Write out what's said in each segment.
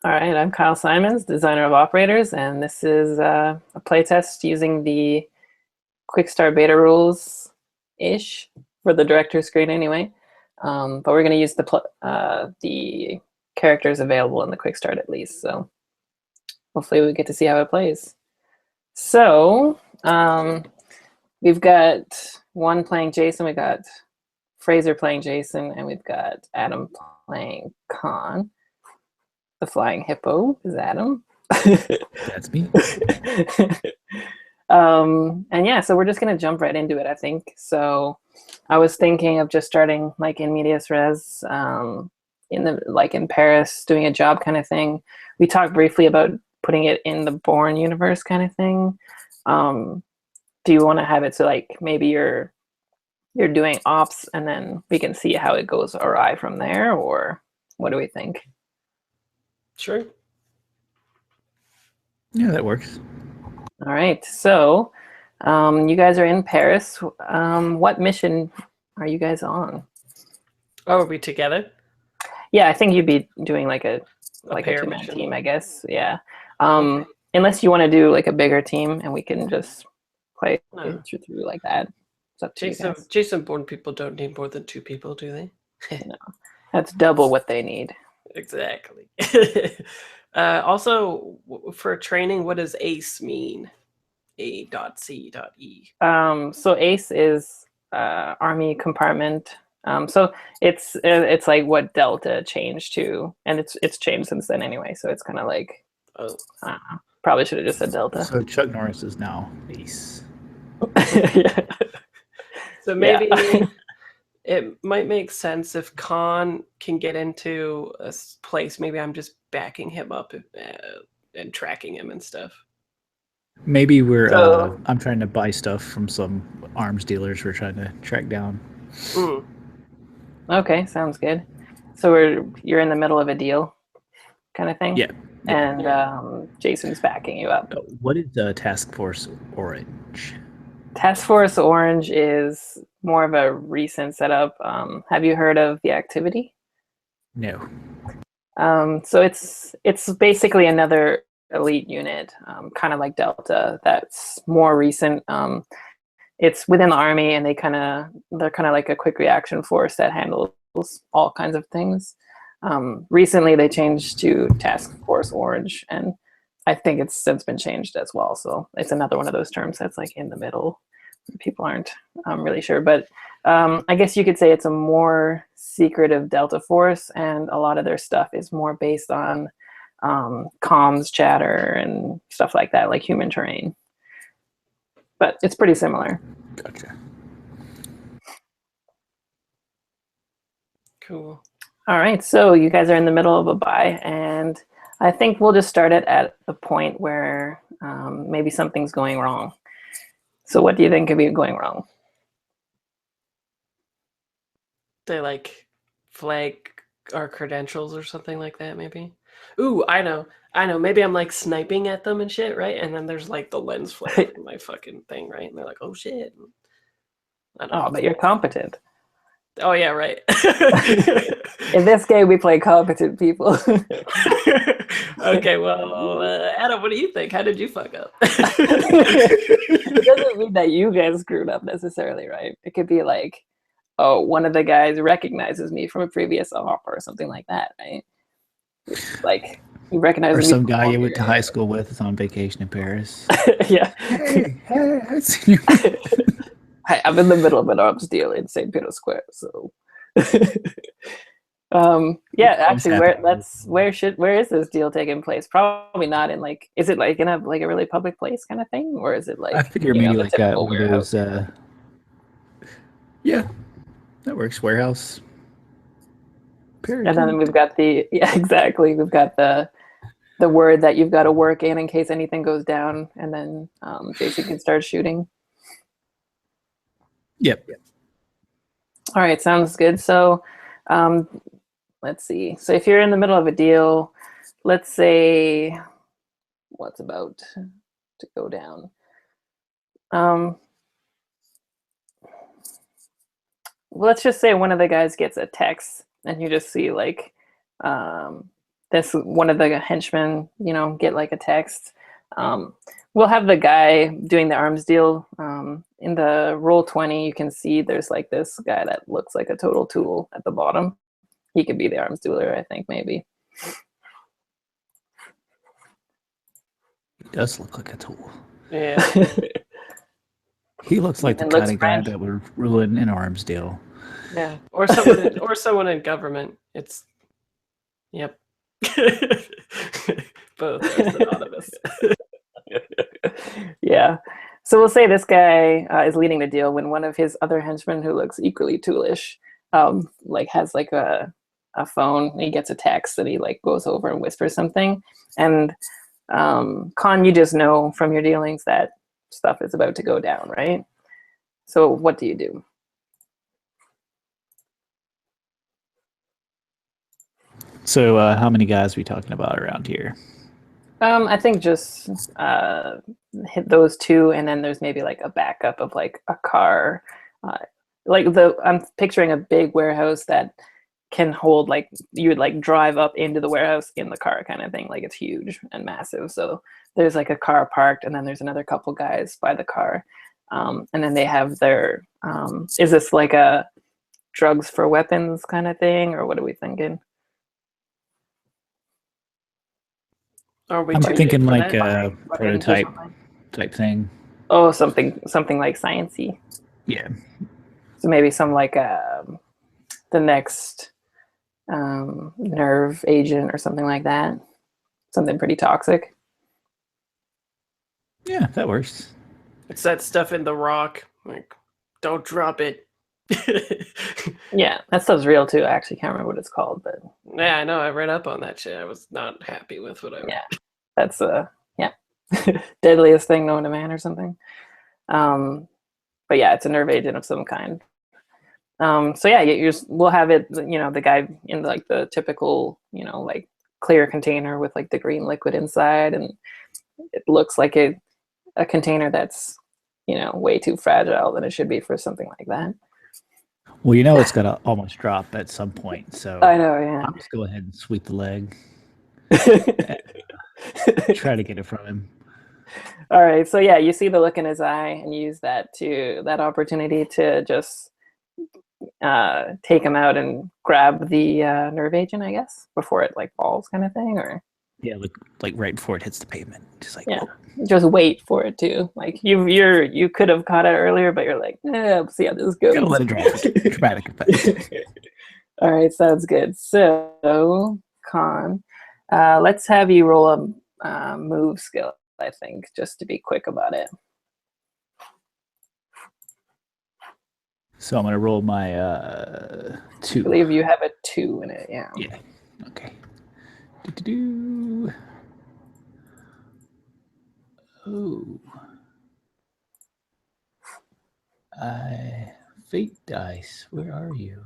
All right, I'm Kyle Simons, designer of operators, and this is a playtest using the quick start beta rules ish for the director screen anyway. But we're going to use the characters available in the quick start at least. So hopefully we get to see how it plays. So we've got one playing Jason, we got Fraser playing Jason, and we've got Adam playing Khan. The flying hippo is Adam. That's me. And yeah, so we're just gonna jump right into it, I think. So I was thinking of just starting like in medias res, in Paris, doing a job kind of thing. We talked briefly about putting it in the Bourne universe kind of thing. Do you want to have it so like maybe you're doing ops and then we can see how it goes awry from there, or what do we think? Sure. Yeah, that works. All right, so you guys are in Paris. What mission are you guys on? Oh, are we together? Yeah, I think you'd be doing like a pair two-man mission. team, I guess. Yeah. Okay. Unless you want to do like a bigger team and we can just play No. through like that. It's up to you guys. Jason Bourne people don't need more than 2 people, do they? No, that's double what they need. Exactly. Also, for training, what does ACE mean? A.C.E. So ACE is Army compartment. So it's like what Delta changed to, and it's changed since then anyway. So it's kind of like, probably should have just said Delta. So Chuck Norris is now Ace. Yeah. So maybe it might make sense if Khan can get into a place. Maybe I'm just backing him up and tracking him and stuff. Maybe So- I'm trying to buy stuff from some arms dealers we're trying to track down. Mm. Okay, sounds good. So you're in the middle of a deal, kind of thing. Yeah. And Jason's backing you up. What is Task Force Orange? Task Force Orange is more of a recent setup. Have you heard of the activity? No. So it's basically another elite unit, kind of like Delta. That's more recent. It's within the Army, and they're kind of like a quick reaction force that handles all kinds of things. Recently, they changed to Task Force Orange, and I think it's since been changed as well. So it's another one of those terms that's like in the middle. People aren't really sure, but I guess you could say it's a more secretive Delta force, and a lot of their stuff is more based on comms chatter and stuff like that, like human terrain. But it's pretty similar. Gotcha. Cool. All right, so you guys are in the middle of a buy, and I think we'll just start it at the point where maybe something's going wrong. So what do you think could be going wrong? They like flag our credentials or something like that, maybe. Ooh, I know. Maybe I'm like sniping at them and shit, right? And then there's like the lens flare from my fucking thing, right? And they're like, "Oh shit!" I don't know. But you're competent. Oh yeah, right. In this game, we play competent people. Okay, well, Adam, what do you think? How did you fuck up? It doesn't mean that you guys screwed up necessarily, right? It could be like, oh, one of the guys recognizes me from a previous op or something like that, right? Like, he recognizes Or me some from guy you one went to year. high school with is on vacation in Paris. Yeah. hey, I've seen you. Hi, I'm in the middle of an arms deal in St. Peter Square, so. Yeah, actually, where is this deal taking place? Probably not in like, is it like in a really public place kind of thing, or is it like, I figure maybe the like typical one of warehouse? those. Yeah, that works. Warehouse. And then we've got exactly. We've got the word that you've got to work in case anything goes down, and then Jason can start shooting. Yep. All right, sounds good. So let's see. So if you're in the middle of a deal, let's say what's about to go down. Let's just say one of the guys gets a text, and you just see like this one of the henchmen, get like a text. We'll have the guy doing the arms deal. In the roll 20, you can see there's like this guy that looks like a total tool at the bottom. He could be the arms dealer, I think, maybe. He does look like a tool. Yeah. He looks like the kind of guy that would ruin an arms deal. Yeah. Or someone in government. It's yep. Both are synonymous. Yeah. So we'll say this guy is leading the deal when one of his other henchmen, who looks equally toolish, like has like a phone. He gets a text and he like goes over and whispers something. And Con, you just know from your dealings that stuff is about to go down, right? So what do you do? So how many guys are we talking about around here? I think just hit those two, and then there's maybe like a backup of like a car. I'm picturing a big warehouse that can hold, like, you would like drive up into the warehouse in the car kind of thing. Like, it's huge and massive. So there's like a car parked, and then there's another couple guys by the car. And then they have their, is this like a drugs for weapons kind of thing, or what are we thinking? Are we I'm thinking like that? a prototype type thing. Oh, something like sciencey. Yeah. So maybe some like the next nerve agent or something like that. Something pretty toxic. Yeah, that works. It's that stuff in the rock. Like, don't drop it. Yeah, that stuff's real too. I actually can't remember what it's called, but yeah, I know. I read up on that shit. I was not happy with what I. Yeah, that's deadliest thing known to man or something. But yeah, it's a nerve agent of some kind. So yeah, we'll have it. The guy in like the typical, like clear container with like the green liquid inside, and it looks like a container that's way too fragile than it should be for something like that. Well, it's gonna almost drop at some point, so I know. Yeah, I'll just go ahead and sweep the leg. Try to get it from him. All right. So yeah, you see the look in his eye, and use that opportunity to just take him out and grab the nerve agent, I guess, before it like falls, kind of thing, or yeah, like right before it hits the pavement, just like yeah. Just wait for it to, like, you could have caught it earlier, but you're like, we'll see how this goes. Gotta let it drop. Dramatic effect. All right, sounds good. So, Con, let's have you roll a move skill, I think, just to be quick about it. So I'm gonna roll my 2. I believe you have a 2 in it. Yeah. Yeah. Okay. Do-do-do. Oh. Fate dice. Where are you?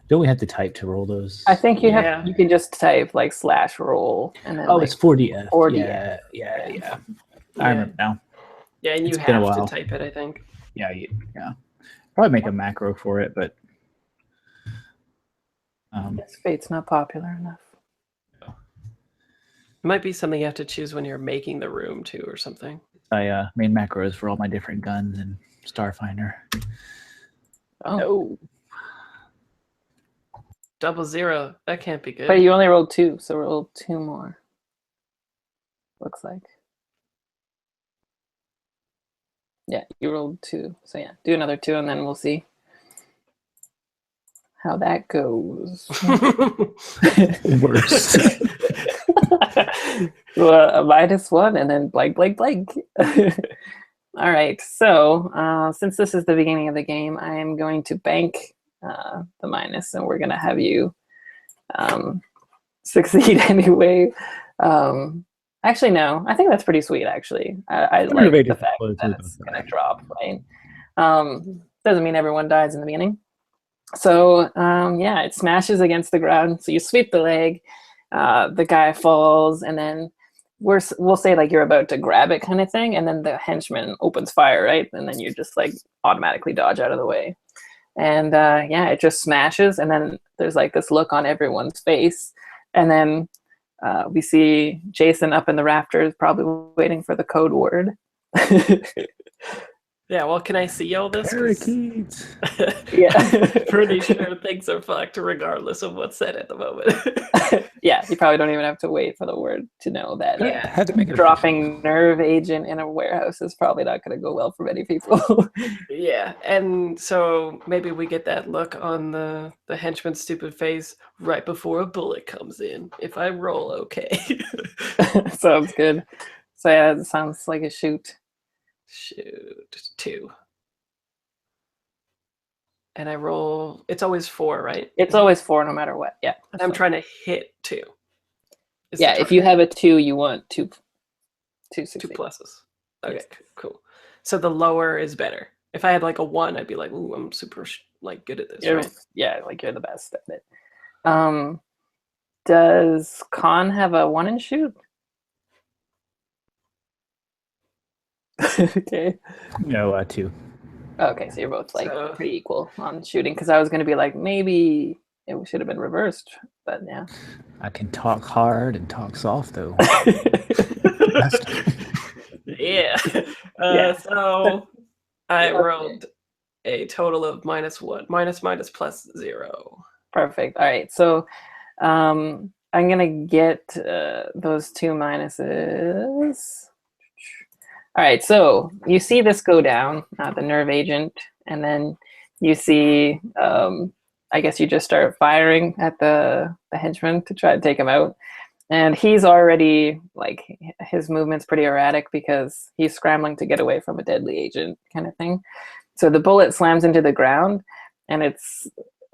Don't we have to type to roll those? I think you have. You can just type like /roll and then. Oh, it's 4DF. 4DF. Yeah. I remember now. Yeah, and you have to type it, I think. Yeah. Probably make a macro for it, but Fate's not popular enough. It might be something you have to choose when you're making the room too, or something. I made macros for all my different guns and Starfinder. Oh. No. 00. That can't be good. But you only rolled 2, so roll 2 more. Looks like. Yeah, you rolled 2. So yeah, do another 2, and then we'll see how that goes. Worst. Well, a -1, and then blank. All right, so since this is the beginning of the game, I am going to bank the minus, and we're going to have you succeed anyway. Actually, no, I think that's pretty sweet, actually. I like the fact that it's going to drop, right? Doesn't mean everyone dies in the beginning. So, yeah, it smashes against the ground. So you sweep the leg, the guy falls, and then we'll say like you're about to grab it kind of thing, and then the henchman opens fire, right? And then you just like automatically dodge out of the way. And yeah, it just smashes, and then there's like this look on everyone's face, and then We see Jason up in the rafters, probably waiting for the code word. Yeah, well, can I see all this? Parakeets. Yeah. I'm pretty sure things are fucked regardless of what's said at the moment. Yeah, you probably don't even have to wait for the word to know that. Yeah. Had to make it Dropping nerve agent in a warehouse is probably not going to go well for many people. Yeah, and so maybe we get that look on the henchman's stupid face right before a bullet comes in, if I roll okay. Sounds good. So yeah, it sounds like a shoot. Shoot, 2. And I roll, it's always 4, right? It's always 4 no matter what. Yeah. And I'm trying to hit 2. Yeah, if you have a 2, you want 2 succeed. 2 pluses. Okay, cool. So the lower is better. If I had like a 1, I'd be like, ooh, I'm super like good at this, right? Yeah, like you're the best at it. Does Con have a 1 in shoot? Okay. No, 2. Okay, so you're both like pretty equal on shooting. Because I was going to be like, maybe it should have been reversed, but yeah. I can talk hard and talk soft though. Yeah. So I rolled a total of -1, minus plus 0. Perfect. All right. So I'm gonna get those 2 minuses. All right. So you see this go down, the nerve agent, and then you see. I guess you just start firing at the henchman to try to take him out. And he's already, like, his movement's pretty erratic because he's scrambling to get away from a deadly agent kind of thing. So the bullet slams into the ground, and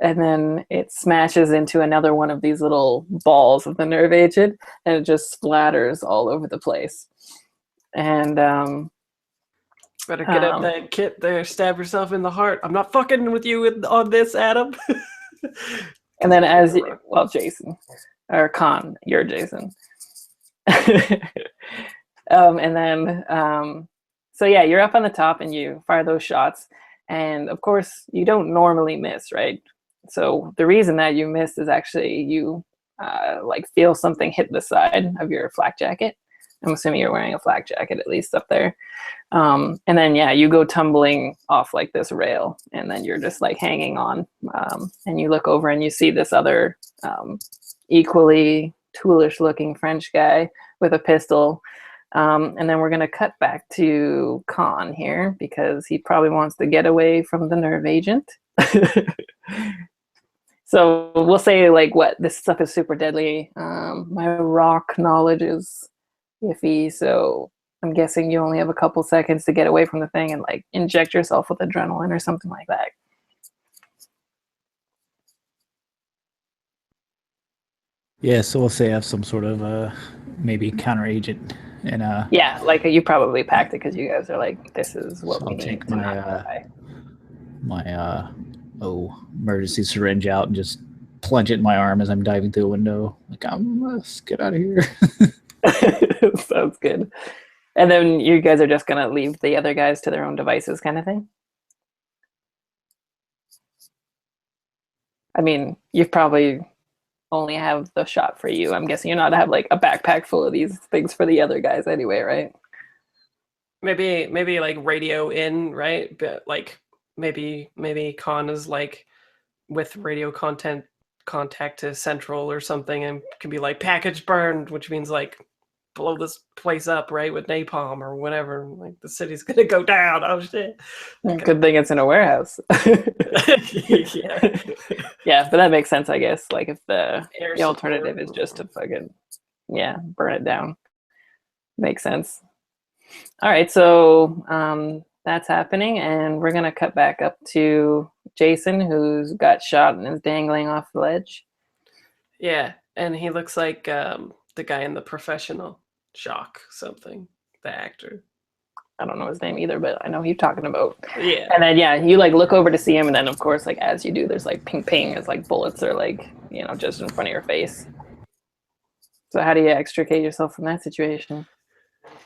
then it smashes into another one of these little balls of the nerve agent, and it just splatters all over the place. And better get up that kit there, stab yourself in the heart. I'm not fucking with you on this, Adam. And then Jason. Or Con, you're Jason. And then, so yeah, you're up on the top and you fire those shots. And of course, you don't normally miss, right? So the reason that you missed is actually you like feel something hit the side of your flak jacket. I'm assuming you're wearing a flak jacket at least up there. And then, yeah, you go tumbling off like this rail, and then you're just like hanging on. And you look over and you see this other equally toolish looking French guy with a pistol. And then we're going to cut back to Con here because he probably wants to get away from the nerve agent. So we'll say like this stuff is super deadly. My rock knowledge is iffy, so I'm guessing you only have a couple seconds to get away from the thing and like inject yourself with adrenaline or something like that. Yeah, so we'll say I have some sort of maybe counter agent, and yeah, like you probably packed it because you guys are like, this is what we I'll need. take to my emergency syringe out and just plunge it in my arm as I'm diving through a window. Like, let's get out of here. Sounds good. And then you guys are just gonna leave the other guys to their own devices, kind of thing. I mean, you've probably only have the shot for you. I'm guessing you're not have like a backpack full of these things for the other guys anyway, right? Maybe like radio in, right? But like maybe Con is like with radio contact to Central or something, and can be like package burned, which means like blow this place up, right, with napalm or whatever. Like the city's gonna go down. Oh shit! Good thing it's in a warehouse. Yeah. Yeah, but that makes sense, I guess. Like if the alternative is just to fucking burn it down, makes sense. All right, so that's happening, and we're gonna cut back up to Jason, who's got shot and is dangling off the ledge. Yeah, and he looks like the guy in The Professional, Shock something, the actor. I don't know his name either, but I know who you're talking about. Yeah. And then you like look over to see him, and then of course, like as you do, there's like ping ping as like bullets are like just in front of your face. So how do you extricate yourself from that situation?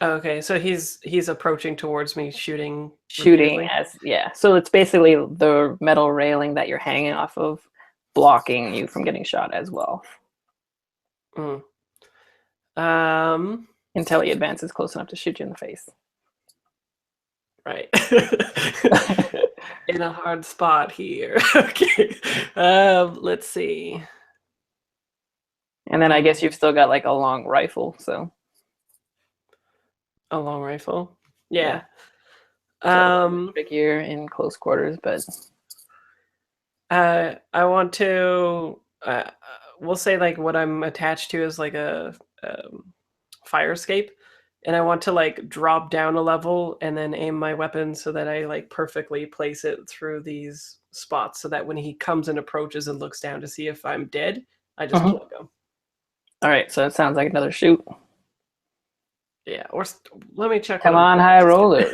Okay, so he's approaching towards me, shooting repeatedly. So it's basically the metal railing that you're hanging off of, blocking you from getting shot as well. until he advances close enough to shoot you in the face. Right. In a hard spot here. Okay. Let's see. And then I guess you've still got like a long rifle, so A long rifle. Yeah. trickier in close quarters, but I want to. We'll say like what I'm attached to is like a fire escape, and I want to like drop down a level and then aim my weapon so that I like perfectly place it through these spots, so that when he comes and approaches and looks down to see if I'm dead, I just plug him. all right. So it sounds like another shoot. Yeah, or let me check. Come on, high roller.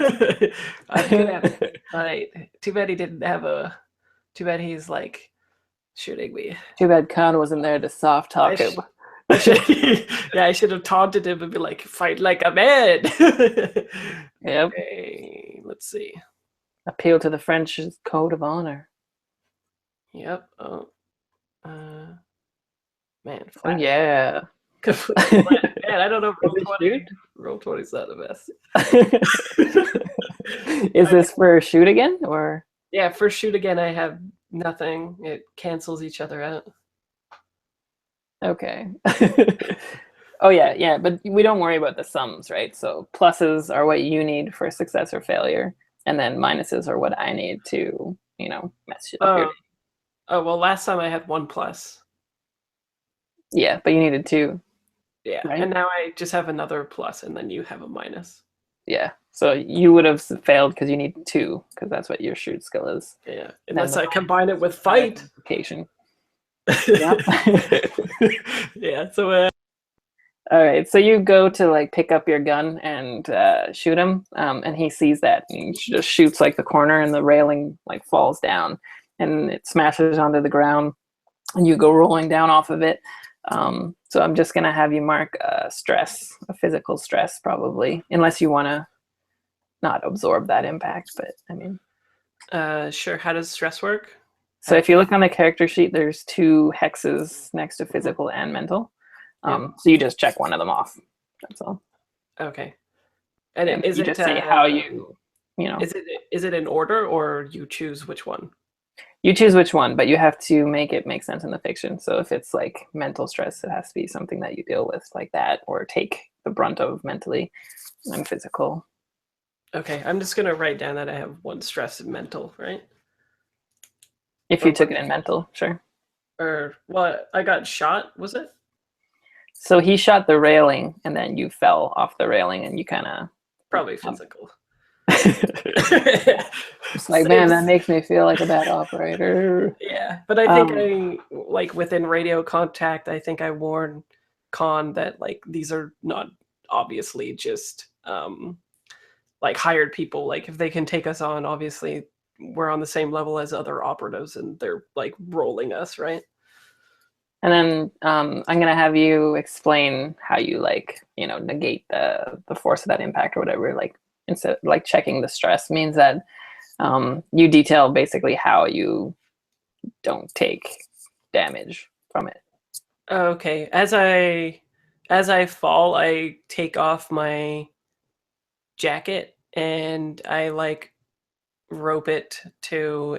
I'm good at it. All right. Too bad he didn't have a. Too bad he's like shooting me. Too bad Khan wasn't there to soft talk him. Yeah, I should have taunted him and be like, "Fight like a man." Yep. Okay, let's see. Appeal to the French code of honor. Yep. Oh, man. Oh, Flat. yeah. Completely flat. Man, I don't know. Is it shoot? Roll 20's not the best. Is this for shoot again, or? Yeah, for shoot again, I have nothing. It cancels each other out. Okay. Oh yeah, but we don't worry about the sums, right? So pluses are what you need for success or failure, and then minuses are what I need to, mess up your. Oh well, last time I had 1 plus. Yeah, but you needed 2. Yeah, right? and now I just have another plus, and then you have a minus. Yeah, so you would have failed because you need 2, because that's what your shoot skill is. Yeah, unless I combine it with fight. Yeah. Yeah. So. All right, so you go to like pick up your gun and shoot him, and he sees that and he just shoots like the corner, and the railing like falls down, and it smashes onto the ground, and you go rolling down off of it. So I'm just gonna have you mark stress, a physical stress, probably, unless you want to not absorb that impact. But I mean, Sure. How does stress work? so if you look on the character sheet, there's 2 hexes next to physical and mental. So you just check one of them off. That's all. Okay. And And is you it just say how you Is it in order, or you choose which one? You choose which one, but you have to make it make sense in the fiction. So if it's like mental stress, it has to be something that you deal with like that, or take the brunt of mentally, and physical. Okay, I'm just gonna write down that I have 1 stress in mental, right? If you took it in mental, sure. Or what? I got shot. Was it? So he shot the railing, and then you fell off the railing, and you kind of Probably physical. It's like, man, that makes me feel like a bad operator. Yeah, but I think like within radio contact, I think I warned Khan that like these are not obviously just like hired people. Like if they can take us on, obviously we're on the same level as other operatives, and they're like rolling us, right? And then I'm gonna have you explain how you like, negate the force of that impact or whatever. Like instead, like checking the stress means that you detail basically how you don't take damage from it. Okay. As I fall, I take off my jacket and I like rope it to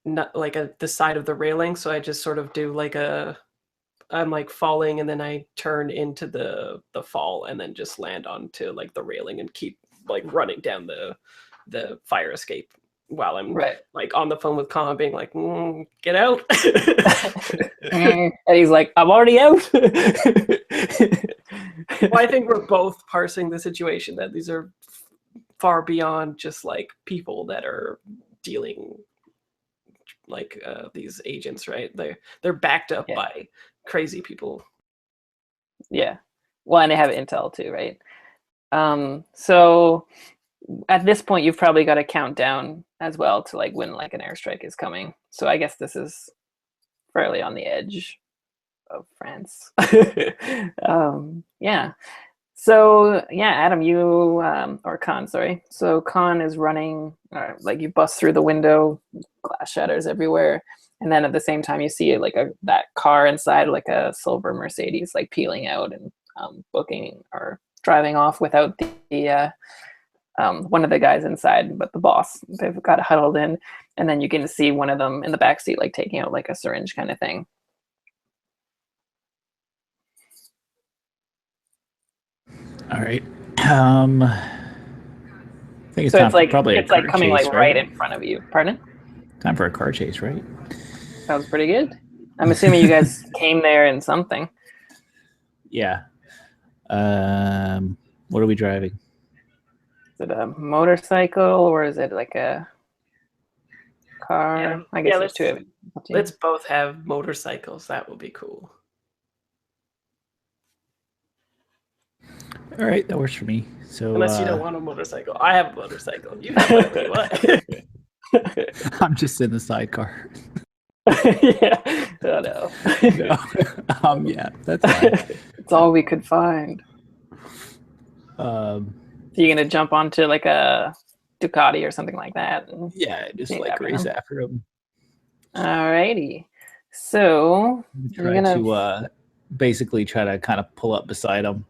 the side of the railing. So I just sort of do like I'm like falling, and then I turn into the fall, and then just land onto like the railing and keep like running down the fire escape while I'm like on the phone with Khan, being like, "Get out!" And he's like, "I'm already out." Well, I think we're both parsing the situation that these are far beyond just like people that are dealing like these agents, right? They're backed up by crazy people. Yeah. Well, and they have intel too, right? So at this point, you've probably got a countdown as well to like when like an airstrike is coming. So I guess this is fairly on the edge of France. Yeah. So yeah, Adam, you or Khan, sorry. So Khan is running, like you bust through the window, glass shatters everywhere, And then at the same time, you see like that car inside, like a silver Mercedes, like peeling out and booking or driving off without the one of the guys inside, but the boss. They've got huddled in, and then you can see one of them in the back seat, like taking out like a syringe kind of thing. All right. I think it's So time it's for like probably a car coming chase, like right? right in front of you. Pardon? Time for a car chase, right? Sounds pretty good. I'm assuming you guys came there in something. Yeah. What are we driving? Is it a motorcycle or is it like a car? Yeah, I guess yeah, there's two of them. Let's both have motorcycles. That would be cool. All right, that works for me. So Unless you don't want a motorcycle. I have a motorcycle. You have whatever you want. I'm just in the sidecar. Yeah. Oh no. No. Yeah, that's fine. It's all we could find. Um, So you're gonna jump onto like a Ducati or something like that? yeah, just chase like after race them? after them. Alrighty. So Try to basically try to kind of pull up beside them.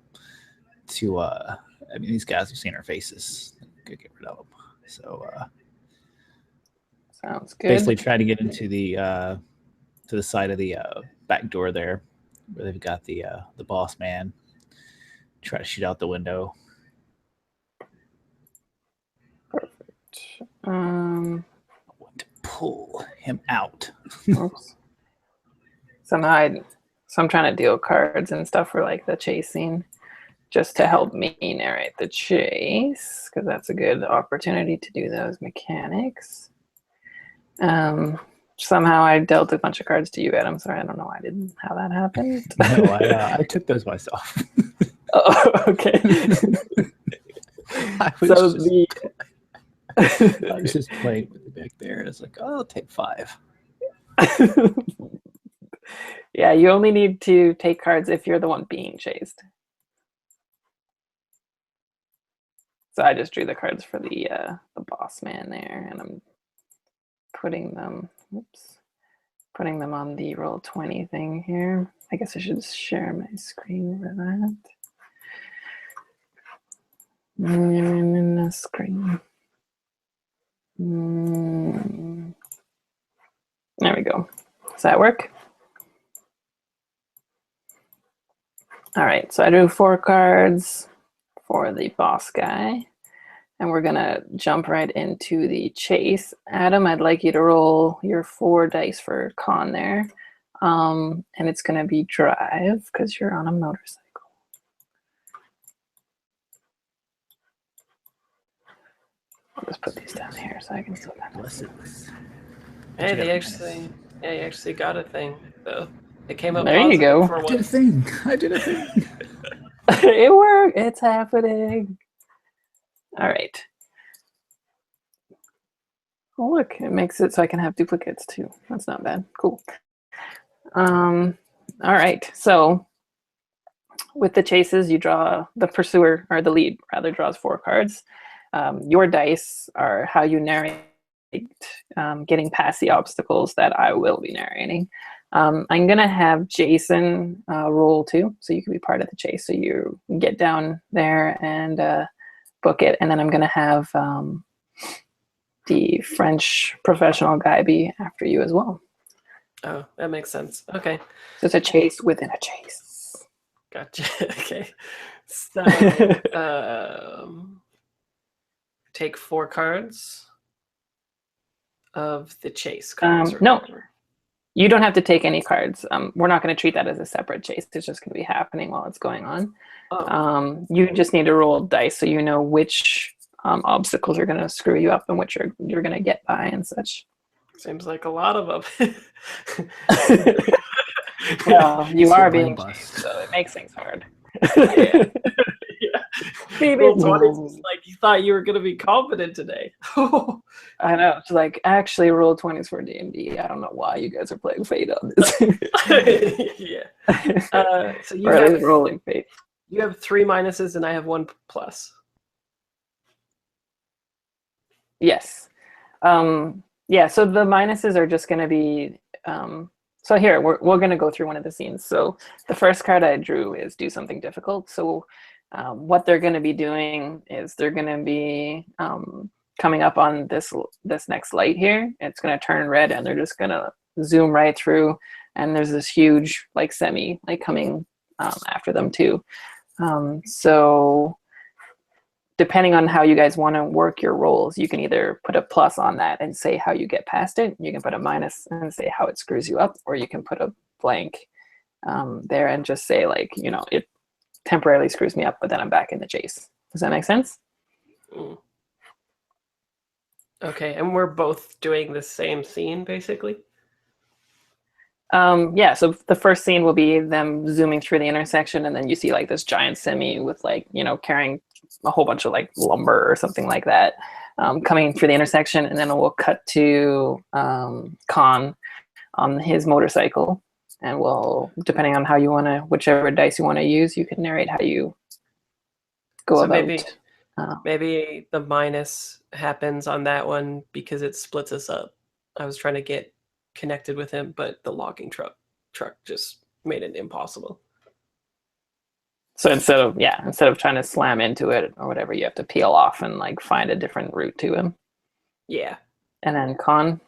I mean, these guys have seen our faces. Could get rid of them. So sounds good. basically, try to get into to the side of the back door there, where they've got the boss man. Try to shoot out the window. Perfect. I want to pull him out. Oops. So I'm trying to deal cards and stuff for like the chase scene, just to help me narrate the chase, because that's a good opportunity to do those mechanics. Somehow I dealt a bunch of cards to you, Adam. Sorry, I don't know how that happened. No, I took those myself. Oh, okay. I was just playing with it back there, and it's like, oh, I'll take 5. Yeah, you only need to take cards if you're the one being chased. So I just drew the cards for the boss man there, and I'm putting them on the Roll20 thing here. I guess I should share my screen for that. In the screen. There we go. Does that work? All right, so I drew 4 cards for the boss guy, and we're gonna jump right into the chase. Adam, I'd like you to roll your 4 dice for con there, and it's gonna be drive because you're on a motorcycle. I'll just put these down here so I can still kind of. Hey, they actually got a thing though. It came up. There you go. For I did a thing. I did a thing. It worked. It's happening. All right. Oh, look, it makes it so I can have duplicates too. That's not bad. Cool. All right. So with the chases, you draw the pursuer, or the lead rather, draws 4 cards. Your dice are how you narrate getting past the obstacles that I will be narrating. I'm going to have Jason roll 2, so you can be part of the chase. So you get down there and book it. And then I'm going to have the French professional guy be after you as well. Oh, that makes sense. Okay. So it's a chase within a chase. Gotcha. Okay. So, take 4 cards of the chase cards. No, you don't have to take any cards. We're not going to treat that as a separate chase. It's just going to be happening while it's going on. Oh. You just need to roll dice so you know which obstacles are going to screw you up and which you're going to get by and such. Seems like a lot of them. Well, you are being chased, so it makes things hard. Yeah. Roll 20s, Maybe. like you thought you were going to be confident today. I know. It's like, actually, roll 20s for D&D. I don't know why you guys are playing Fate on this. Yeah. So you or have at least rolling Fate. You have 3 minuses, and I have 1 plus. Yes. Yeah. So the minuses are just going to be So here, we're going to go through one of the scenes. So the first card I drew is do something difficult. So what they're going to be doing is they're going to be coming up on this next light here. It's going to turn red, and they're just going to zoom right through. And there's this huge like semi like coming after them too. So depending on how you guys want to work your rolls, you can either put a plus on that and say how you get past it. You can put a minus and say how it screws you up, or you can put a blank there and just say like, you know, it temporarily screws me up, but then I'm back in the chase. Does that make sense? Okay, and we're both doing the same scene basically? Yeah, so the first scene will be them zooming through the intersection, and then you see like this giant semi with like, you know, carrying a whole bunch of like lumber or something like that coming through the intersection, and then we'll cut to Khan on his motorcycle, and we'll, depending on how you want to, whichever dice you want to use, you can narrate how you go So about. maybe the minus happens on that one because it splits us up. I was trying to get connected with him, but the logging truck just made it impossible. So instead of trying to slam into it or whatever, you have to peel off and like find a different route to him. Yeah. And then Khan.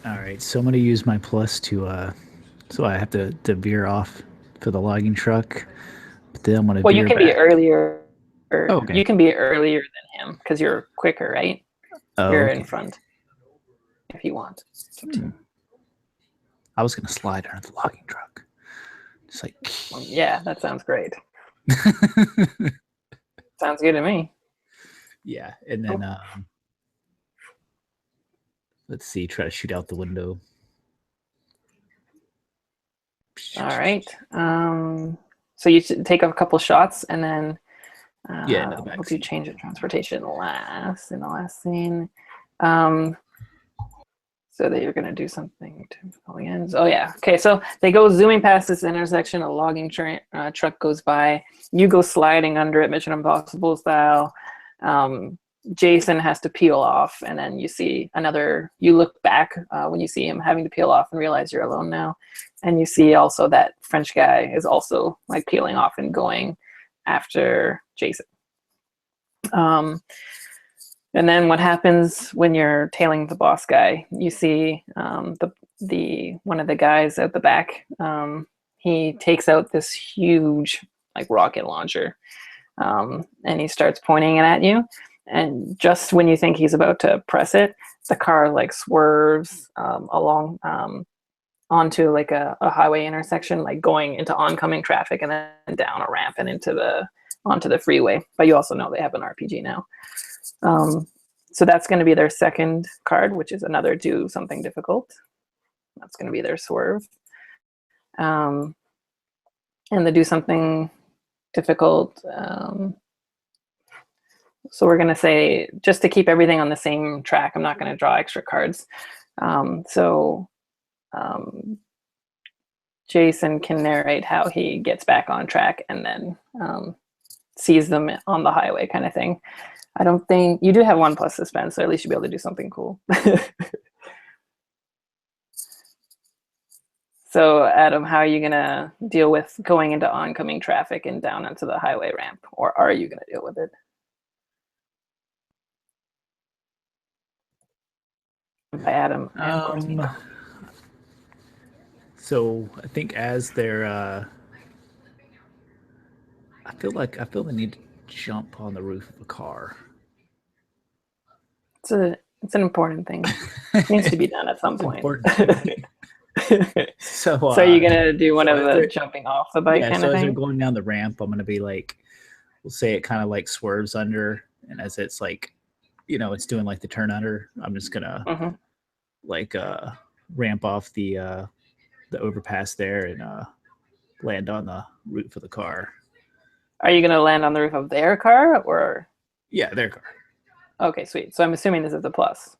All right, so I'm gonna use my plus to so I have to veer off for the logging truck, but then I'm gonna Well, veer you can back. be earlier. Oh, okay. You can be earlier than him because you're quicker, right? Oh, you're okay. in front if you want. I was gonna slide under the logging truck. Just like yeah, that sounds great. Sounds good to me. Yeah, and then let's see, try to shoot out the window. All right. So you take a couple shots, and then we'll do change of transportation in the last scene. So that you're going to do something to ends. Oh yeah. Okay. So they go zooming past this intersection. A logging truck goes by. You go sliding under it, Mission Impossible style. Jason has to peel off, and then you see you look back when you see him having to peel off and realize you're alone now. And you see also that French guy is also like peeling off and going after Jason. And then what happens when you're tailing the boss guy? You see the one of the guys at the back. He takes out this huge like rocket launcher, and he starts pointing it at you. And just when you think he's about to press it, the car like swerves along onto like a highway intersection, like going into oncoming traffic, and then down a ramp and onto the freeway. But you also know they have an RPG now. So that's going to be their second card, which is another do something difficult. That's going to be their swerve. And the do something difficult. So we're going to say, just to keep everything on the same track, I'm not going to draw extra cards. Jason can narrate how he gets back on track and then sees them on the highway kind of thing. I don't think you do have 1+ suspense, so at least you'll be able to do something cool. So Adam, how are you gonna deal with going into oncoming traffic and down onto the highway ramp, or are you gonna deal with it? By Adam and Cortino. So I think as they're I feel the need to jump on the roof of a car. It's an important thing. It needs to be done at some point. So are you gonna do one of the jumping off the bike kind of thing? As they're going down the ramp, I'm gonna be like, we'll say it kind of like swerves under, and as it's like, you know, it's doing like the turn under, I'm just gonna like ramp off the overpass there and land on the roof of the car. Are you gonna land on the roof of their car or? Yeah, their car. Okay, sweet. So I'm assuming this is a plus.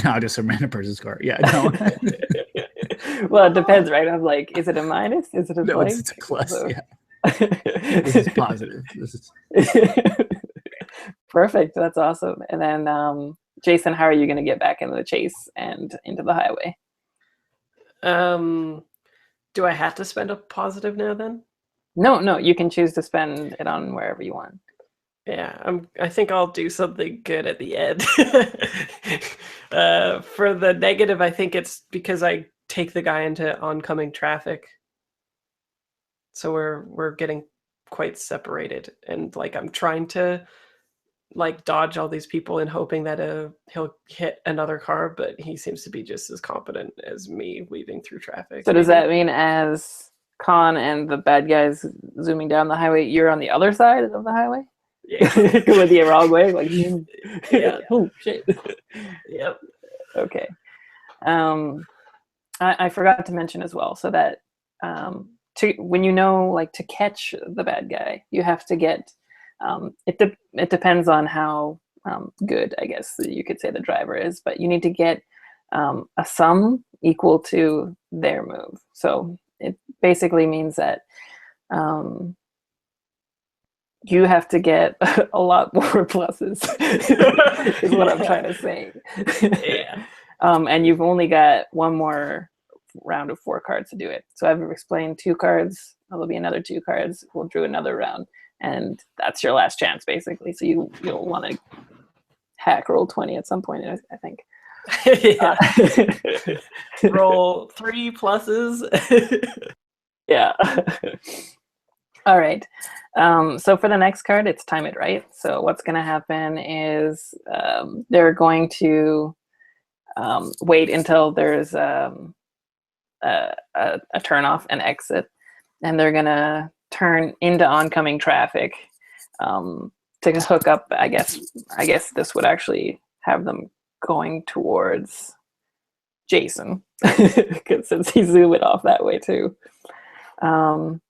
No, just a random person's car. Yeah, no. Well, it depends, right? I'm like, is it a minus? Is it a no, blank? it's a plus. So... Yeah. This is positive. This is perfect. That's awesome. And then, Jason, how are you going to get back into the chase and into the highway? Do I have to spend a positive now then? No, you can choose to spend it on wherever you want. Yeah, I think I'll do something good at the end. For the negative, I think it's because I take the guy into oncoming traffic. So we're getting quite separated, and like I'm trying to like dodge all these people and hoping that he'll hit another car, but he seems to be just as competent as me weaving through traffic. So does that mean as Khan and the bad guys zooming down the highway, you're on the other side of the highway? Yeah. Going the wrong way? Like, yeah. Oh, shit. Yep. Okay. I forgot to mention as well, so that when you know, like, to catch the bad guy, you have to get, it depends on how good, I guess you could say, the driver is, but you need to get a sum equal to their move. So it basically means that you have to get a lot more pluses, is what I'm trying to say. Yeah. And you've only got one more round of 4 cards to do it. So I've explained 2 cards. There'll be another 2 cards. We'll do another round, and that's your last chance, basically. So you'll want to hack roll 20 at some point, I think. Yeah. Roll 3 pluses. Yeah. All right. So for the next card, it's time it right. So what's going to happen is they're going to wait until there's a turnoff and exit, and they're going to turn into oncoming traffic to hook up. I guess this would actually have them going towards Jason, because since he's zooming off that way too.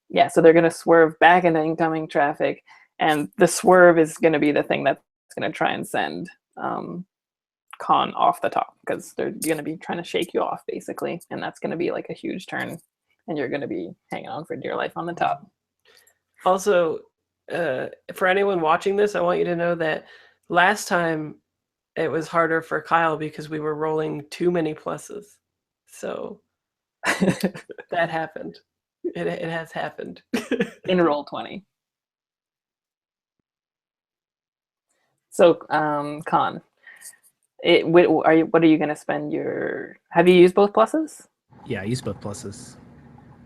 Yeah, so they're going to swerve back into incoming traffic, and the swerve is going to be the thing that's going to try and send Khan off the top, because they're going to be trying to shake you off, basically, and that's going to be like a huge turn, and you're going to be hanging on for dear life on the top. Also, for anyone watching this, I want you to know that last time it was harder for Kyle because we were rolling too many pluses. So that happened. It has happened. In roll 20. So, Khan, what are you going to spend your... Have you used both pluses? Yeah, I use both pluses.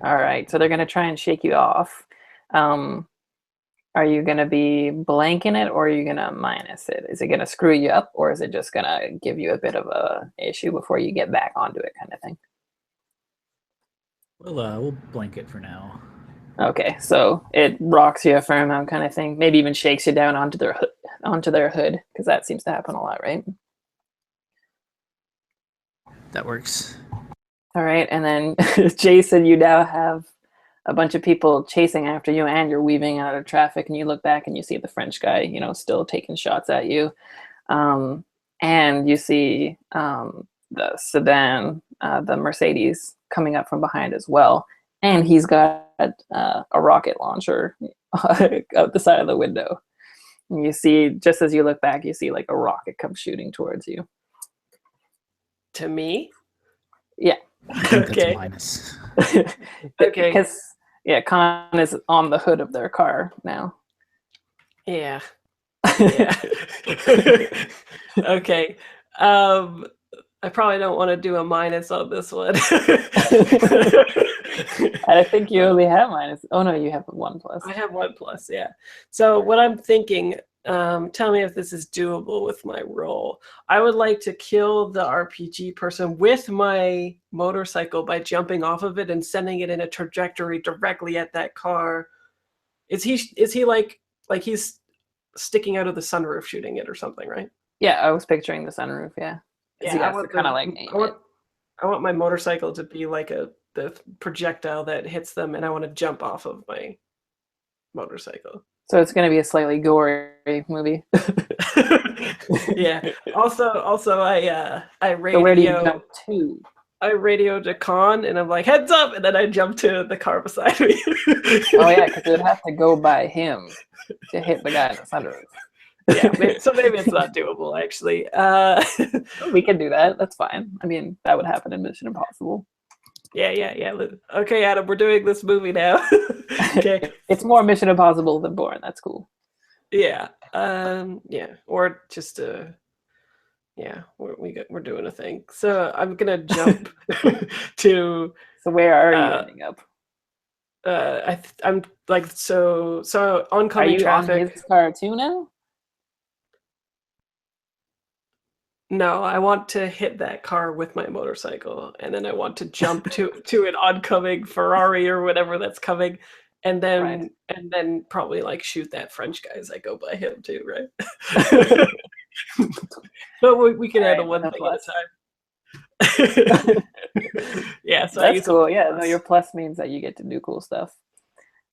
All right, so they're going to try and shake you off. Are you going to be blanking it, or are you going to minus it? Is it going to screw you up, or is it just going to give you a bit of a issue before you get back onto it, kind of thing? We'll blank it for now. Okay, so it rocks you a fair amount, kind of thing. Maybe even shakes you down onto their hood, because that seems to happen a lot, right? That works. All right, and then Jason, you now have a bunch of people chasing after you, and you're weaving out of traffic, and you look back and you see the French guy, still taking shots at you. And you see the sedan, the Mercedes, coming up from behind as well. And he's got a rocket launcher out the side of the window. And you see, just as you look back, you see like a rocket come shooting towards you. To me? Yeah. I think that's Okay. a minus. Okay. Because, yeah, Khan is on the hood of their car now. Yeah. Yeah. Okay. I probably don't want to do a minus on this one. I think you only have minus. Oh no, you have 1 plus. I have 1 plus, yeah. So what I'm thinking, tell me if this is doable with my roll. I would like to kill the RPG person with my motorcycle by jumping off of it and sending it in a trajectory directly at that car. Is he like he's sticking out of the sunroof shooting it or something, right? Yeah, I was picturing the sunroof. Yeah. Yeah, He has to kind of like aim it. I want my motorcycle to be like the projectile that hits them, and I want to jump off of my motorcycle. So it's going to be a slightly gory movie. Yeah. Also, I radio. So where do you jump to? I radioed to Khan, and I'm like, heads up, and then I jump to the car beside me. Oh yeah, because it would have to go by him to hit the guy in the sunroof. Yeah, maybe it's not doable, actually. We can do that. That's fine. I mean, that would happen in Mission Impossible. Yeah. Okay, Adam, we're doing this movie now. Okay. It's more Mission Impossible than Bourne. That's cool. Yeah. Yeah. Or just yeah, we're doing a thing. So I'm gonna jump to So where are you ending up? I'm like so Are oncoming you on his traffic. car too now? No, I want to hit that car with my motorcycle, and then I want to jump to an oncoming Ferrari or whatever that's coming, and Right. then probably like shoot that French guy as I go by him too, right? But we can All handle right, one no thing plus. at a time. Yeah, so I That's use a cool. Yeah, no, plus. your plus means that you get to do cool stuff.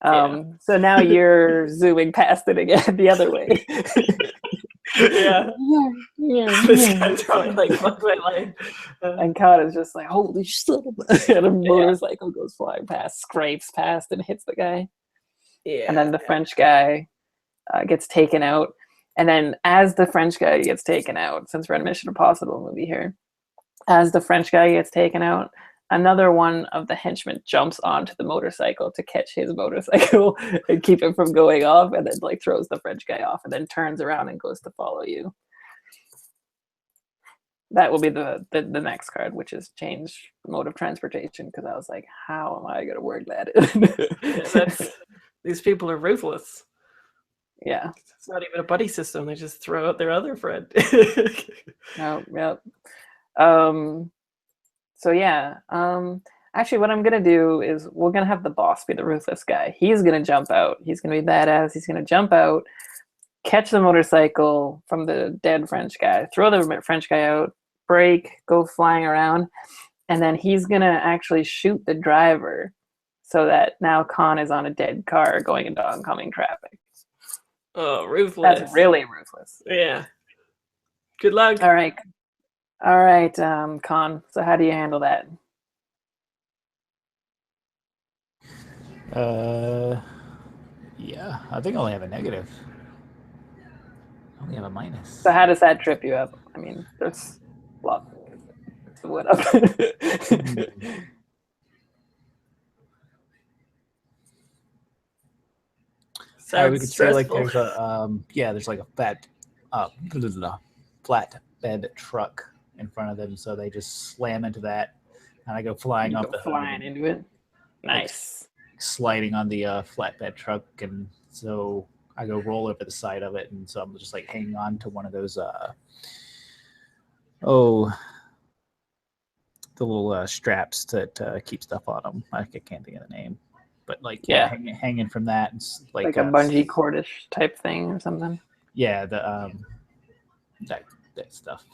Yeah. So now you're zooming past it again the other way. Yeah. This Yeah. guy's probably like, fuck my life. And Khan is just like, holy shit. And a Yeah. motorcycle goes flying past, scrapes past, and hits the guy. Yeah. And then the French guy gets taken out. And then as the French guy gets taken out, since we're in a Mission Impossible movie here, as the French guy gets taken out, another one of the henchmen jumps onto the motorcycle to catch his motorcycle and keep it from going off, and then like throws the French guy off and then turns around and goes to follow you. That will be the next card, which is change mode of transportation, because I was like, how am I going to work that in? These people are ruthless. Yeah. It's not even a buddy system. They just throw out their other friend. No, yep. So yeah. Actually, what I'm gonna do is we're gonna have the boss be the ruthless guy. He's gonna jump out. He's gonna be badass. He's gonna jump out, catch the motorcycle from the dead French guy, throw the French guy out, brake, go flying around, and then he's gonna actually shoot the driver, so that now Khan is on a dead car going into oncoming traffic. Oh, ruthless. That's really ruthless. Yeah. Good luck. All right. All right, Khan. So how do you handle that? Yeah, I think I only have a negative. I only have a minus. So how does that trip you up? I mean, there's lots of wood up. We could say like there's a there's like a flat bed truck in front of them, so they just slam into that, and I go flying off the flying into it. Nice. Like, sliding on the flatbed truck, and so I go roll over the side of it, and so I'm just like hanging on to one of those the little straps that keep stuff on them. I can't think of the name, but like hanging from that, and like a bungee cordish type thing or something. Yeah, the that stuff,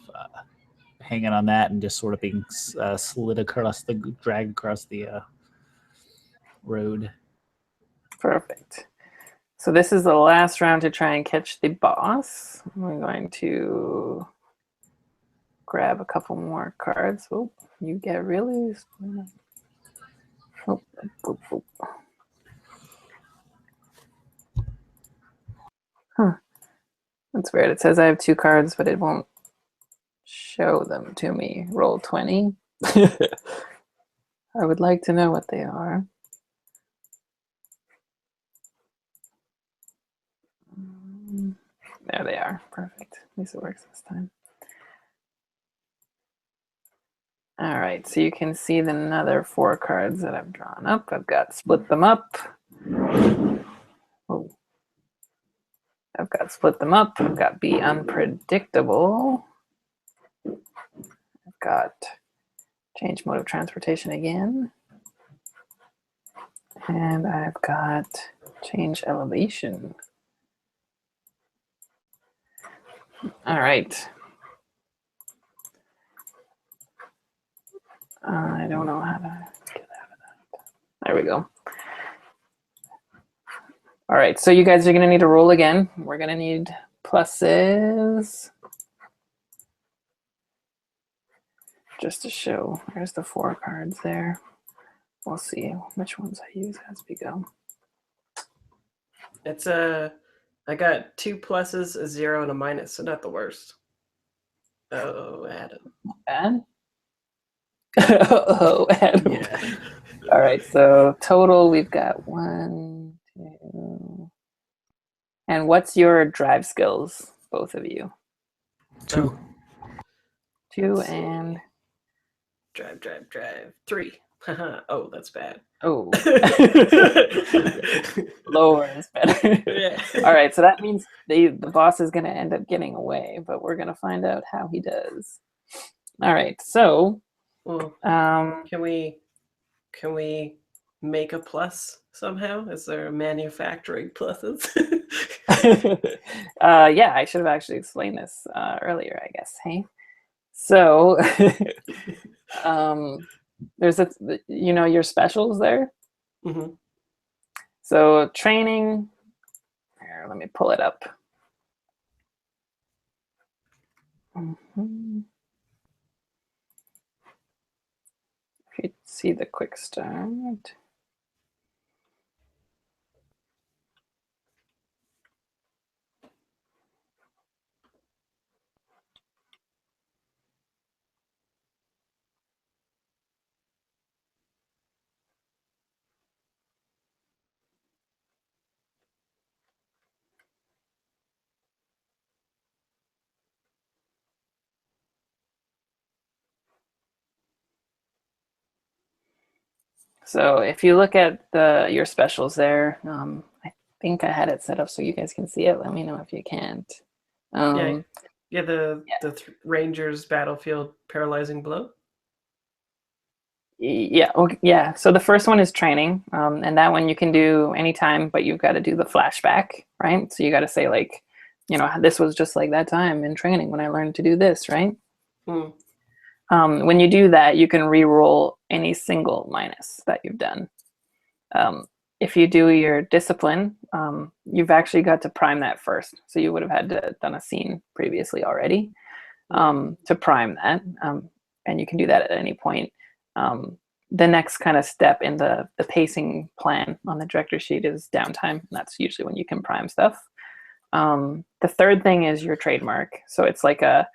hanging on that and just sort of being dragged across the road. Perfect. So this is the last round to try and catch the boss. We're going to grab a couple more cards. Oh, you get really. Oh, boop, boop. Huh. That's weird. It says I have 2 cards, but it won't show them to me. Roll 20. I would like to know what they are. There they are. Perfect. At least it works this time. All right, so you can see the another 4 cards that I've drawn up. I've got split them up. Oh. I've got split them up. I've got be unpredictable. I've got change mode of transportation again. And I've got change elevation. All right. I don't know how to get out of that. There we go. All right, so you guys are going to need to roll again. We're going to need pluses. Just to show, there's the 4 cards there. We'll see which ones I use as we go. It's I got 2 pluses, a 0, and a minus, so not the worst. Oh, Adam. Not bad. Oh, Adam. Yeah. All right, so total we've got 1, 2. And what's your drive skills, both of you? 2. 2 Let's see. and Drive. 3. Oh, that's bad. oh, lower is better. Yeah. All right, so that means the boss is going to end up getting away, but we're going to find out how he does. All right, so Well, um, can we make a plus somehow? Is there manufacturing pluses? yeah, I should have actually explained this earlier, I guess. Hey, so there's your specials there. Mm-hmm. So training. Here, let me pull it up. Mm-hmm. If you see the quick start. So if you look at your specials there, I think I had it set up so you guys can see it. Let me know if you can't. Yeah. The yeah. Rangers battlefield paralyzing blow. Yeah, okay, yeah. So the first one is training, and that one you can do anytime, but you've got to do the flashback, right? So you got to say like, this was just like that time in training when I learned to do this, right? Mm. When you do that, you can re-roll any single minus that you've done. If you do your discipline, you've actually got to prime that first. So you would have had to done a scene previously already to prime that, and you can do that at any point. The next kind of step in the pacing plan on the director sheet is downtime. And that's usually when you can prime stuff. The third thing is your trademark. So it's like a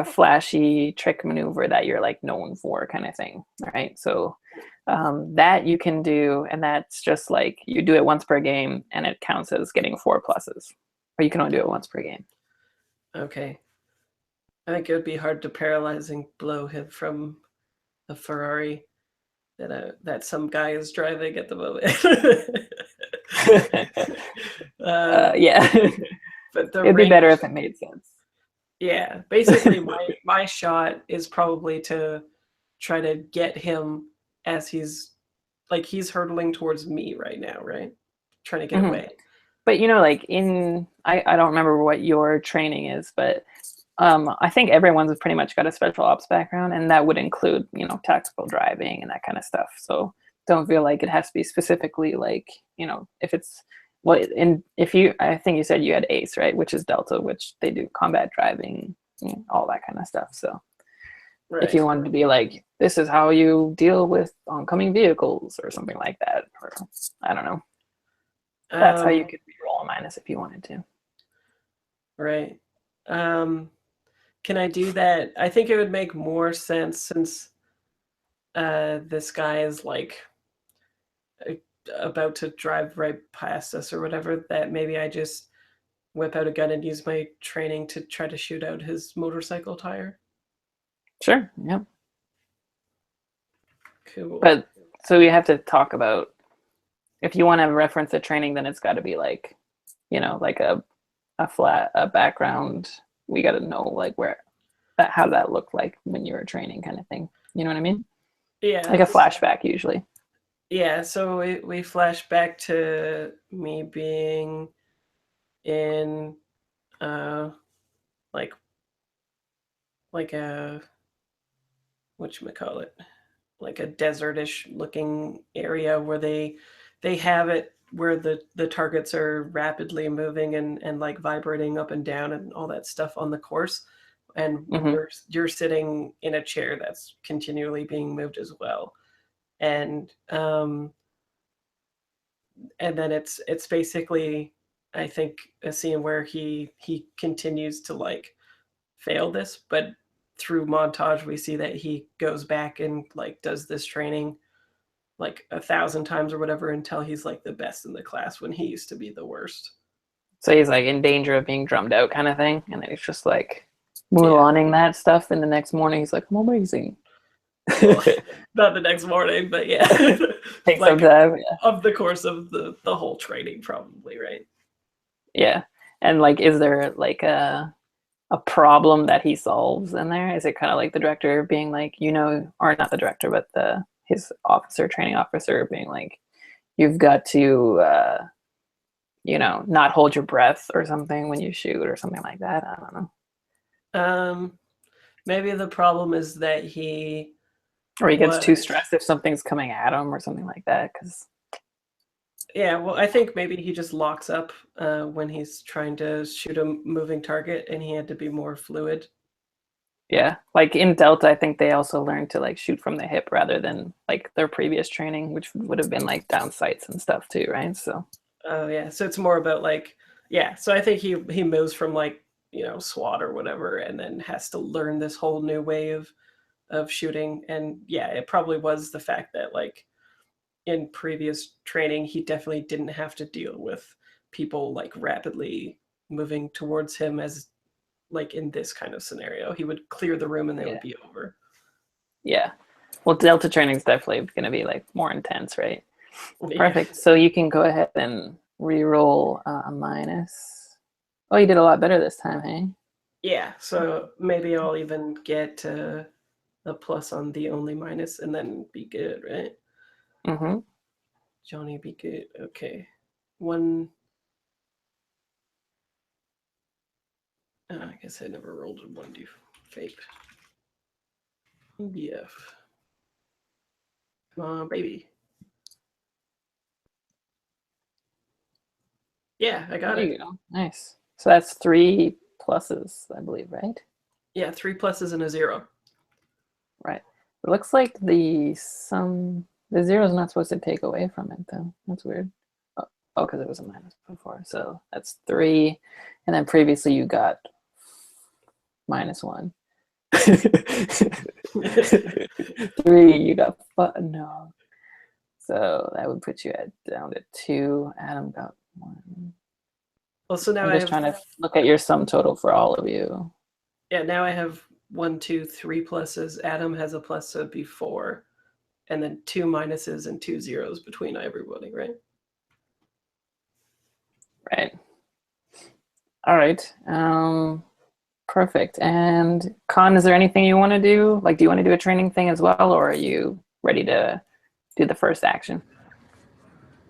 flashy trick maneuver that you're like known for kind of thing, right? So that you can do, and that's just like you do it once per game and it counts as getting 4 pluses, or you can only do it once per game. Okay. I think it would be hard to paralyzing blow him from a Ferrari that some guy is driving at the moment. Yeah. But the It'd be better range, if it made sense. yeah. Basically, my shot is probably to try to get him as he's hurtling towards me right now, right? Trying to get Mhm. away. But like I don't remember what your training is, but I think everyone's pretty much got a special ops background, and that would include tactical driving and that kind of stuff. So don't feel like it has to be specifically like if it's I think you said you had Ace, right, which is Delta, which they do combat driving, all that kind of stuff. So if Right. you wanted to be like, this is how you deal with oncoming vehicles or something like that, or I don't know, that's how you could roll a minus if you wanted to. Right. Can I do that? I think it would make more sense since this guy is like about to drive right past us or whatever, that maybe I just whip out a gun and use my training to try to shoot out his motorcycle tire. Sure. Yep. Cool. But so we have to talk about, if you want to reference the training, then it's got to be like, like a background. We got to know like how that looked like when you were training, kind of thing. You know what I mean? Yeah. Like a flashback usually. Yeah. So we flash back to me being in like a whatchamacallit, like a desertish looking area where they have it where the targets are rapidly moving and like vibrating up and down and all that stuff on the course, and Mm-hmm. you're sitting in a chair that's continually being moved as well, and then it's basically, I think, a scene where he continues to like fail this, but through Montage, we see that he goes back and like does this training like 1,000 times or whatever until he's like the best in the class when he used to be the worst. So he's like in danger of being drummed out kind of thing. And then he's just like Mulaning that stuff. And the next morning he's like, I'm amazing. Well, not the next morning, but yeah. Takes like, some time. Yeah. Of the course of the whole training, probably, right? Yeah. And like, is there like a problem that he solves in there? Is it kind of like the director being like, you know, or not the director, but his officer, training officer being like, you've got to, you know, not hold your breath or something when you shoot or something like that? I don't know. Maybe the problem is that he gets too stressed if something's coming at him or something like that. Because yeah, well, I think maybe he just locks up when he's trying to shoot a moving target, and he had to be more fluid. Yeah, like in Delta, I think they also learned to like shoot from the hip rather than like their previous training, which would have been like down sights and stuff too, right? So yeah, so it's more about like, yeah, so I think he moves from like, you know, SWAT or whatever, and then has to learn this whole new way of shooting. And yeah, it probably was the fact that like in previous training he definitely didn't have to deal with people like rapidly moving towards him as like in this kind of scenario. He would clear the room and they would be over. Yeah. Well, Delta training is definitely going to be like more intense, right? Yeah. Perfect. So you can go ahead and re-roll a minus. Oh, you did a lot better this time, hey? Yeah, so maybe I'll even get a plus on the only minus and then be good, right? Mm-hmm. Johnny, be good. Okay. One. I guess I never rolled a 1d fake. EDF. Come on, baby. Yeah, I got There it. you go. Nice. So that's 3 pluses, I believe, right? Yeah, 3 pluses and a 0. Right. It looks like the zero is not supposed to take away from it, though. That's weird. Oh, because it was a minus before. So that's 3. And then previously you got -1. 3, you got no. So that would put you down to 2. Adam got 1. Well, so now I'm just trying to look at your sum total for all of you. Yeah, now I have 1, 2, 3 pluses. Adam has a plus, so it'd be 4. And then 2 minuses and 2 zeros between everybody, right? Right. All right. Perfect. And Con, is there anything you want to do? Like, do you want to do a training thing as well, or are you ready to do the first action?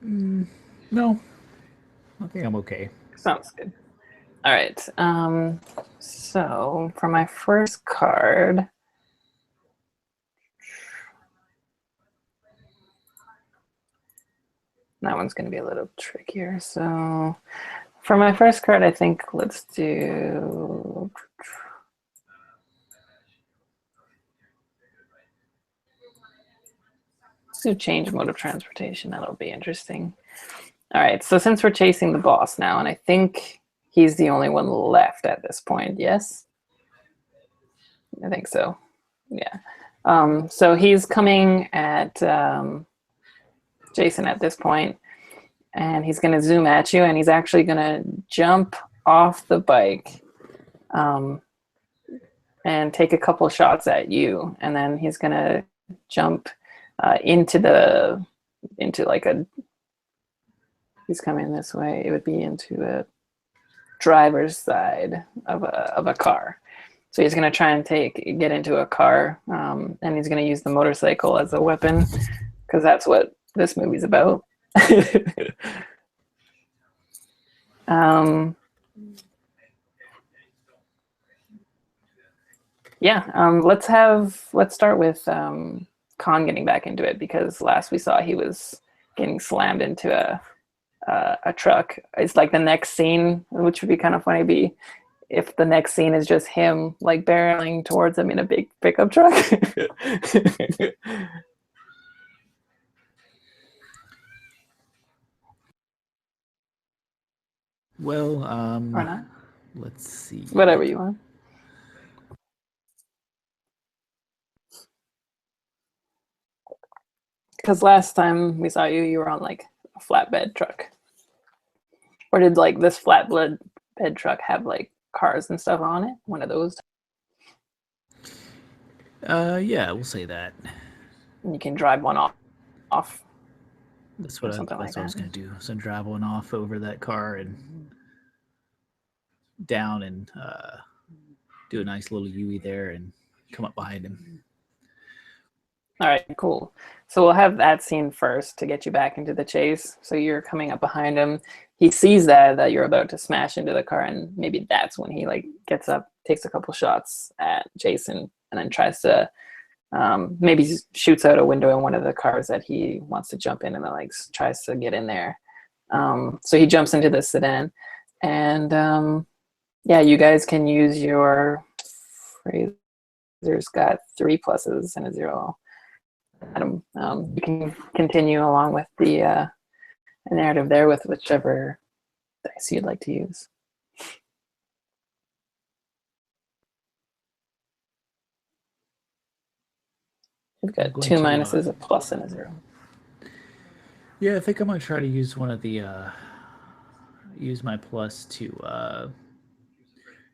No, I think I'm okay. Sounds good. All right. So for my first card, that one's going to be a little trickier. So for my first card, I think let's do change mode of transportation. That'll be interesting. All right. So since we're chasing the boss now, and I think he's the only one left at this point, yes? I think so. Yeah. So he's coming at Jason at this point, and he's going to zoom at you, and he's actually going to jump off the bike and take a couple shots at you, and then he's going to jump into like a, he's coming this way, it would be into a driver's side of a car. So he's going to try and get into a car, and he's going to use the motorcycle as a weapon, because that's what this movie's about. Yeah, let's start with Khan getting back into it, because last we saw he was getting slammed into a truck. It's like the next scene, which would be kind of funny, if the next scene is just him like barreling towards him in a big pickup truck. Well, or not. let's see. Whatever you want. Because last time we saw you, you were on like a flatbed truck. Or did like this flatbed truck have like cars and stuff on it? One of those. Yeah, we'll say that. And you can drive one off. That's what something like I was that. gonna do. So drive one off over that car and down and do a nice little U-ey there and come up behind him. All right, cool. So we'll have that scene first to get you back into the chase. So you're coming up behind him. He sees that you're about to smash into the car, and maybe that's when he like gets up, takes a couple shots at Jason, and then tries to maybe shoots out a window in one of the cars that he wants to jump in, and then like tries to get in there. So he jumps into the sedan, and yeah, you guys can use your Fraser's got 3 pluses and a 0. You can continue along with the narrative there with whichever dice you'd like to use. We've got 2 minuses, a plus, and a 0. Yeah, I think I'm gonna try to use one of the use my plus to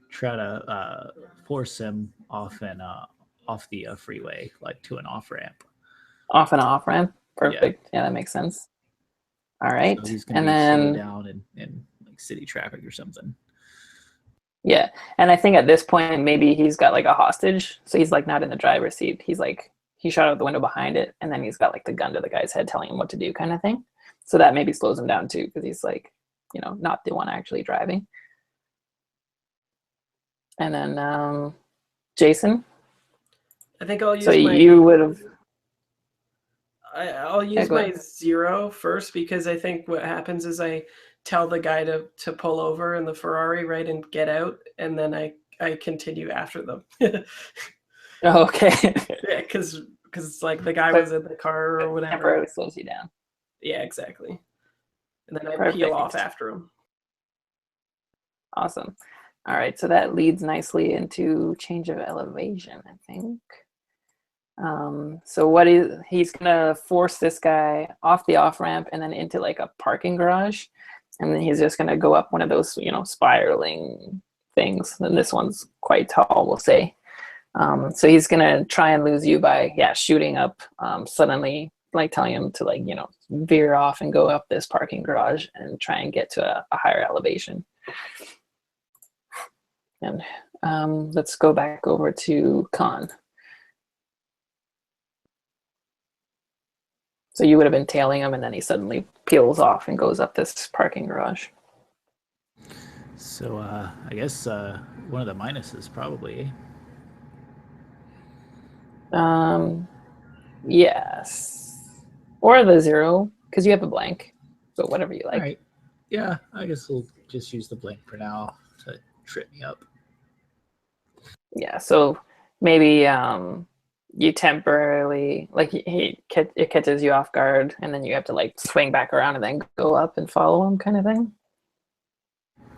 try to force him off and off the freeway, like to an off ramp. Off and off ramp. Perfect. Yeah, that makes sense. All right. So he's gonna and be then down in like city traffic or something. Yeah, and I think at this point maybe he's got like a hostage, so he's like not in the driver's seat. He's like he shot out the window behind it, and then he's got like the gun to the guy's head telling him what to do, kind of thing. So that maybe slows him down too, because he's like, you know, not the one actually driving. And then Jason. I think I'll use so my. you would have. I'll use my 0 first, because I think what happens is I tell the guy to pull over in the Ferrari, right, and get out, and then I continue after them. Oh, okay. Yeah, because like the guy was in the car or whatever. Temporarily slows you down. Yeah, exactly. And then I Perfect. peel off after him. Awesome. All right, so that leads nicely into change of elevation, I think. So he's gonna force this guy off the off ramp and then into like a parking garage, and then he's just gonna go up one of those, you know, spiraling things. And this one's quite tall, we'll say. So he's gonna try and lose you by shooting up suddenly, like telling him to like, you know, veer off and go up this parking garage and try and get to a higher elevation. And let's go back over to Khan. So you would have been tailing him, and then he suddenly peels off and goes up this parking garage. So I guess one of the minuses probably. Yes. Or the 0, because you have a blank. So whatever you like. All right. Yeah, I guess we'll just use the blank for now to trip me up. Yeah, so maybe you temporarily, like it catches you off guard, and then you have to like swing back around and then go up and follow him, kind of thing.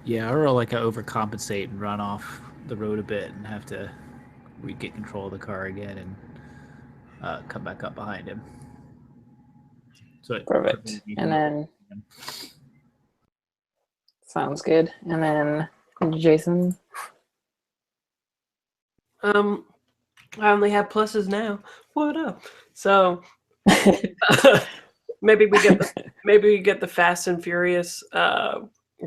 Yeah, or like I overcompensate and run off the road a bit and have to get control of the car again and come back up behind him. So perfect. And then sounds good. And then Jason. I only have pluses now. What up? So maybe we get the Fast and Furious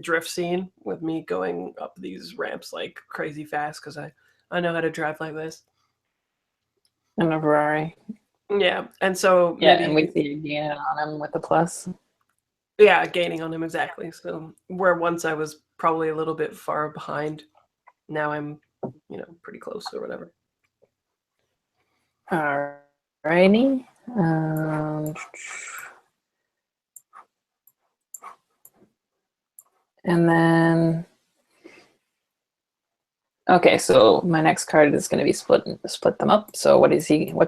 drift scene with me going up these ramps like crazy fast, because I know how to drive like this. In a Ferrari. Yeah, and so maybe, and we see you gaining on him with the plus. Yeah, gaining on him, exactly. So where once I was probably a little bit far behind, now I'm, you know, pretty close or whatever. Alrighty. And then, okay, so my next card is going to be split them up. So what's he going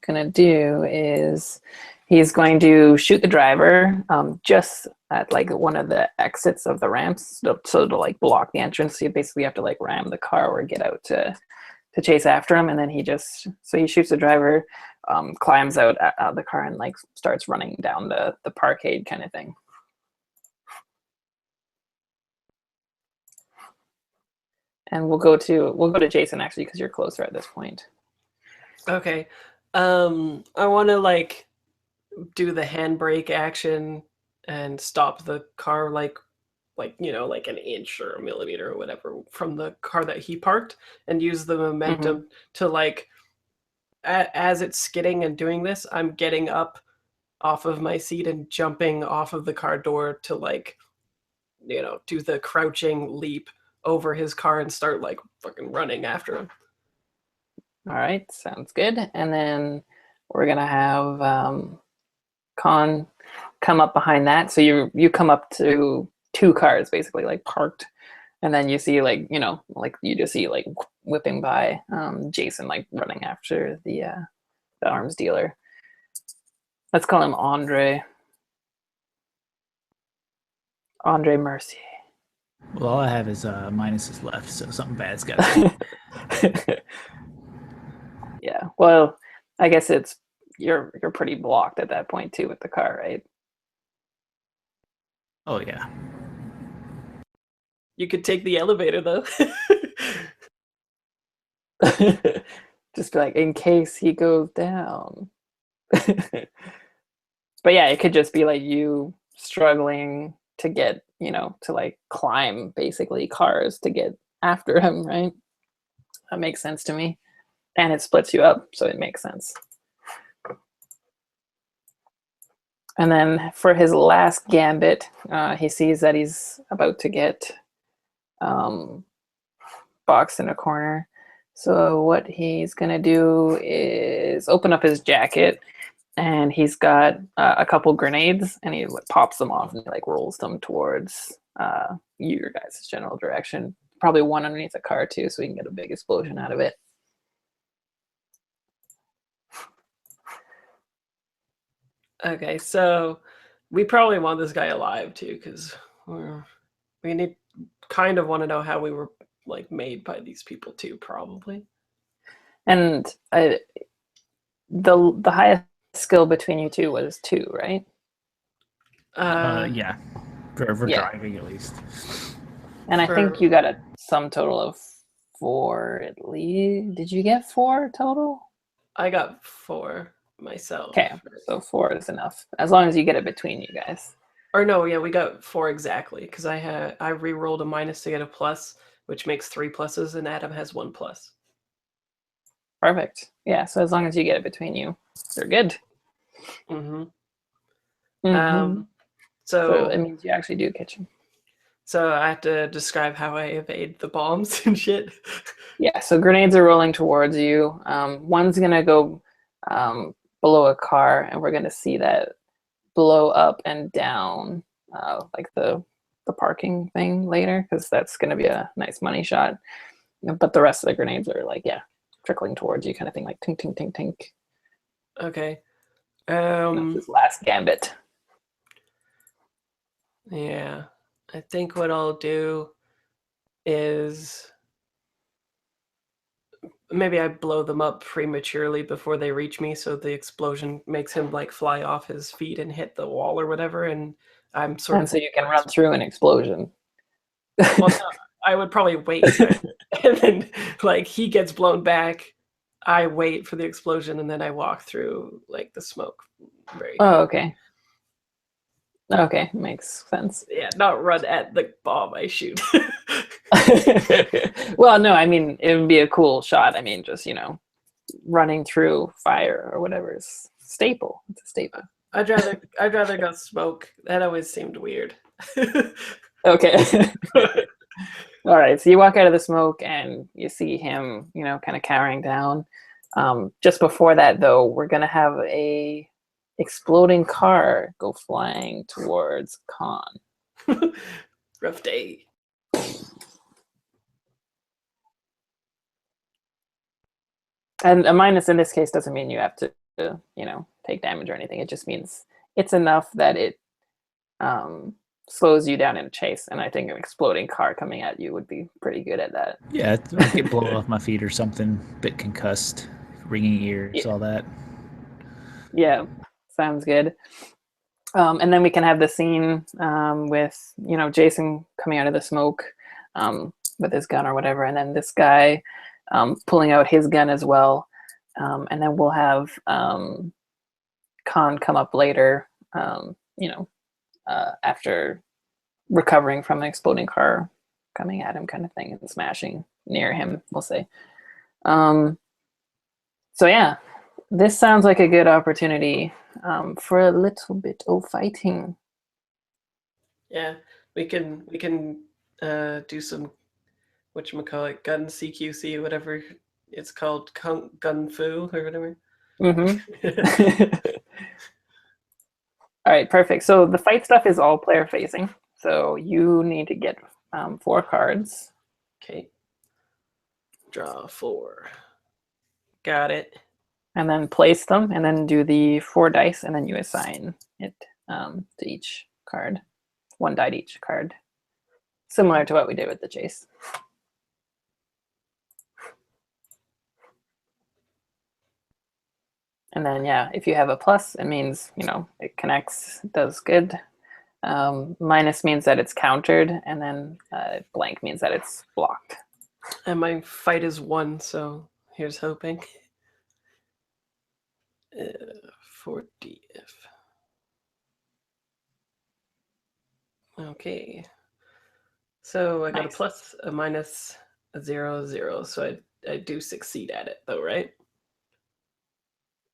to do is he's going to shoot the driver just at like one of the exits of the ramps, so to like block the entrance. So you basically have to like ram the car or get out to chase after him, and then he shoots the driver, climbs out of the car, and like starts running down the parkade kind of thing. And we'll go to Jason actually, because you're closer at this point. Okay. I want to like do the handbrake action and stop the car like like an inch or a millimeter or whatever from the car that he parked, and use the momentum to like as it's skidding and doing this, I'm getting up off of my seat and jumping off of the car door to like do the crouching leap over his car and start like fucking running after him. All right, sounds good. And then we're gonna have Khan come up behind that. So you come up to two cars basically, like parked, and then you see like like you just see like whipping by Jason like running after the arms dealer. Let's call him Andre Mercier. Well, all I have is minuses left, so something bad's got to Yeah. Well, I guess you're pretty blocked at that point too with the car, right? Oh yeah. You could take the elevator though. Just be like, in case he goes down. But yeah, it could just be like you struggling to get, to like climb basically cars to get after him, right? That makes sense to me. And it splits you up, so it makes sense. And then for his last gambit, he sees that he's about to get boxed in a corner. So what he's going to do is open up his jacket, and he's got a couple grenades, and he pops them off and he like rolls them towards your guys' general direction. Probably one underneath the car too, so we can get a big explosion out of it. Okay, so we probably want this guy alive too, because we kind of want to know how we were like made by these people too, probably. And the highest skill between you two was 2, right? Yeah, for yeah. driving at least. And I think you got a sum total of 4 at least. Did you get 4 total? I got 4 myself. Okay, so 4 is enough, as long as you get it between you guys. Or no, yeah, we got 4 exactly, because I re-rolled a minus to get a plus, which makes 3 pluses, and Adam has 1 plus. Perfect. Yeah, so as long as you get it between you, you're good. So it means you actually do catch him. So I have to describe how I evade the bombs and shit. Yeah, so grenades are rolling towards you. One's gonna go below a car, and we're gonna see that blow up and down like the parking thing later, because that's gonna be a nice money shot. But the rest of the grenades are like, yeah, trickling towards you kind of thing, like tink, tink, tink, tink. Okay. This last gambit. Yeah. I think what I'll do is maybe I blow them up prematurely before they reach me, so the explosion makes him like fly off his feet and hit the wall or whatever, and I'm sort of... so you can run through an explosion. Well, no, I would probably wait, and then like he gets blown back, I wait for the explosion, and then I walk through like the smoke. Okay. Okay, makes sense. Yeah, not run at the bomb I shoot. Well, no, I mean, it would be a cool shot. I mean, just, running through fire or whatever is staple. It's a staple. I'd rather go smoke. That always seemed weird. Okay. All right, so you walk out of the smoke and you see him, kind of cowering down. Just before that, though, we're going to have a exploding car go flying towards Khan. Rough day. And a minus in this case doesn't mean you have to, take damage or anything. It just means it's enough that it slows you down in a chase, and I think an exploding car coming at you would be pretty good at that. Yeah, I get blown off my feet or something, bit concussed, ringing ears, Yeah. all that. Yeah, sounds good. And then we can have the scene with, you know, Jason coming out of the smoke with his gun or whatever, and then this guy pulling out his gun as well. And then we'll have Khan come up later, you know, after recovering from an exploding car coming at him, kind of thing, and smashing near him, we'll say. So yeah, this sounds like a good opportunity for a little bit of fighting. Yeah, we can do some whatchamacallit, gun CQC, whatever it's called, gun fu or whatever. All right, perfect. So the fight stuff is all player facing. So you need to get 4 cards. Okay. Draw 4. Got it. And then place them, and then do the 4 dice, and then you assign it to each card. 1 die to each card. Similar to what we did with the chase. And then, yeah, if you have a plus, it means, you know, it connects, does good. Minus means that it's countered, and then blank means that it's blocked. And my fight is 1, so here's hoping. 4DF. Okay. So I got Nice. a plus, a minus, a 0, 0. So I do succeed at it, though, right?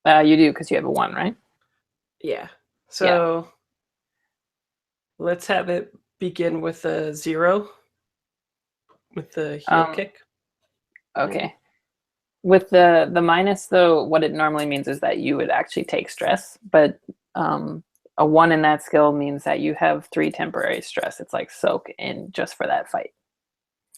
You do, because you have a 1, right? Yeah. So let's have it begin with a 0 with the heel kick. Okay. With the minus, though, what it normally means is that you would actually take stress, but a 1 in that skill means that you have 3 temporary stress. It's like soak in just for that fight.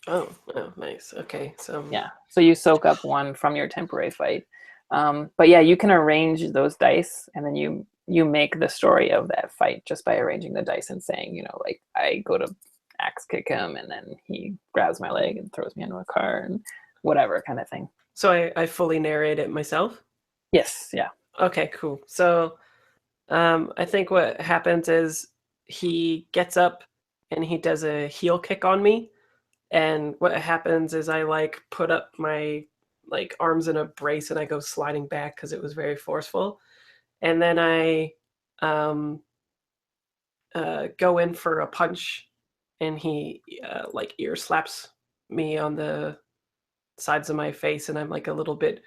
Oh, nice. Okay, so yeah, so you soak up 1 from your temporary fight. But yeah, you can arrange those dice, and then you make the story of that fight just by arranging the dice and saying, you know, like, I go to axe kick him, and then he grabs my leg and throws me into a car, and whatever kind of thing. So I fully narrate it myself? Yes, yeah. Okay, cool. So I think what happens is he gets up and he does a heel kick on me. And what happens is I like put up my like arms in a brace and I go sliding back because it was very forceful. And then I go in for a punch, and he like ear slaps me on the sides of my face, and I'm like a little bit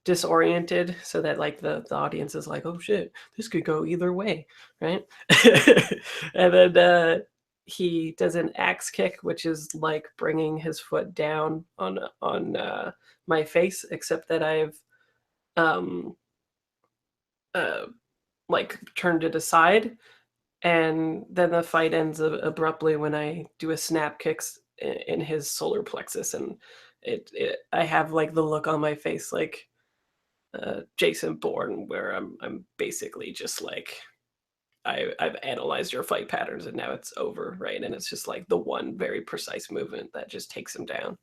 disoriented, so that like the audience is like, oh shit, this could go either way, right? And then he does an axe kick, which is like bringing his foot down on my face, except that I've like turned it aside. And then the fight ends abruptly when I do a snap kicks in his solar plexus, and I have like the look on my face like Jason Bourne, where I'm basically just like, I've analyzed your fight patterns and now it's over, right? And it's just like the one very precise movement that just takes him down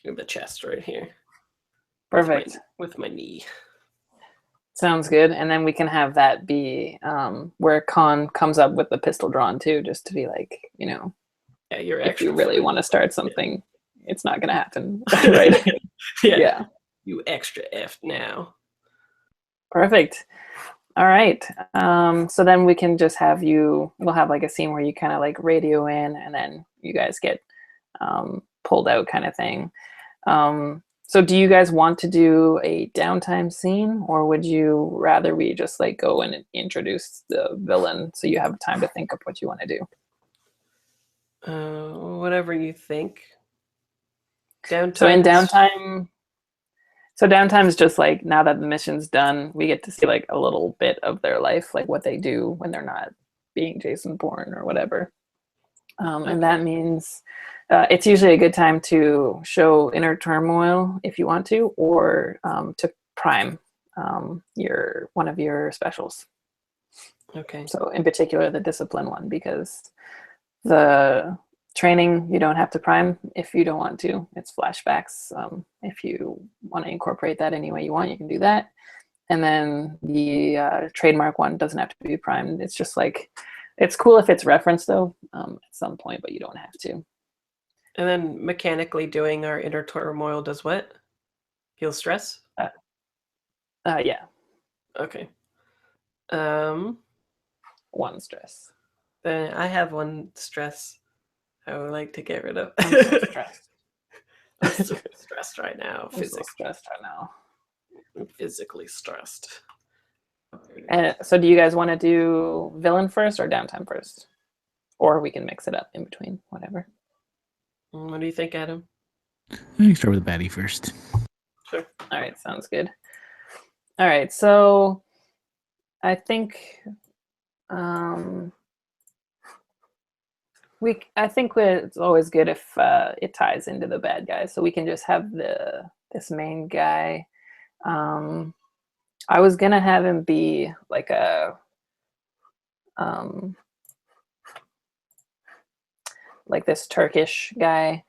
in the chest right here. Perfect. With my knee. Sounds good. And then we can have that be where Khan comes up with the pistol drawn too, just to be like, you know, yeah, you're if you really want to start something, it's not going to happen, right? Yeah. You extra effed now. Perfect. All right. So then we can just have we'll have like a scene where you kind of like radio in, and then you guys get pulled out kind of thing. So do you guys want to do a downtime scene, or would you rather we just like go and introduce the villain so you have time to think of what you want to do? Whatever you think. Downtime. So in downtime, downtime is just like, now that the mission's done, we get to see like a little bit of their life, like what they do when they're not being Jason Bourne or whatever. Okay. And that means it's usually a good time to show inner turmoil if you want to, or to prime one of your specials. Okay. So in particular, the discipline one, because the training you don't have to prime if you don't want to. It's flashbacks. If you want to incorporate that any way you want, you can do that. And then the trademark one doesn't have to be primed. It's just like, it's cool if it's referenced though, at some point, but you don't have to. And then mechanically doing our inner turmoil does what? Heal stress? Yeah. Okay. One stress. Then I have one stress I would like to get rid of. I'm so stressed. I'm so stressed right now. I'm so stressed right now. I'm physically stressed. And so do you guys want to do villain first or downtime first? Or we can mix it up in between, whatever. What do you think, Adam? I can start with the baddie first. Sure. All right, sounds good. All right, so I think it's always good if it ties into the bad guy. So we can just have this main guy. I was gonna have him be like a like this Turkish guy.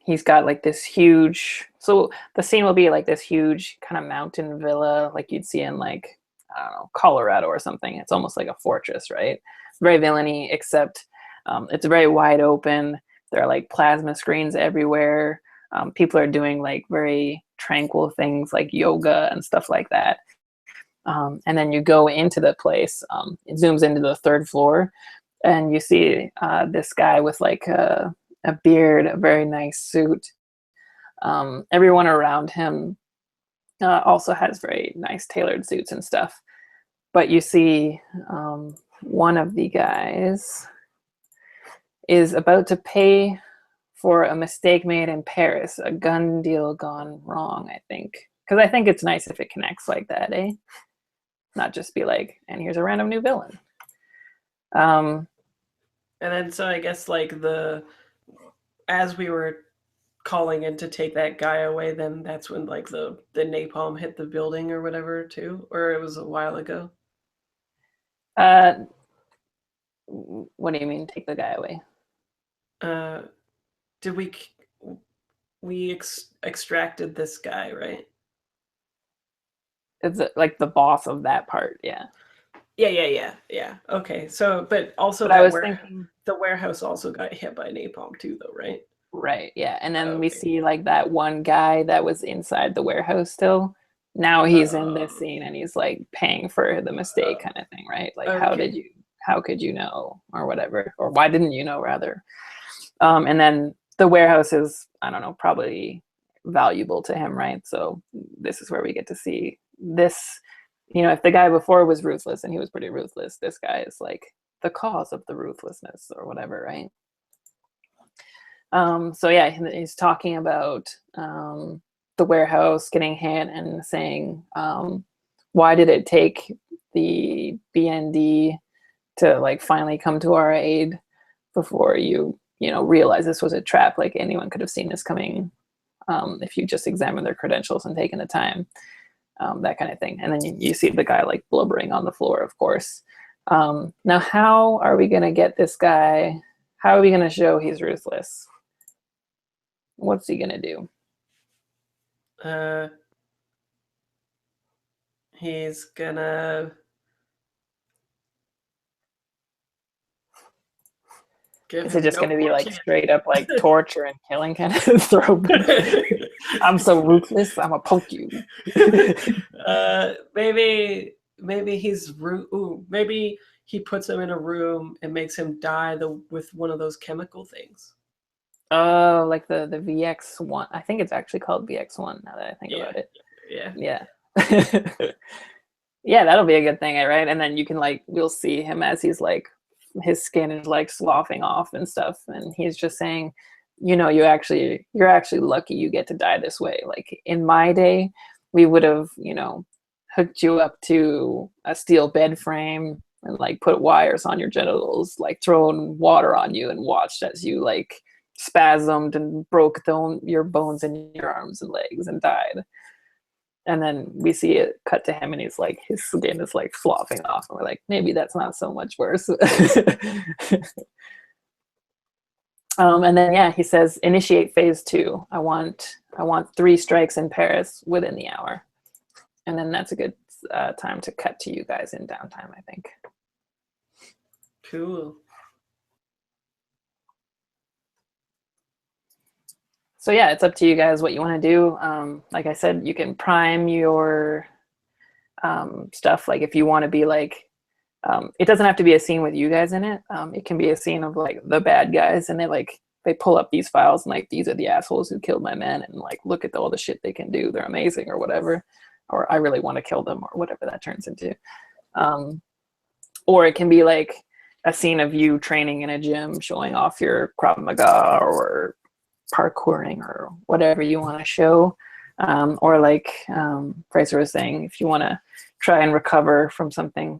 He's got like this huge, so the scene will be like this huge kind of mountain villa like you'd see in like, I don't know, Colorado or something. It's almost like a fortress, right? Very villainy, except it's very wide open. There are like plasma screens everywhere. People are doing like very tranquil things like yoga and stuff like that. And then you go into the place, it zooms into the third floor, and you see this guy with like a beard, a very nice suit. Everyone around him also has very nice tailored suits and stuff. But you see one of the guys is about to pay for a mistake made in Paris, a gun deal gone wrong, I think. Because I think it's nice if it connects like that, eh? Not just be like, and here's a random new villain. And then so I guess like as we were calling in to take that guy away, then that's when like the napalm hit the building or whatever too, or it was a while ago. What do you mean take the guy away? Did we extracted this guy, right? It's like the boss of that part, yeah. Yeah. Okay, so but also But I was thinking the warehouse also got hit by napalm too, though, right? right, yeah. And then Okay. we see like that one guy that was inside the warehouse still. Now he's in this scene and he's like paying for the mistake kind of thing, right? Like Okay. how could you know or whatever, or why didn't you know rather? And then the warehouse is, I don't know, probably valuable to him, right? So this is where we get to see this, you know, if the guy before was ruthless and he was pretty ruthless, this guy is like the cause of the ruthlessness or whatever, right? So yeah, he's talking about the warehouse getting hit and saying, why did it take the BND to like finally come to our aid before you realize this was a trap? Like anyone could have seen this coming if you just examined their credentials and taken the time, that kind of thing. And then you see the guy like blubbering on the floor, of course. Now, how are we going to get this guy? How are we going to show he's ruthless? What's he going to do? He's gonna Is it just going to be like straight up like torture and killing kind of throw? I'm so ruthless, I'm gonna poke you. Maybe he's maybe he puts him in a room and makes him die with one of those chemical things. Oh, like the VX1. I think it's actually called VX1 now that I think about it. Yeah. Yeah, that'll be a good thing, right? And then you can we'll see him as he's like, his skin is like sloughing off and stuff, and he's just saying, you're actually lucky you get to die this way. Like in my day, we would have, hooked you up to a steel bed frame and like put wires on your genitals, like thrown water on you and watched as you like spasmed and broke your bones in your arms and legs and died. And then we see it cut to him, and he's like, his skin is like sloughing off, and we're like, maybe that's not so much worse. And then yeah, he says, initiate phase 2. I want 3 strikes in Paris within the hour. And then that's a good time to cut to you guys in downtime, I think. Cool. So yeah, it's up to you guys what you want to do. Like I said, you can prime your stuff. Like if you want to be like, it doesn't have to be a scene with you guys in it. It can be a scene of like the bad guys, and they pull up these files, and like, these are the assholes who killed my men, and like, look at all the shit they can do. They're amazing, or whatever. Or I really want to kill them, or whatever that turns into. Or it can be like a scene of you training in a gym, showing off your Krav Maga or parkouring or whatever you want to show. Or like Fraser was saying, if you want to try and recover from something,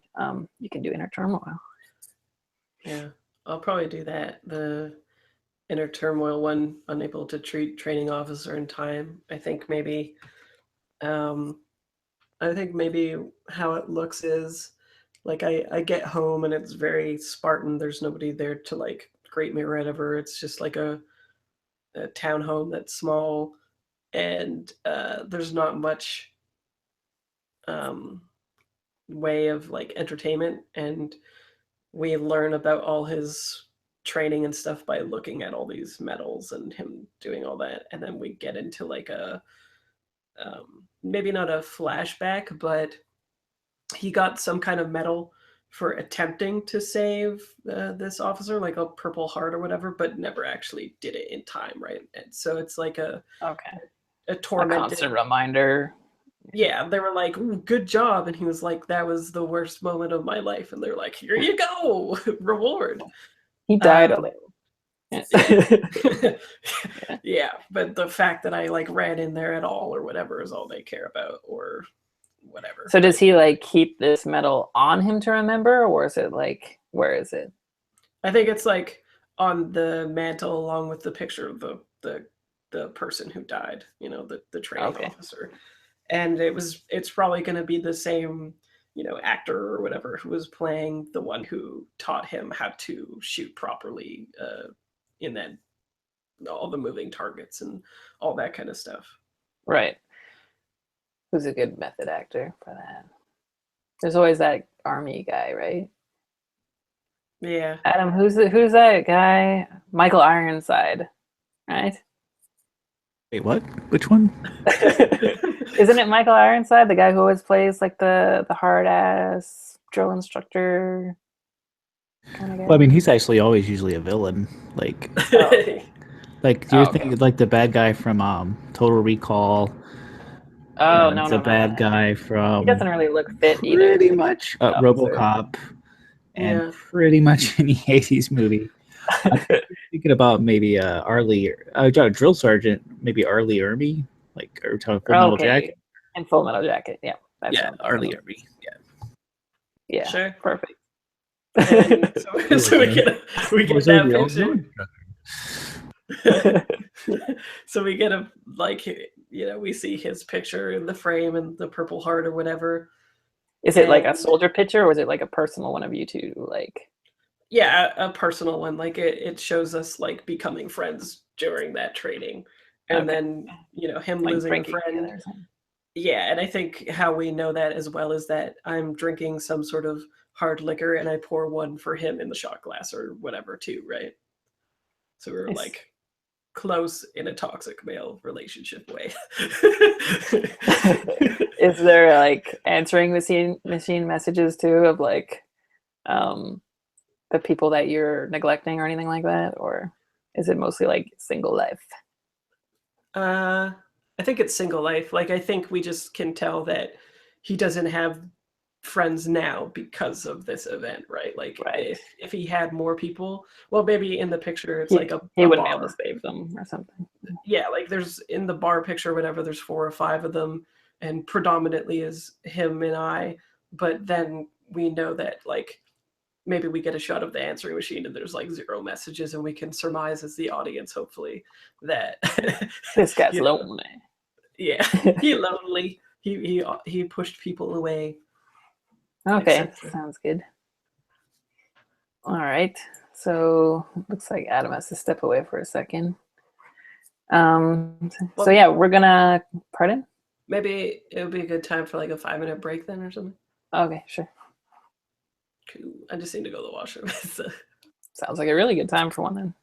you can do inner turmoil. Yeah, I'll probably do that. The inner turmoil one, unable to treat training officer in time. I think maybe how it looks is like I get home and it's very Spartan. There's nobody there to like greet me or whatever. It's just like a townhome that's small, and there's not much way of like entertainment, and we learn about all his training and stuff by looking at all these medals and him doing all that, and then we get into like a maybe not a flashback, but he got some kind of medal for attempting to save this officer, like a Purple Heart or whatever, but never actually did it in time, right? And so it's like a tormented, a constant reminder. Yeah, they were like, "Ooh, good job," and he was like, "That was the worst moment of my life," and they're like, "Here you go, reward." He died a little. Yeah. Yeah, but the fact that I like ran in there at all or whatever is all they care about, or whatever. So does he like keep this medal on him to remember, or is it like, where is it? I think it's like on the mantle along with the picture of the person who died, you know, the training officer. And it's probably going to be the same, you know, actor or whatever who was playing the one who taught him how to shoot properly in that, all the moving targets and all that kind of stuff. Right. Who's a good method actor for that? There's always that army guy, right? Yeah. Adam, who's that guy? Michael Ironside, right? Wait, what? Which one? Isn't it Michael Ironside, the guy who always plays like the hard ass drill instructor kind of guy? Well, I mean, he's actually always usually a villain. Like, like you're thinking like the bad guy from Total Recall. Oh, no, the bad guy from. He doesn't really look fit either. Pretty much RoboCop, and pretty much any 80s movie. I'm thinking about maybe Arlie, Drill Sergeant, maybe Arlie Ermy, like or Full Metal Jacket. And Full Metal Jacket, yeah. Arlie Ermy, yeah, sure, perfect. So we get that picture. So we get a, like, you know, we see his picture in the frame and the Purple Heart or whatever. Is it like a soldier picture, or is it like a personal one of you two? Like, yeah, a personal one. Like it shows us like becoming friends during that training, and then, you know, him like losing a friend. Yeah, and I think how we know that as well is that I'm drinking some sort of hard liquor and I pour one for him in the shot glass or whatever too, right? So we're like close in a toxic male relationship way. Is there like answering machine messages too of like the people that you're neglecting or anything like that, or is it mostly like single life? I think it's single life. Like, I think we just can tell that he doesn't have friends now because of this event, right? Like, if he had more people, well, maybe in the picture it's like he wouldn't be able to save them or something. Yeah, like there's in the bar picture, whatever, there's 4 or 5 of them, and predominantly is him and I. But then we know that like maybe we get a shot of the answering machine and there's like 0 messages, and we can surmise as the audience, hopefully, that this guy's lonely. Yeah, he's lonely. he pushed people away. Okay, etc. sounds good. All right. So looks like Adam has to step away for a second. So Well- yeah, we're gonna. Pardon? Maybe it would be a good time for like a 5-minute break then or something. Okay, sure. Cool. I just need to go to the washroom. So- Sounds like a really good time for one then.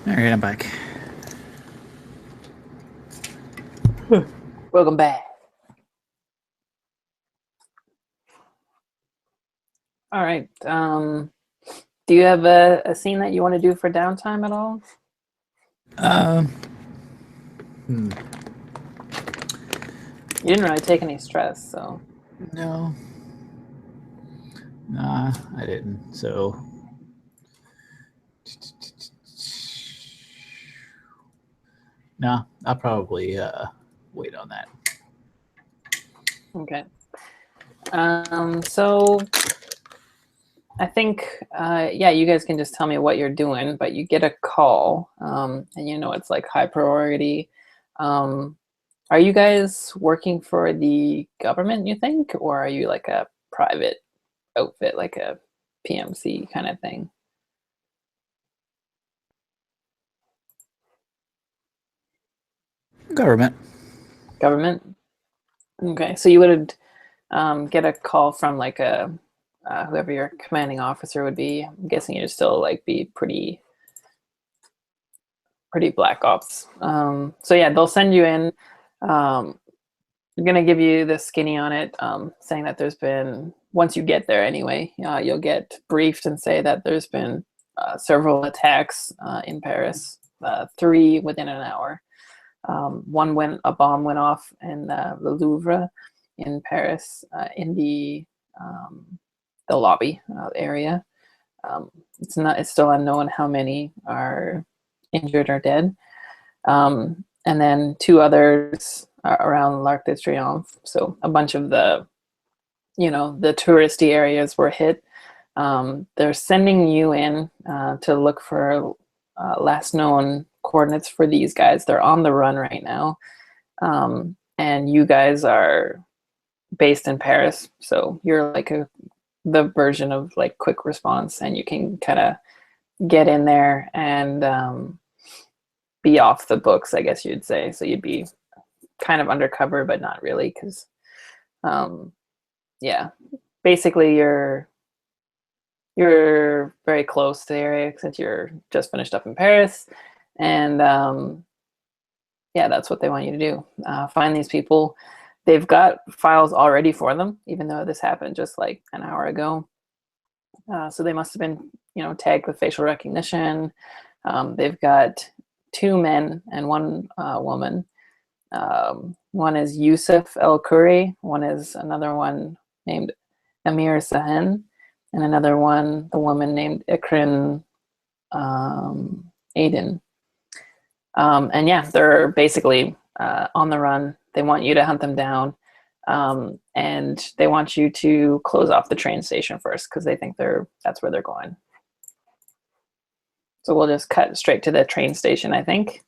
All right, I'm back. Welcome back. All right. Do you have a scene that you want to do for downtime at all? Hmm. You didn't really take any stress, so. No. Nah, I didn't. So. Nah, I'll probably wait on that. Okay. So I think, yeah, you guys can just tell me what you're doing, but you get a call, and you know it's like high priority. Are you guys working for the government, you think, or are you like a private outfit, like a PMC kind of thing? Government. Government? Okay, so you would get a call from like a whoever your commanding officer would be. I'm guessing you'd still like be pretty black ops. So yeah, they'll send you in. I'm gonna give you the skinny on it, saying that there's been, once you get there anyway, you'll get briefed and say that there's been several attacks in Paris, 3 within an hour. One when a bomb went off in the Louvre in Paris, in the lobby area. It's still unknown how many are injured or dead. And then 2 others around l'Arc de Triomphe. So a bunch of the touristy areas were hit. They're sending you in to look for last known coordinates for these guys. They're on the run right now. And you guys are based in Paris. So you're like the version of like quick response, and you can kind of get in there and be off the books, I guess you'd say. So you'd be kind of undercover, but not really, because yeah, basically you're very close to the area since you're just finished up in Paris, and yeah, that's what they want you to do. Find these people. They've got files already for them, even though this happened just like an hour ago. So they must have been, tagged with facial recognition. They've got 2 men and 1 woman. One is Yusuf El Khoury. One is another one named Amir Sahin, and another one, the woman named Ikrin Aiden. And yeah, they're basically on the run. They want you to hunt them down, and they want you to close off the train station first because they think that's where they're going. So we'll just cut straight to the train station, I think,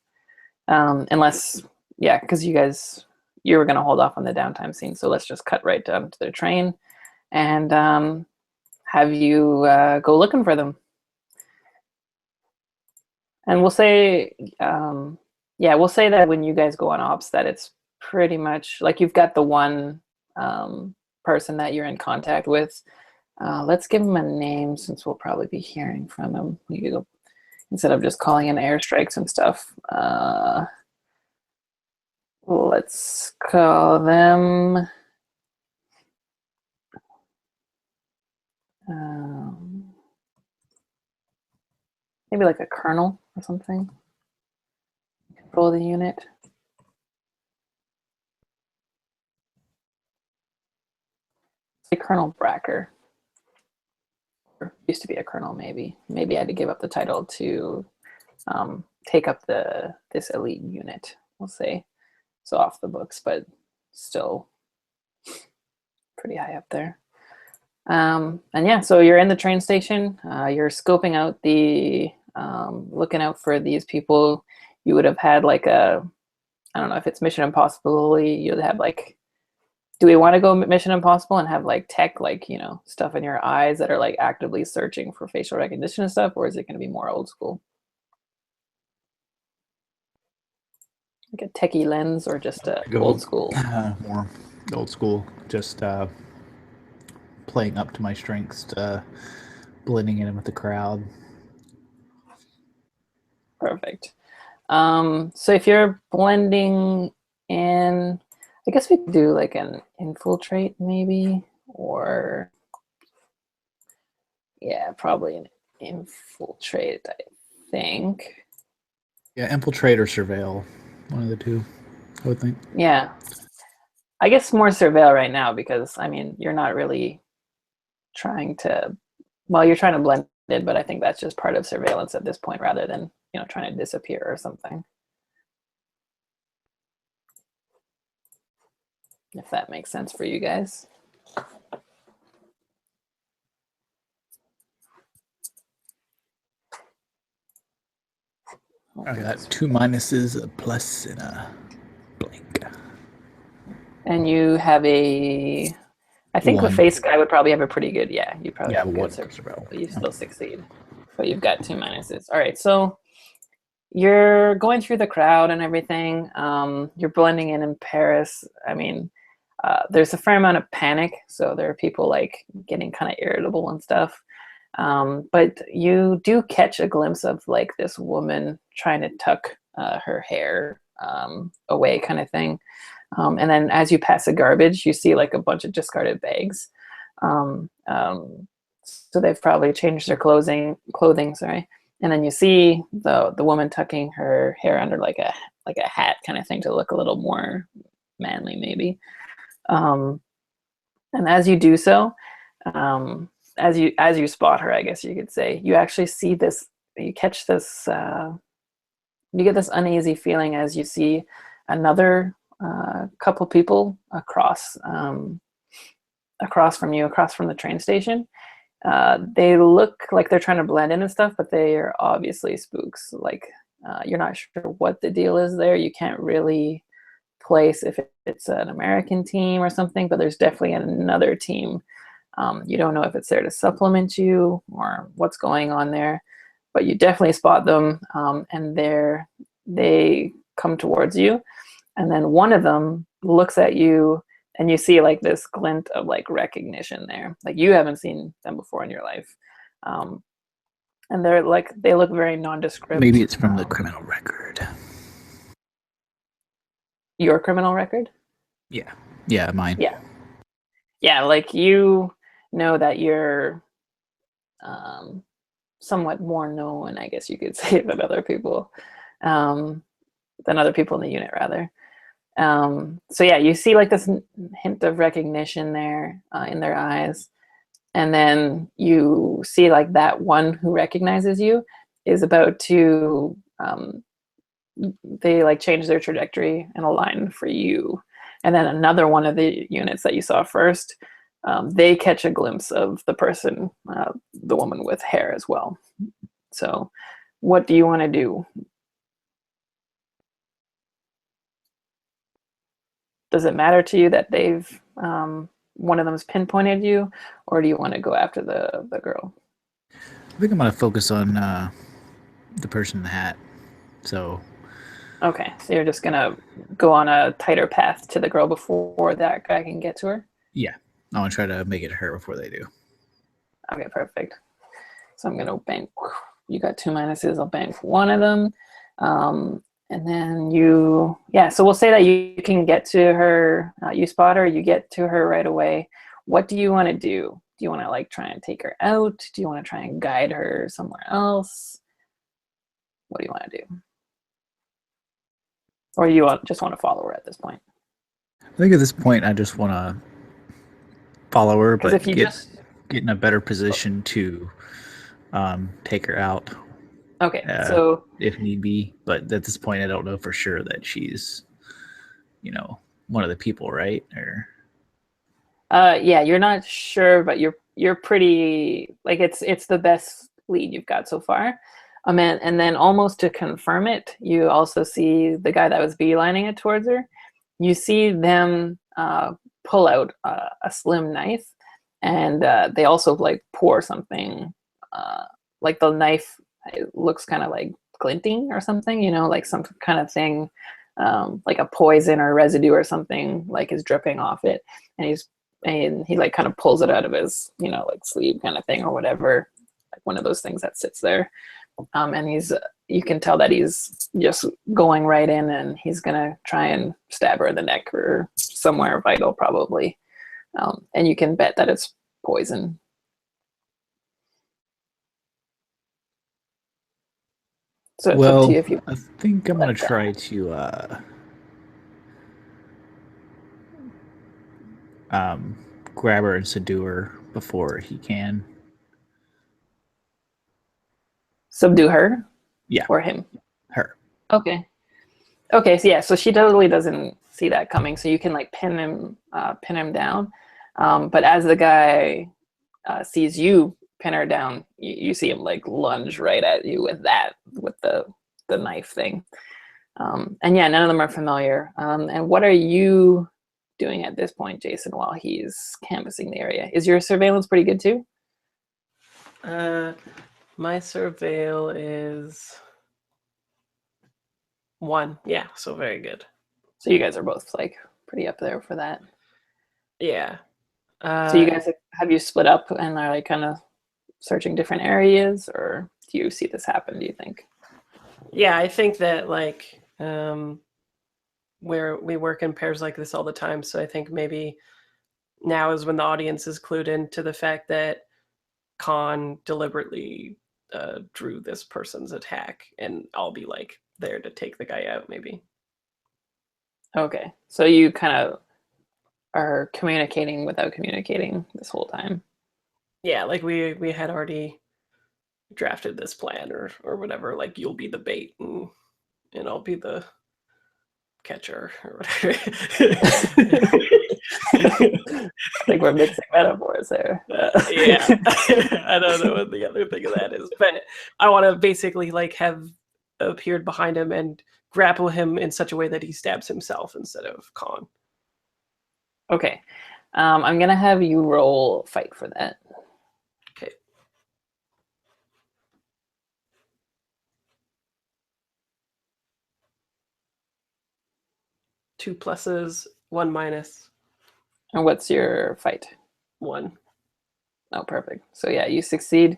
unless, yeah, because you were going to hold off on the downtime scene. So let's just cut right down to the train and have you go looking for them. And we'll say, we'll say that when you guys go on ops, that it's pretty much like you've got the one person that you're in contact with. Let's give him a name since we'll probably be hearing from him. We could go, instead of just calling in airstrikes and stuff. Let's call them maybe like a colonel or something. Control the unit. Say Colonel Bracker. Or used to be a colonel, maybe. Maybe I had to give up the title to take up this elite unit, we'll say. So off the books, but still pretty high up there. And yeah, so you're in the train station. You're scoping out looking out for these people. You would have had like I don't know if it's Mission Impossible. You'd have like, do we want to go Mission Impossible and have like tech, like, stuff in your eyes that are like actively searching for facial recognition and stuff, or is it going to be more old school? Like a techie lens or just old school? More old school. Just playing up to my strengths, blending in with the crowd. Perfect. So if you're blending in, I guess we could do like an infiltrate maybe, or yeah, probably an infiltrate, I think. Yeah, infiltrate or surveil, one of the two, I would think. Yeah. I guess more surveil right now because I mean you're not really trying to, well, you're trying to blend it, but I think that's just part of surveillance at this point rather than, you know, trying to disappear or something. If that makes sense for you guys. I got 2 minuses, a plus, and a blank. And you have a, I think the 1. face guy would probably have a pretty good, yeah, you probably Yeah, have a 1 good surveil. but you still succeed. But you've got 2 minuses. All right, so you're going through the crowd and everything. You're blending in Paris. I mean, there's a fair amount of panic, so there are people like getting kind of irritable and stuff. But you do catch a glimpse of like this woman trying to tuck her hair away, kind of thing. And then as you pass the garbage, you see like a bunch of discarded bags. So they've probably changed their clothing, sorry. And then you see the woman tucking her hair under like a hat kind of thing to look a little more manly, maybe. And as you do so, as you spot her, I guess you could say, you actually see this. You catch this. You get this uneasy feeling as you see another couple people across from you, across from the train station. They look like they're trying to blend in and stuff, but they are obviously spooks. Like you're not sure what the deal is there. You can't really place if it's an American team or something, but there's definitely another team. You don't know if it's there to supplement you or what's going on there, but you definitely spot them, and they come towards you, and then one of them looks at you, and you see like this glint of like recognition there, like you haven't seen them before in your life, and they look very nondescript. Maybe it's from the criminal record. Your criminal record? Yeah, mine. Yeah, like you know that you're somewhat more known, I guess you could say, than other people, in the unit rather. So yeah, you see like this hint of recognition there in their eyes, and then you see like that one who recognizes you is about to they like change their trajectory and align for you, and then another one of the units that you saw first, they catch a glimpse of the person, the woman with hair as well. So what do you want to do? Does it matter to you that they've one of them's pinpointed you, or do you want to go after the girl? I think I'm gonna focus on the person in the hat. So Okay, so you're just gonna go on a tighter path to the girl before that guy can get to her? yeah, I want to try to make it her before they do. Okay, perfect. So I'm gonna bank. You got 2 minuses. I'll bank one of them, and then so we'll say that you can get to her. You spot her. You get to her right away. What do you want to do? Do you want to like try and take her out? Do you want to try and guide her somewhere else? What do you want to do? Or you just want to follow her at this point? I think at this point I just want to follow her, but if you get in a better position to take her out. Okay, so if need be, but at this point I don't know for sure that she's, one of the people, right? Or yeah, you're not sure, but you're pretty like it's the best lead you've got so far. And then almost to confirm it, you also see the guy that was beelining it towards her. You see them pull out a slim knife, and they also like pour something. Like the knife, it looks kind of like glinting or something, like some kind of thing, like a poison or residue or something like is dripping off it, and he like kind of pulls it out of his like sleeve kind of thing or whatever, like one of those things that sits there, and you can tell that he's just going right in, and he's gonna try and stab her in the neck or somewhere vital, probably. And you can bet that it's poison. So it's up to you if you. I think I'm gonna try to grab her and subdue her before he can. Subdue her? Yeah. Or him? Her. Okay. Okay, so yeah, so she totally doesn't see that coming, so you can like pin him down. But as the guy sees you pin her down, you see him like lunge right at you with the knife thing. And yeah, none of them are familiar. And what are you doing at this point, Jason, while he's canvassing the area? Is your surveillance pretty good too? My surveil is 1. Yeah, so very good. So you guys are both like pretty up there for that. Yeah. So you guys have you split up and are like kind of searching different areas, or do you see this happen, do you think? Yeah, I think that like where we work in pairs like this all the time, so I think maybe now is when the audience is clued into the fact that Khan deliberately drew this person's attack, and I'll be like there to take the guy out, maybe. Okay, so you kind of are communicating without communicating this whole time. Yeah, like we had already drafted this plan or whatever. Like you'll be the bait and I'll be the catcher or whatever. I think we're mixing metaphors there. Yeah, I don't know what the other thing of that is, but I want to basically like have appeared behind him and grapple him in such a way that he stabs himself instead of Khan. Okay, I'm gonna have you roll fight for that. Okay. Two pluses, 1 minus. And what's your fight? 1. Oh, perfect. So yeah, you succeed.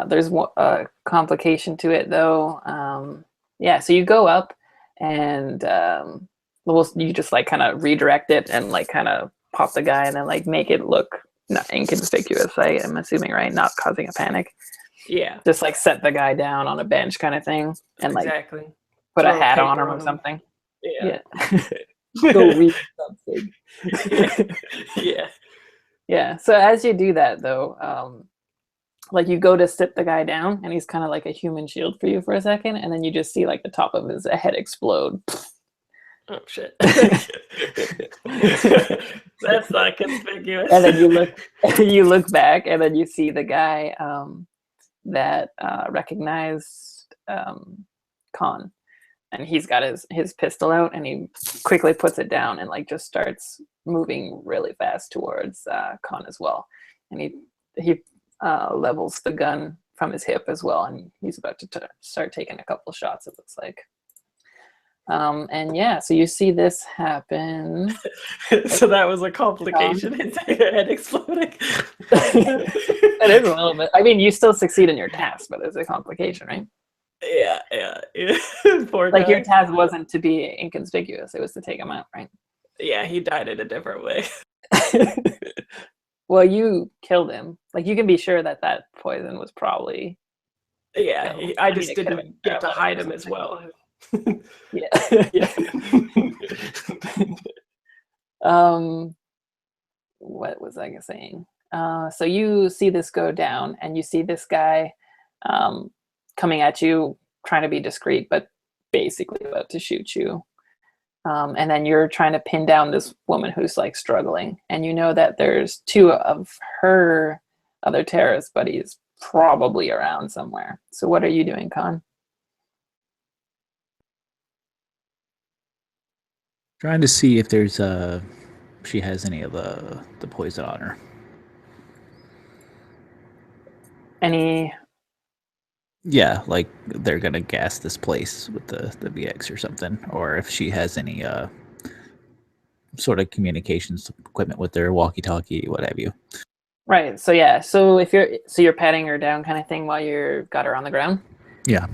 There's a complication to it though. Yeah, so you go up and you just like kind of redirect it and like kind of pop the guy and then like make it look not inconspicuous, I'm assuming, right? Not causing a panic. Yeah. Just like set the guy down on a bench kind of thing and like exactly. put Throw a hat on paper him or something. Yeah. Go read something. Yeah. Yeah. So as you do that though, like you go to sit the guy down and he's kind of like a human shield for you for a second, and then you just see like the top of his head explode. Oh shit. That's not conspicuous. And then you look back and then you see the guy that recognized Khan, and he's got his pistol out and he quickly puts it down and like just starts moving really fast towards Khan as well, and he levels the gun from his hip as well, and he's about to start taking a couple shots, it looks like. And yeah, so you see this happen. So that was a complication. His head exploding. It is a little bit. I mean, you still succeed in your task, but there's a complication, right? Yeah. Poor like guy. your task wasn't to be inconspicuous; it was to take him out, right? Yeah, he died in a different way. Well, you killed him. Like you can be sure that poison was probably. Yeah, I just didn't get to hide him as well. Yeah. What was I saying? So you see this go down, and you see this guy coming at you, trying to be discreet, but basically about to shoot you. And then you're trying to pin down this woman who's like struggling, and you know that there's 2 of her other terrorist buddies probably around somewhere. So what are you doing, Khan? Trying to see if there's she has any of the poison on her. Any? Yeah, like they're gonna gas this place with the VX or something, or if she has any sort of communications equipment with their walkie-talkie, what have you. Right. So yeah. So if you're patting her down, kind of thing, while you're got her on the ground. Yeah.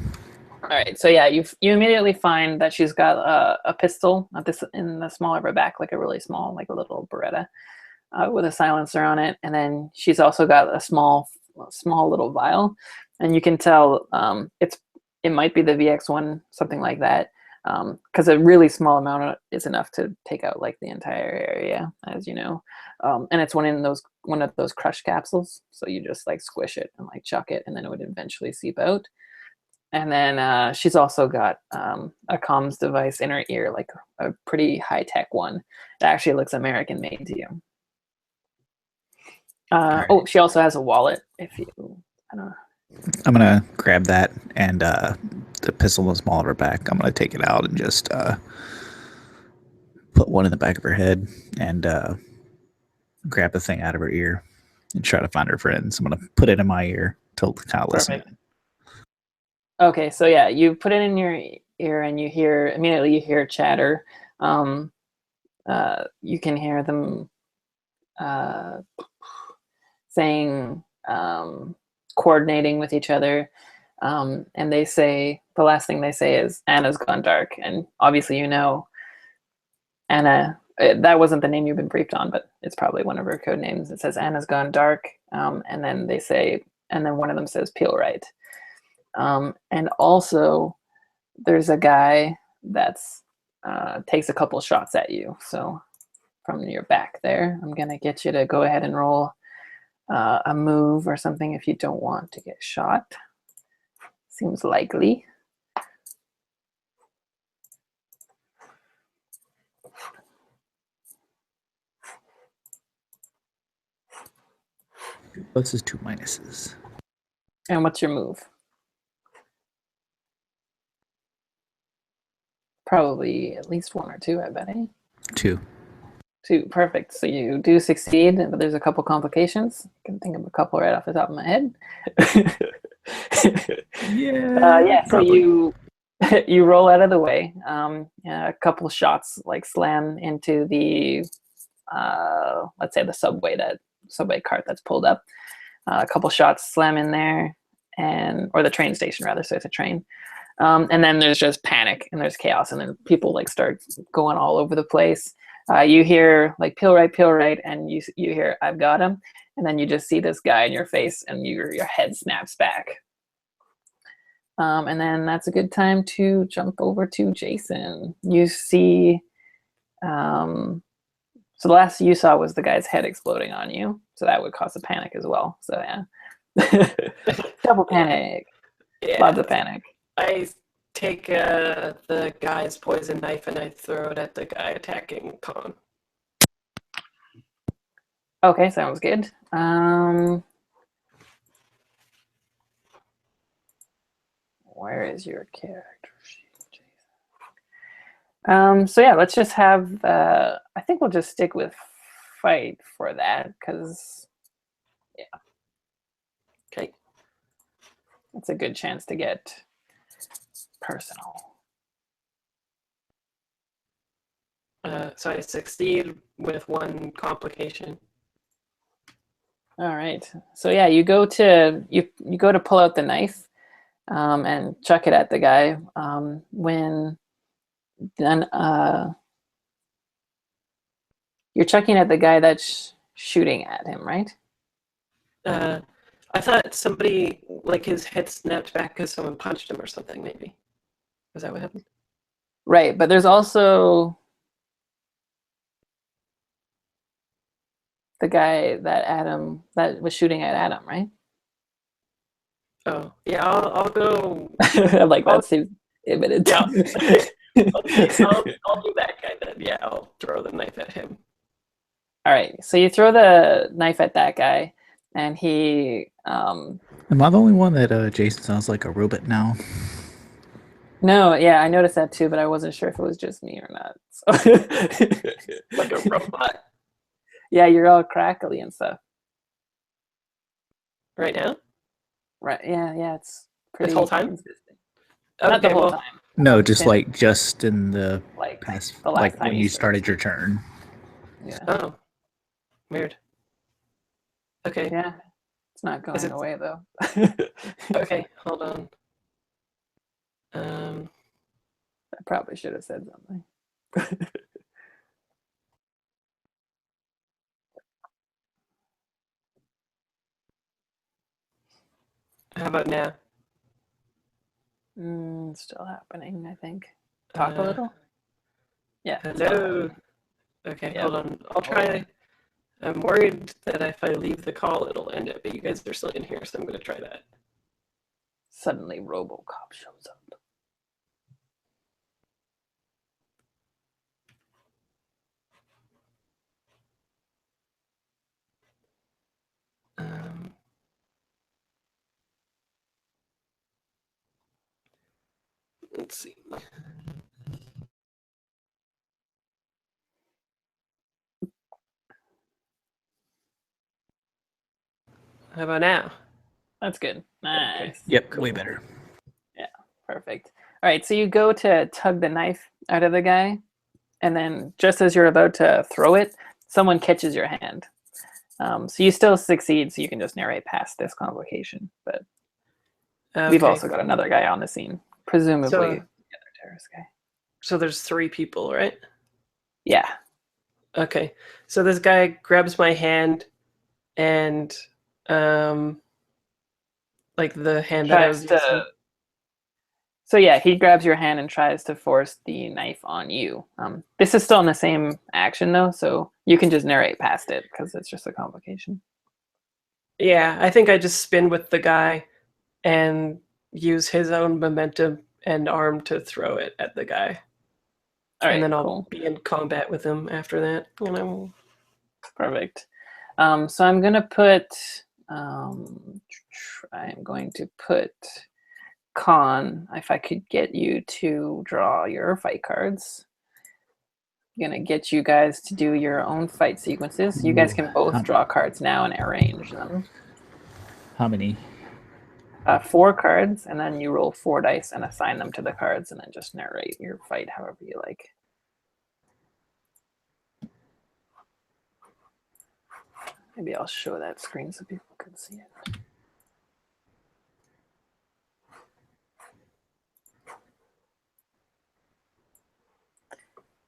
All right, so yeah, you immediately find that she's got a pistol at this in the small of her back, like a really small, like a little Beretta, with a silencer on it, and then she's also got a small little vial, and you can tell it might be the VX1, something like that, because a really small amount is enough to take out like the entire area, as you know, and it's one of those crush capsules, so you just like squish it and like chuck it, and then it would eventually seep out. And then she's also got a comms device in her ear, like a pretty high-tech one that actually looks American made to you. Right. Oh, she also has a wallet. If you, I don't know. I'm gonna grab that and the pistol in the small of her back. I'm gonna take it out and just put one in the back of her head and grab the thing out of her ear and try to find her friends. I'm gonna put it in my ear to kind of listen. Perfect. Okay, so yeah, you put it in your ear and you hear chatter. You can hear them saying, coordinating with each other, and they say the last thing they say is Anna's gone dark, and obviously you know Anna. That wasn't the name you've been briefed on, but it's probably one of her code names. It says Anna's gone dark, and then they say, and then one of them says peel right. And also, there's a guy that's takes a couple shots at you. So from your back there, I'm gonna get you to go ahead and roll a move or something if you don't want to get shot. Seems likely. Pluses, 2 minuses. And what's your move? Probably at least 1 or 2, I bet. 2. 2, perfect. So you do succeed, but there's a couple complications. I can think of a couple right off the top of my head. Yeah. So you roll out of the way. A couple shots like slam into the let's say the subway cart that's pulled up. A couple shots slam in there, or the train station rather. So it's a train. And then there's just panic and there's chaos, and then people like start going all over the place. You hear like peel right, and you hear I've got him, and then you just see this guy in your face, and your head snaps back. And then that's a good time to jump over to Jason. You see, so the last you saw was the guy's head exploding on you, so that would cause a panic as well. So yeah, double panic, Yeah. lots of panic. I take the guy's poison knife and I throw it at the guy attacking Con. Okay, sounds good. Where is your character sheet, Jason? So yeah, let's just have. I think we'll just stick with fight for that, because yeah, Okay. it's a good chance to get personal. So I succeed with 1 complication. All right. So yeah, you go to pull out the knife, and chuck it at the guy. When then you're chucking at the guy that's shooting at him, right? I thought somebody, like his head snapped back because someone punched him or something, maybe. Was that what happened? Right, but there's also the guy that was shooting at Adam, right? Oh, yeah, I'll go. I'm like, that seems imminent. Yeah. I'll do that guy then. Yeah, I'll throw the knife at him. All right, so you throw the knife at that guy, and he. Am I the only one that Jason sounds like a robot now? No, yeah, I noticed that too, but I wasn't sure if it was just me or not. So. Like a robot. Yeah, you're all crackly and stuff. Right now? Right? Yeah, it's pretty. This whole time? Consistent. Okay, Not the whole well, time. No, just in the Like past, the last like time when you started your turn. Yeah. Oh, weird. Okay. Yeah, it's not Is going it- away though. Okay, hold on. I probably should have said something. How about now? Still happening, I think. Talk a little. Yeah. Hello. Okay, Yep. hold on. I'll try. I'm worried that if I leave the call, it'll end it, but you guys are still in here, so I'm going to try that. Suddenly, RoboCop shows up. Let's see. How about now? That's good. Nice. Yep, Cool. way better. Yeah, perfect. All right, so you go to tug the knife out of the guy, and then just as you're about to throw it, someone catches your hand. So you still succeed, so you can just narrate past this complication. But we've Okay. also got another guy on the scene, presumably So- the other terrorist guy. So there's 3 people, right? Yeah. Okay. So this guy grabs my hand and like the hand that I was using. So yeah, he grabs your hand and tries to force the knife on you. This is still in the same action though, so you can just narrate past it because it's just a complication. Yeah, I think I just spin with the guy and use his own momentum and arm to throw it at the guy. All right, and then I'll cool. be in combat with him after that. Perfect. So I'm gonna put Con, if I could get you to draw your fight cards. I'm gonna get you guys to do your own fight sequences. You guys can both draw cards now and arrange them. How many? 4 cards, and then you roll 4 dice and assign them to the cards, and then just narrate your fight however you like. Maybe I'll show that screen so people can see it.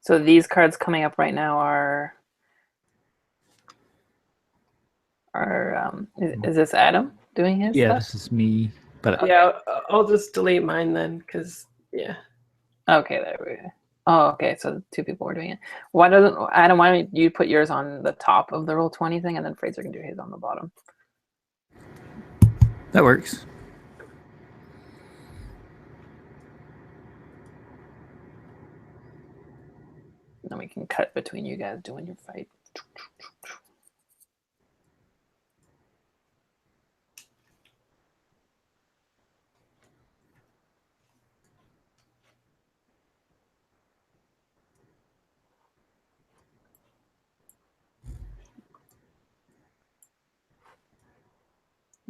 So these cards coming up right now are is this Adam doing his Yeah, stuff? this is me. But Yeah, I'll just delete mine then, because yeah. Okay, there we go. Oh, okay. So 2 people were doing it. Why doesn't Adam? Why don't you put yours on the top of the Roll20 thing, and then Fraser can do his on the bottom. that works. And then we can cut between you guys doing your fight.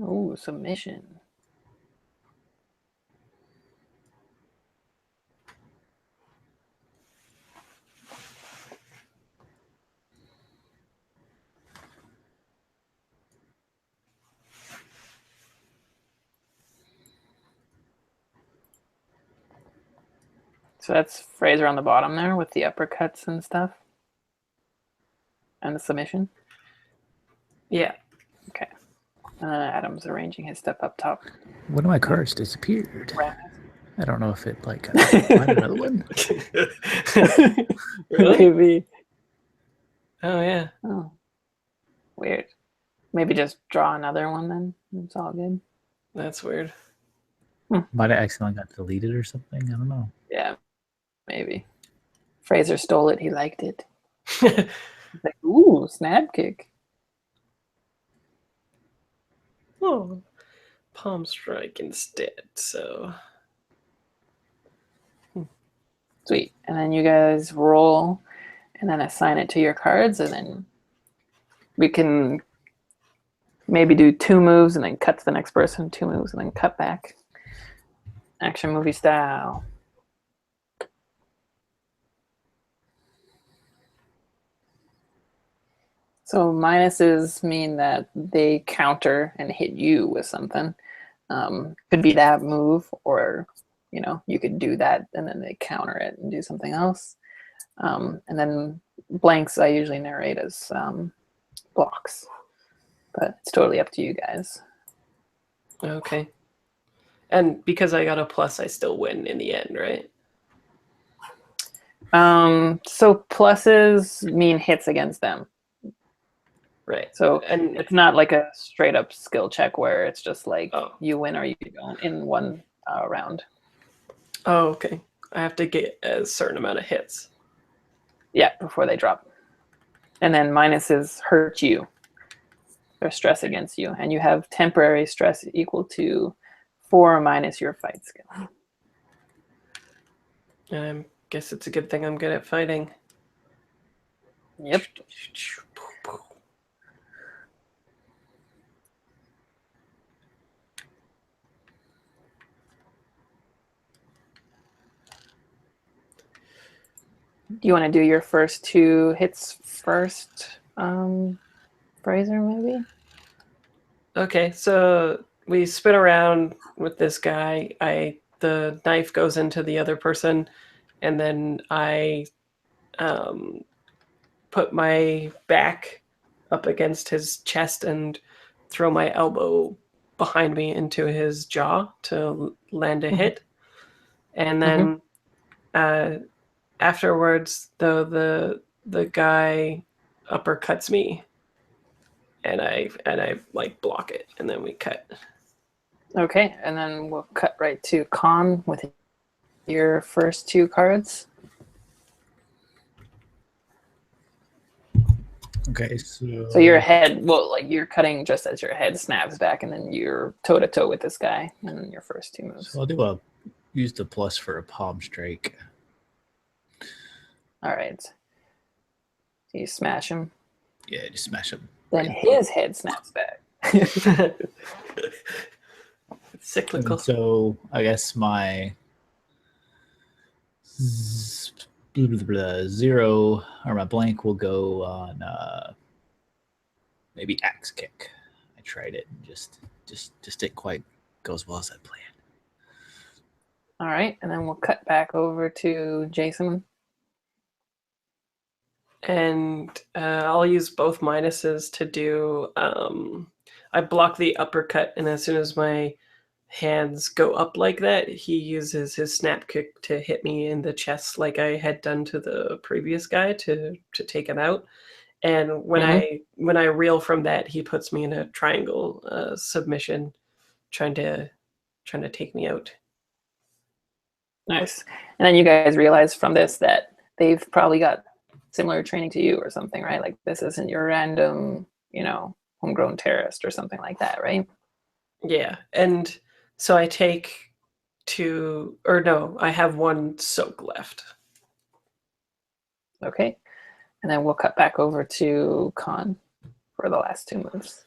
Ooh, submission. So that's Fraser on the bottom there with the uppercuts and stuff. And the submission. Yeah. Okay. Adam's arranging his stuff up top. One of my cards disappeared. Right. I don't know if it find another one. Really? Maybe. Oh yeah. Oh, weird. Maybe just draw another one then. It's all good. That's weird. Might have accidentally got deleted or something. I don't know. Yeah, maybe. Fraser stole it. He liked it. He's like, ooh, snap kick. Oh, palm strike instead. So Sweet. And then you guys roll and then assign it to your cards, and then we can maybe do 2 moves and then cut to the next person, 2 moves and then cut back. Action movie style. So minuses mean that they counter and hit you with something. Could be that move, or you could do that, and then they counter it and do something else. And then blanks I usually narrate as blocks, but it's totally up to you guys. Okay. And because I got a plus, I still win in the end, right? So pluses mean hits against them. Right. So And it's not like a straight up skill check where it's just like Oh. you win or you don't in one round. Oh, okay. I have to get a certain amount of hits. Yeah, before they drop. And then minuses hurt you. Or stress against you. And you have temporary stress equal to 4 minus your fight skill. I guess it's a good thing I'm good at fighting. Yep. Do you want to do your first 2 hits first, Fraser, maybe? Okay, so we spin around with this guy. The knife goes into the other person, and then I put my back up against his chest and throw my elbow behind me into his jaw to land a hit. And then afterwards, though, the guy uppercuts me, and I like block it, and then we cut. Okay, and then we'll cut right to Con with your first 2 cards. Okay, so your head, well, like you're cutting just as your head snaps back, and then you're toe to toe with this guy, and your first 2 moves. So I'll use the plus for a palm strike. All right. So you smash him. Yeah, just smash him. Then his head snaps back. It's cyclical. And so I guess my 0 or my blank will go on maybe axe kick. I tried it and just didn't quite go as well as I planned. All right, and then we'll cut back over to Jason. And I'll use both minuses to do. I block the uppercut, and as soon as my hands go up like that, he uses his snap kick to hit me in the chest, like I had done to the previous guy to take him out. And when I reel from that, he puts me in a triangle submission, trying to take me out. Nice. And then you guys realize from this that they've probably got similar training to you or something, right? Like this isn't your random, homegrown terrorist or something like that, right? Yeah. And so I take 2, or no, I have 1 soak left. Okay. And then we'll cut back over to Con for the last 2 moves.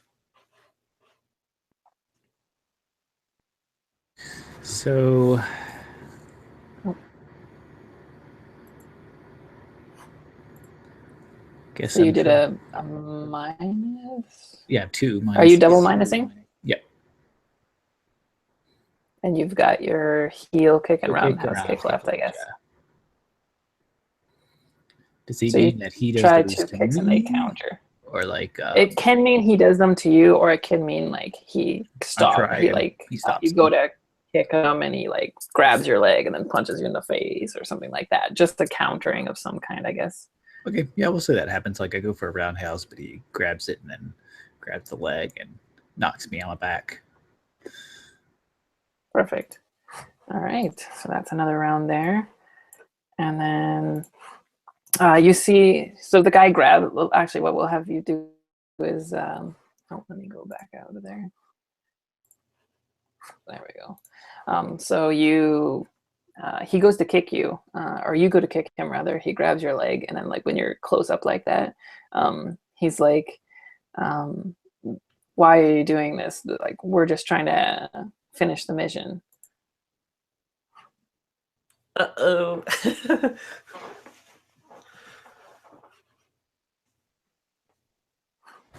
So guess so you did a minus? Yeah, 2 minus. Are you double minusing? Yep. And you've got your heel kick and Heel roundhouse kick, kick left, I guess. Yeah. Does he So mean that he does try those 2 to kicks and they me? counter. Or like it can mean he does them to you, or it can mean like he stops. He stops. You go to kick him and he like grabs your leg and then punches you in the face or something like that. Just a countering of some kind, I guess. Okay, yeah, we'll say that happens. Like I go for a roundhouse, but he grabs it and then grabs the leg and knocks me on my back. Perfect. All right, so that's another round there. And then you see, so the guy grabbed, well, actually what we'll have you do is, let me go back out of there. There we go. So he goes to kick you, or you go to kick him rather. He grabs your leg, and then like when you're close up like that, he's like, why are you doing this? Like, we're just trying to finish the mission. Uh-oh.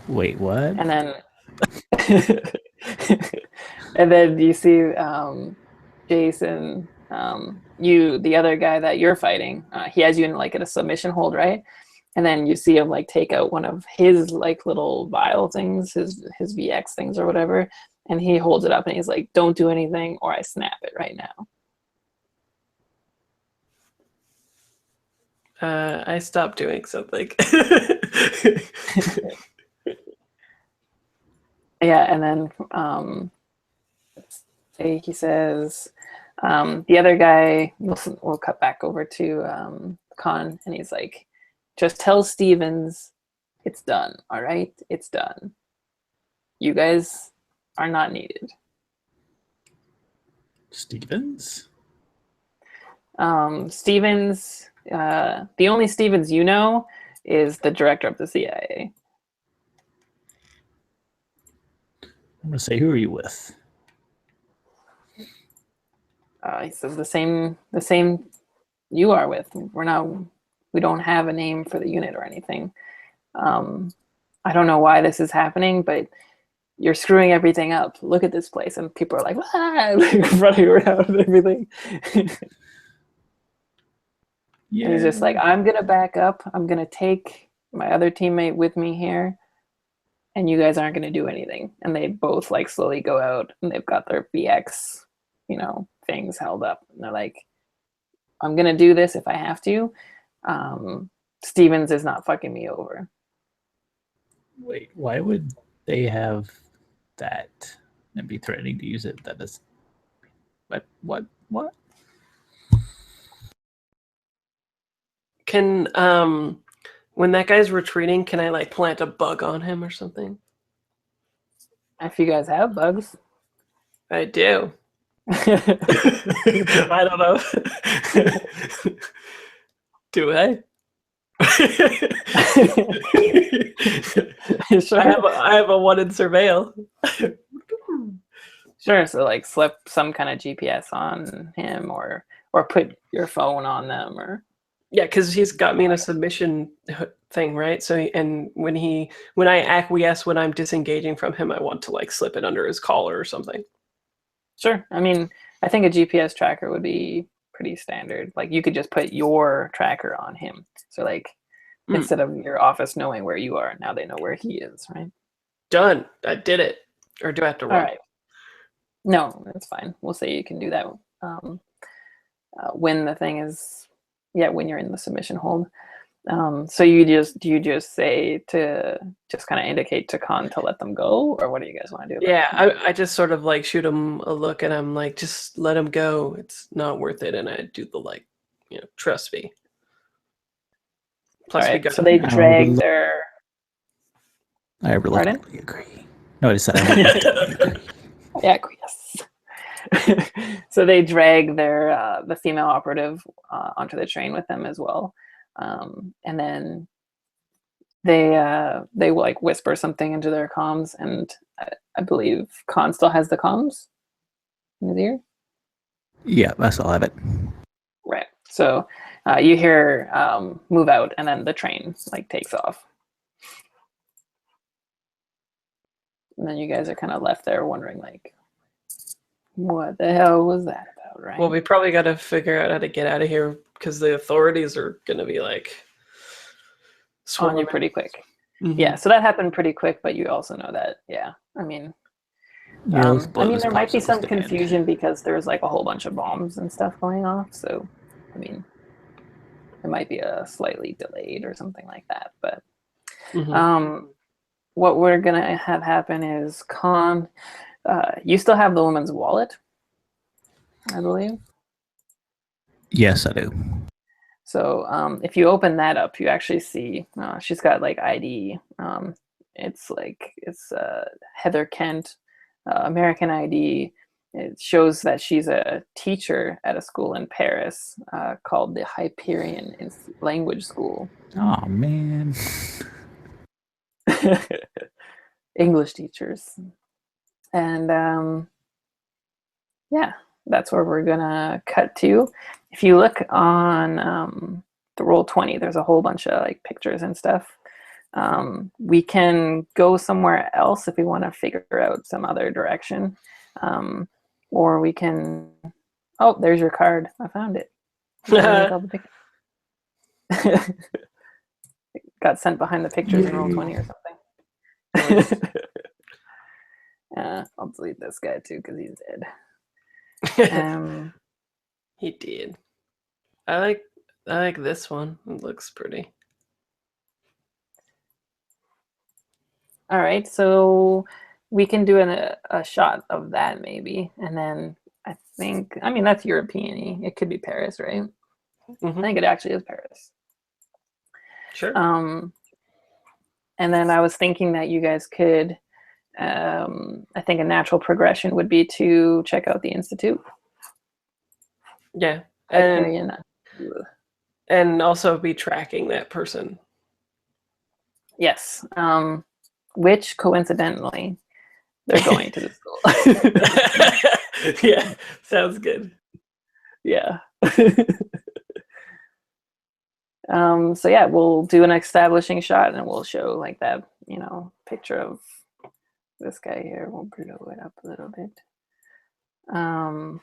Wait, what? And then and then you see Jason the other guy that you're fighting, he has you in like in a submission hold, right? And then you see him like take out one of his like little vial things, his VX things or whatever, and he holds it up and he's like, "Don't do anything, or I snap it right now." I stopped doing something. Yeah, and then let's say he says, the other guy, we'll cut back over to Khan, and he's like, "Just tell Stevens it's done, all right? It's done. You guys are not needed." Stevens? Stevens, the only Stevens you know is the director of the CIA. I'm gonna say, who are you with? He says the same you are with. We don't have a name for the unit or anything. I don't know why this is happening, but you're screwing everything up. Look at this place. And people are like, ah, like running around and everything. Yeah. And he's just like, I'm going to back up. I'm going to take my other teammate with me here. And you guys aren't going to do anything. And they both like slowly go out and they've got their BX, things held up. And they're like, I'm going to do this if I have to. Stevens is not fucking me over. Wait, why would they have that and be threatening to use it? That is, what? Can when that guy's retreating, can I like plant a bug on him or something? If you guys have bugs. I do. I don't know. Do I? Sure. I have a one in surveil. Sure. So like slip some kind of GPS on him or put your phone on them or. Yeah, because he's got me in a submission thing, right? So and when I acquiesce when I'm disengaging from him, I want to like slip it under his collar or something. Sure. I mean, I think a GPS tracker would be pretty standard. Like you could just put your tracker on him. So like instead of your office knowing where you are, now they know where he is, right? Done. I did it. Or do I have to run? All right. No, that's fine. We'll say you can do that when the thing is, when you're in the submission hold. So do you just say to just kind of indicate to Khan to let them go, or what do you guys want to do? I just sort of like shoot him a look and I'm like, just let him go. It's not worth it. And I do the like, trust me. Plus, right, so they drag their. I reluctantly agree. No, I said I agree. Yeah, yes. So they drag their the female operative onto the train with them as well, and then they like whisper something into their comms, and I believe Khan still has the comms in his ear. Yeah, I still have it. Right. So you hear move out, and then the train like takes off. And then you guys are kind of left there wondering, like, what the hell was that about, right? Well, we probably got to figure out how to get out of here because the authorities are going to be like on you pretty quick. Mm-hmm. Yeah, so that happened pretty quick, but you also know that, I mean, there might be some confusion because there's like a whole bunch of bombs and stuff going off. So, I mean, it might be a slightly delayed or something like that. But what we're gonna have happen is Khan, you still have the woman's wallet, I believe. Yes, I do. So if you open that up, you actually see she's got like ID. It's Heather Kent, American ID. It shows that she's a teacher at a school in Paris called the Hyperion Language School. Oh man. English teachers. And that's where we're gonna cut to. If you look on the Roll20, there's a whole bunch of like pictures and stuff. We can go somewhere else if we want to figure out some other direction, or we can Oh, there's your card. I found it. With all the pictures. Got sent behind the pictures in Roll20 or something. I'll delete this guy too because he's dead. He did. I like this one. It looks pretty. All right, so we can do a shot of that maybe, and then I mean that's European-y. It could be Paris, right? I think it actually is Paris. Sure. And then I was thinking that you guys could, I think a natural progression would be to check out the Institute. Yeah, and also be tracking that person. Yes, which coincidentally they're going to the school. Yeah, sounds good. Yeah. So yeah, we'll do an establishing shot and we'll show like that, picture of this guy here. We'll blow it up a little bit. How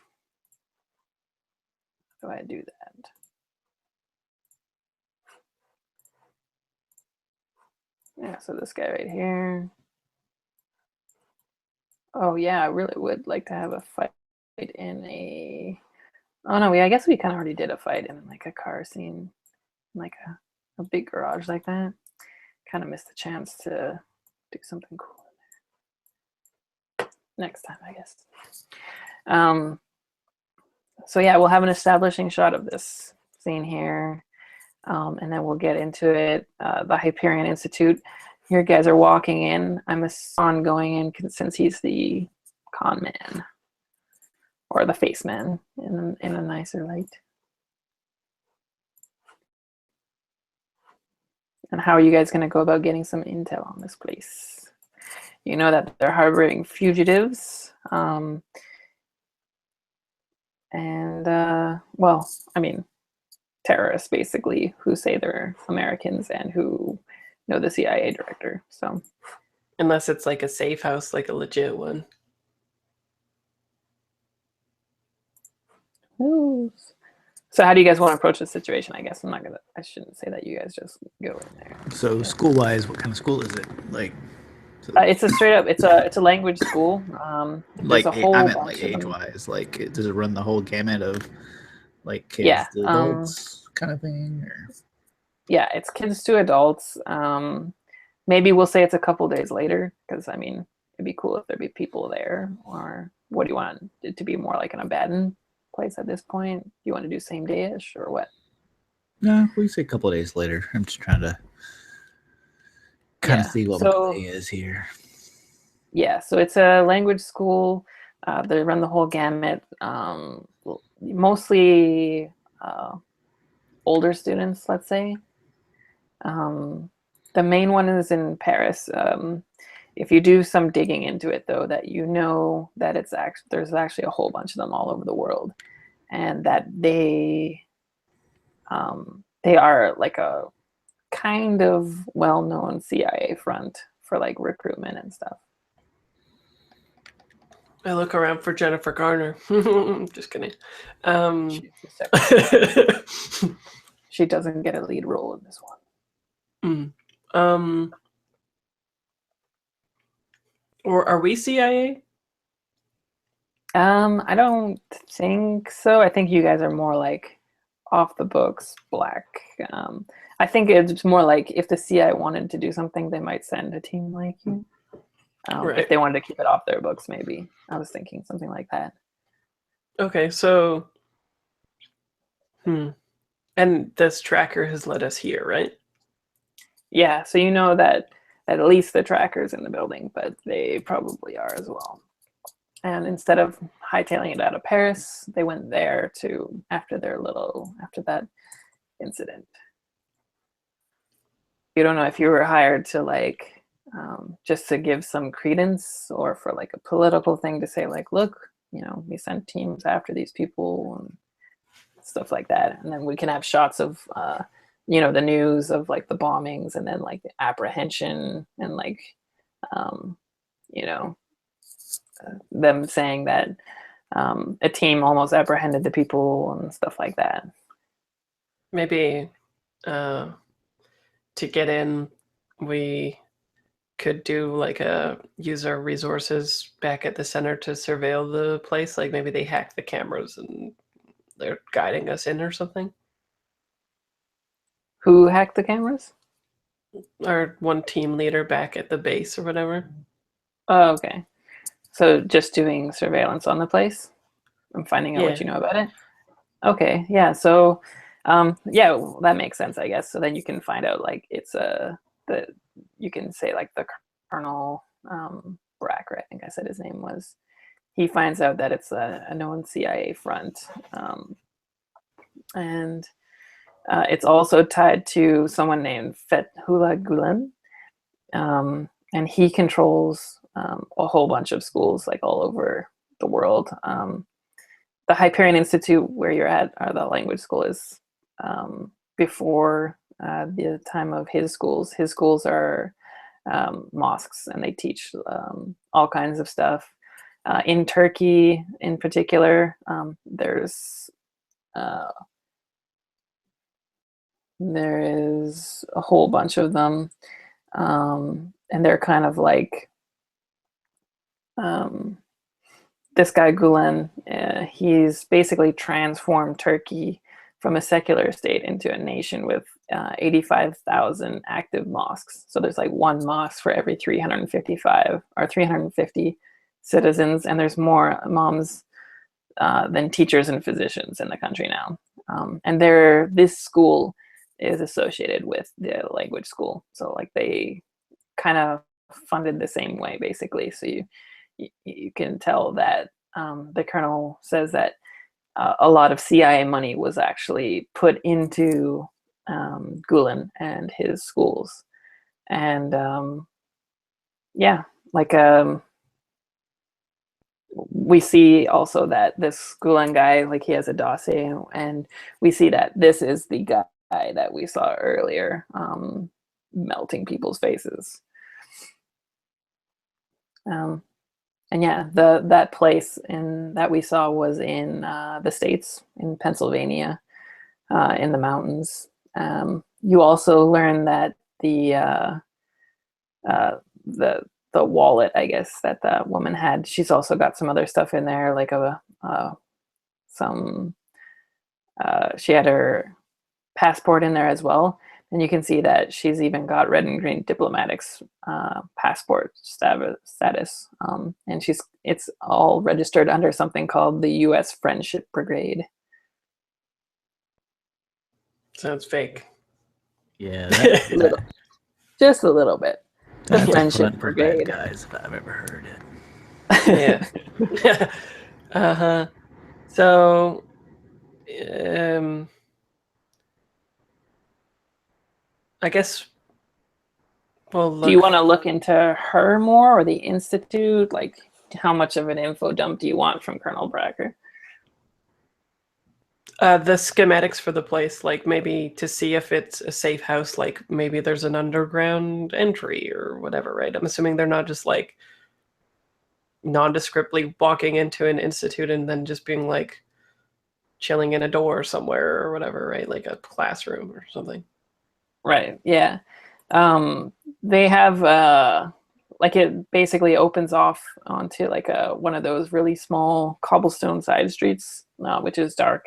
do I do that? Yeah, so this guy right here. Oh yeah, I really would like to have a fight in a... Oh no, I guess we kind of already did a fight in like a car scene, like a big garage like that. Kind of missed the chance to do something cool in there. Next time, I guess. So yeah, we'll have an establishing shot of this scene here, and then we'll get into it. The Hyperion Institute. Here, guys are walking in. I'm on going in since he's the con man or the face man in a nicer light. And how are you guys going to go about getting some intel on this place? You know that they're harboring fugitives. Well, I mean, terrorists basically who say they're Americans and who know the CIA director. So, unless it's like a safe house, like a legit one. So how do you guys want to approach this situation? I guess I shouldn't say that you guys just go in there. So school-wise, what kind of school is it? Like, it's a straight up, it's a language school. Like a whole I meant bunch like of them. age-wise. Like, does it run the whole gamut of like kids to adults kind of thing? Or? Yeah, it's kids to adults. Maybe we'll say it's a couple days later because I mean it'd be cool if there'd be people there. Or what do you want it to be more like an abandoned place at this point? Do you want to do same day-ish or what? No, we say a couple of days later. I'm just trying to kind of see what my play is here. Yeah, so it's a language school. They run the whole gamut. Mostly older students, let's say. The main one is in Paris. If you do some digging into it, though, that you know that there's actually a whole bunch of them all over the world, and that they are like a kind of well-known CIA front for like recruitment and stuff. I look around for Jennifer Garner. Just kidding. She doesn't get a lead role in this one. Or are we CIA? I don't think so. I think you guys are more like off the books black. I think it's more like if the CIA wanted to do something, they might send a team like you. Right. If they wanted to keep it off their books, maybe. I was thinking something like that. Okay, so... And this tracker has led us here, right? Yeah, so you know that at least the tracker's in the building, but they probably are as well. And instead of hightailing it out of Paris, they went there after that incident. You don't know if you were hired to like just to give some credence or for like a political thing to say like, look, we sent teams after these people and stuff like that. And then we can have shots of, the news of like the bombings and then like the apprehension and like, them saying that a team almost apprehended the people and stuff like that. Maybe to get in, we could do like use our resources back at the center to surveil the place. Like maybe they hack the cameras and they're guiding us in or something. Who hacked the cameras? Our one team leader back at the base or whatever. Oh, okay. So just doing surveillance on the place and finding out what you know about it. Okay, yeah. So, yeah, well, that makes sense, I guess. So then you can find out like it's you can say like the Colonel Bracker, I think I said his name was. He finds out that it's a known CIA front, and it's also tied to someone named Fethullah Gulen, and he controls a whole bunch of schools like all over the world. The Hyperion Institute, where you're at, or the language school, is before the time of his schools. His schools are mosques, and they teach all kinds of stuff. In Turkey, in particular, there is a whole bunch of them, and they're kind of like this guy Gulen. He's basically transformed Turkey from a secular state into a nation with 85,000 active mosques. So there's like one mosque for every 355 or 350 citizens, and there's more imams than teachers and physicians in the country now. And this school is associated with the language school, so like they kind of funded the same way, basically. So you can tell that the Colonel says that a lot of CIA money was actually put into Gulen and his schools, and yeah, like we see also that this Gulen guy, like he has a dossier, and we see that this is the guy that we saw earlier, melting people's faces. And yeah, that place that we saw was in the States, in Pennsylvania, in the mountains. You also learn that the wallet, I guess, that the woman had, she's also got some other stuff in there, like she had her passport in there as well. And you can see that she's even got red and green diplomatics passport status, and it's all registered under something called the U.S. Friendship Brigade. Sounds fake. Yeah, just a little bit. The Friendship for Brigade, bad guys, if I've ever heard it. Yeah. So, I guess. Well, do you want to look into her more, or the Institute? Like, how much of an info dump do you want from Colonel Bracker? The schematics for the place, like maybe to see if it's a safe house, like maybe there's an underground entry or whatever, right? I'm assuming they're not just like nondescriptly walking into an institute and then just being like chilling in a door somewhere or whatever, right? Like a classroom or something. Right, yeah. They have like it basically opens off onto like one of those really small cobblestone side streets, which is dark.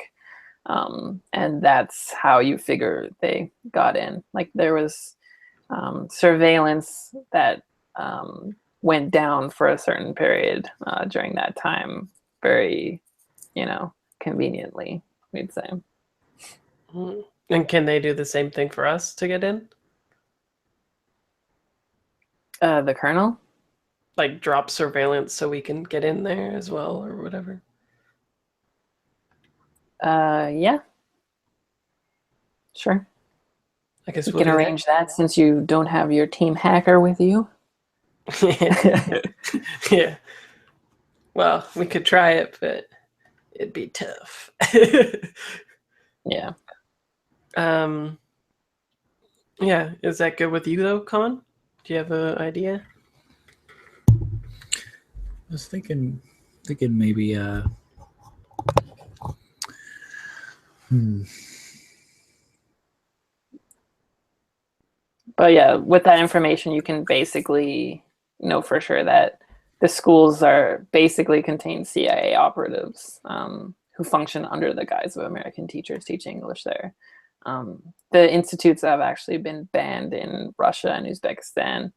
And that's how you figure they got in. Like there was surveillance that went down for a certain period during that time, very, conveniently, we'd say. And can they do the same thing for us to get in? The Colonel? Like drop surveillance so we can get in there as well or whatever? Yeah. Sure. I guess we we'll can arrange that since you don't have your team hacker with you. Yeah. Well, we could try it, but it'd be tough. Yeah. Yeah. Is that good with you though, Con? Do you have an idea? I was thinking maybe But yeah, with that information, you can basically know for sure that the schools are basically contain CIA operatives who function under the guise of American teachers teaching English there. The institutes have actually been banned in Russia and Uzbekistan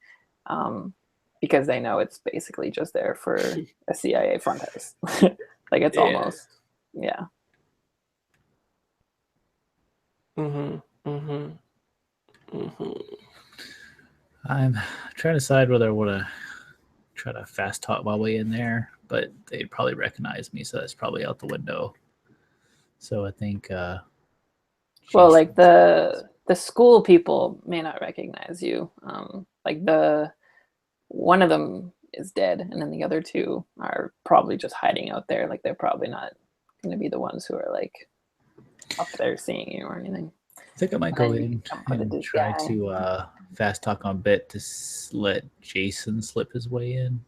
because they know it's basically just there for a CIA front house. Like it's almost, yeah. Mm-hmm. Mm-hmm. Mm-hmm. I'm trying to decide whether I want to try to fast talk my way in there, but they'd probably recognize me, so that's probably out the window. So I think well, like the school people may not recognize you. Like one of them is dead, and then the other two are probably just hiding out there. Like they're probably not going to be the ones who are like up there seeing you or anything. I think I might go in and try to fast talk on a bit to let Jason slip his way in.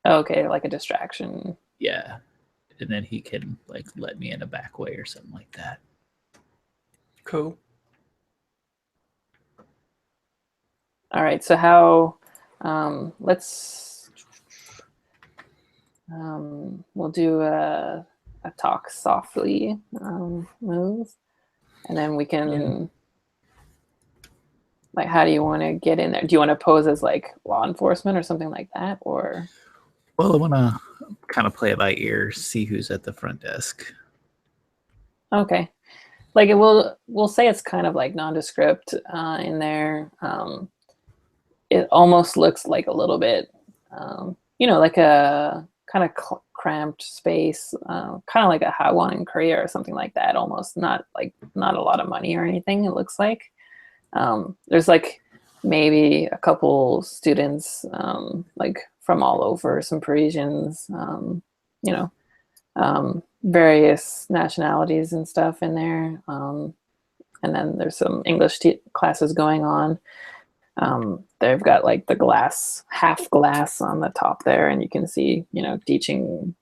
Okay, like a distraction. Yeah, and then he can like let me in a back way or something like that. Cool. All right, so how let's we'll do a talk softly move, and then we can like, how do you want to get in there? Do you want to pose as like law enforcement or something like that, or? Well, I want to kind of play it by ear, see who's at the front desk. Okay, like we'll say it's kind of like nondescript in there. It almost looks like a little bit, like a kind of cramped space, kind of like a Hagwon in Korea or something like that. Almost not a lot of money or anything. It looks like there's like maybe a couple students like from all over, some Parisians, various nationalities and stuff in there. And then there's some English classes going on. They've got like the half glass on the top there, and you can see, teaching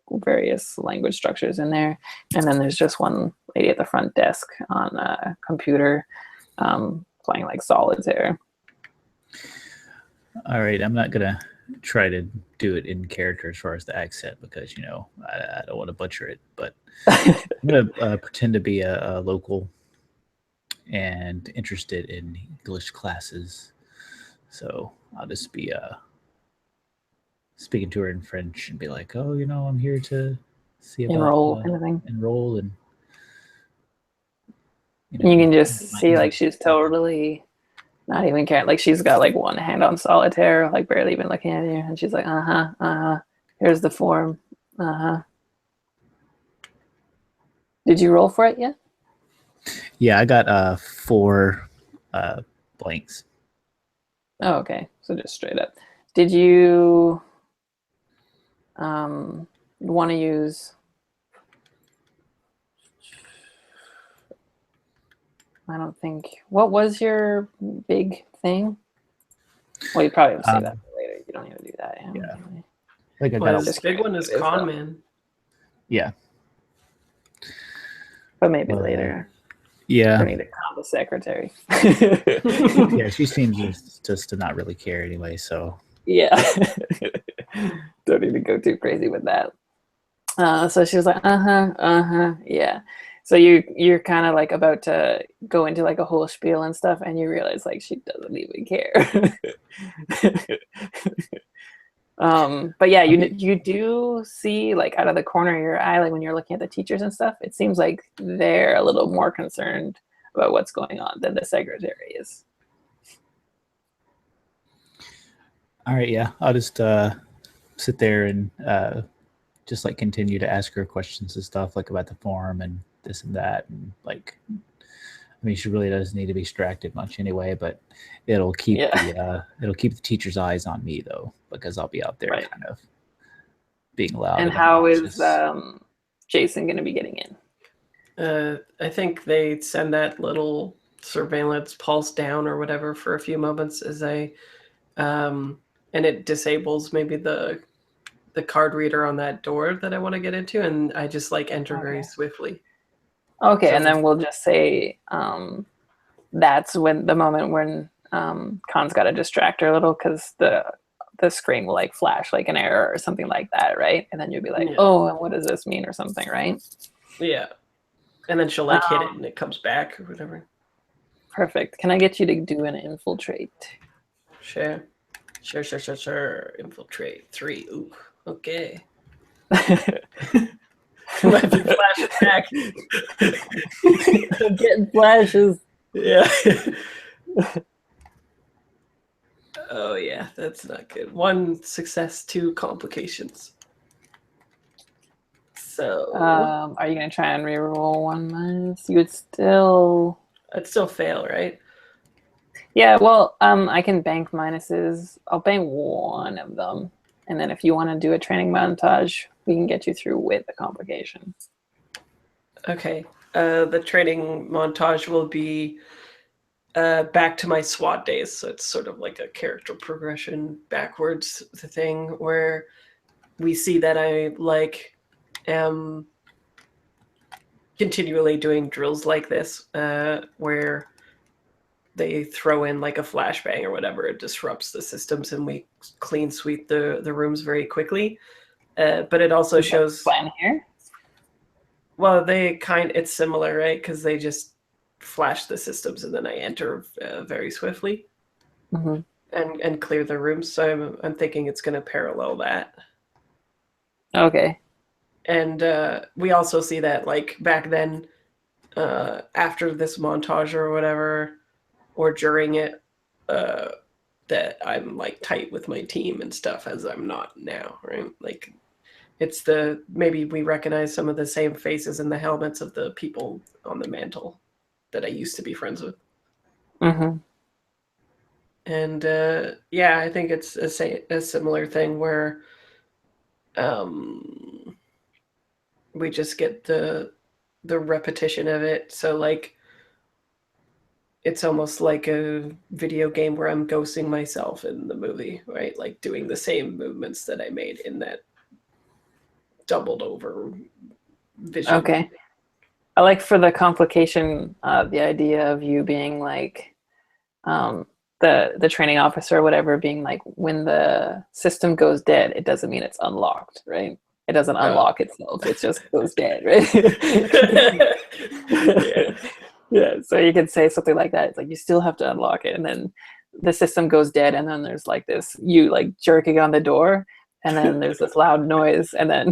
various language structures in there. And then there's just one lady at the front desk on a computer playing like solitaire. All right, I'm not gonna try to do it in character as far as the accent because I don't want to butcher it, but I'm gonna pretend to be a local and interested in English classes. So I'll just be speaking to her in French and be like, "Oh, I'm here to see about enroll and." You can just see like she's totally not even caring. Like she's got like one hand on solitaire, like barely even looking at you, and she's like, here's the form. Did you roll for it yet? Yeah, I got 4 blanks. Oh, okay. So just straight up. Did you want to use? I don't think. What was your big thing? Well, you probably have to say that for later. You don't need to do that. Yeah. I think I got this big one is con man. Yeah. But maybe later. Yeah. Don't need to call the secretary. Yeah, she seems just to not really care anyway, so. Yeah. Don't need to go too crazy with that. So she was like, yeah. So you're kind of like about to go into like a whole spiel and stuff, and you realize like she doesn't even care. But yeah, you do see like out of the corner of your eye, like when you're looking at the teachers and stuff, it seems like they're a little more concerned about what's going on than the secretary is. All right, yeah, I'll just sit there and just like continue to ask her questions and stuff like about the form and this and that, and like, I mean, she really doesn't need to be distracted much anyway, but it'll keep the teacher's eyes on me though, because I'll be out there kind of being loud. And how is Jason going to be getting in? I think they send that little surveillance pulse down or whatever for a few moments as and it disables maybe the card reader on that door that I want to get into, and I just like enter very swiftly. Okay, So- and then we'll just say that's when the moment when Khan's got to distract her a little because the screen will like flash like an error or something like that, right? And then you'll be like, Yeah. oh, and what does this mean or something, right? Yeah. And then she'll like hit it and it comes back or whatever. Perfect. Can I get you to do an infiltrate? Sure. Infiltrate 3. Ooh. Okay. Might be flashing back. I'm getting flashes. Yeah. Oh yeah, that's not good. 1 success, 2 complications. So Are you gonna try and reroll 1 minus? You would still. I'd still fail, right? Yeah, well, I can bank minuses. I'll bank 1 of them, and then if you want to do a training montage, we can get you through with the complication. Okay. The training montage will be back to my SWAT days. So it's sort of like a character progression backwards thing where we see that I like am continually doing drills like this, where they throw in like a flashbang or whatever. It disrupts the systems, and we clean sweep the rooms very quickly. But it also shows plan here. Well, it's similar, right? Because they just flash the systems, and then I enter very swiftly Mm-hmm. and clear the rooms. So I'm thinking it's going to parallel that. Okay. And we also see that like back then, after this montage or whatever, or during it, that I'm like tight with my team and stuff as I'm not now, right? Like it's maybe we recognize some of the same faces in the helmets of the people on the mantle that I used to be friends with. Mm-hmm. And yeah, I think it's a similar thing where we just get the repetition of it. So like it's almost like a video game where I'm ghosting myself in the movie, right? Like doing the same movements that I made in that doubled over vision. Okay. I like for the complication, the idea of you being like the training officer or whatever being like, when the system goes dead, it doesn't mean it's unlocked, right? It doesn't unlock itself. It just goes dead, right? Yeah. Yeah. So you could say something like that. It's like you still have to unlock it, and then the system goes dead, and then there's like this you like jerking on the door, and then there's this loud noise, and then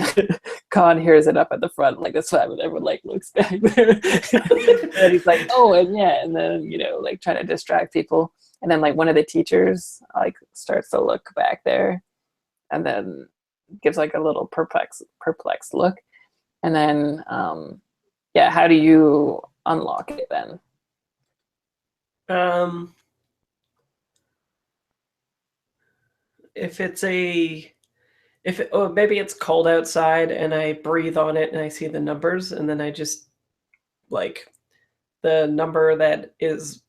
Khan hears it up at the front like this time, and everyone like looks back there. And he's like, oh, and yeah, and then like trying to distract people, and then like one of the teachers like starts to look back there, and then gives like a little perplexed look, and then yeah, how do you unlock it then? If maybe it's cold outside and I breathe on it and I see the numbers, and then I just like the number that is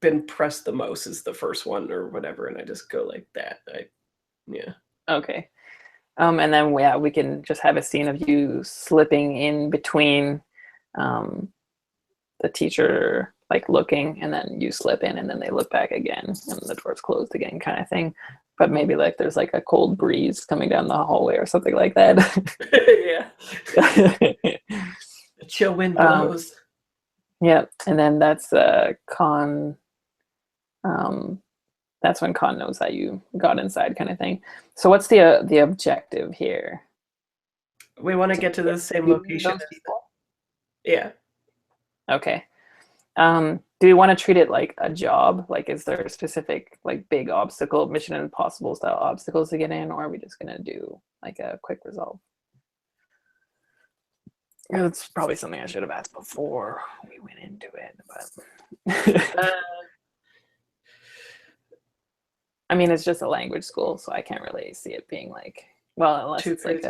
been pressed the most is the first one or whatever, and I just go like that. Yeah. Okay. And then yeah, we can just have a scene of you slipping in between the teacher like looking, and then you slip in, and then they look back again, and the door's closed again, kind of thing. But maybe like there's like a cold breeze coming down the hallway or something like that. Yeah. A chill wind blows. Yeah, and then that's Khan. That's when Khan knows that you got inside, kind of thing. So what's the objective here? We want to get to the same location. Yeah. Okay. Do we want to treat it like a job? Like, is there a specific like big obstacle, Mission Impossible style obstacles to get in, or are we just gonna do like a quick resolve? It's probably something I should have asked before we went into it, but I mean, it's just a language school, so I can't really see it being like, well, unless it's like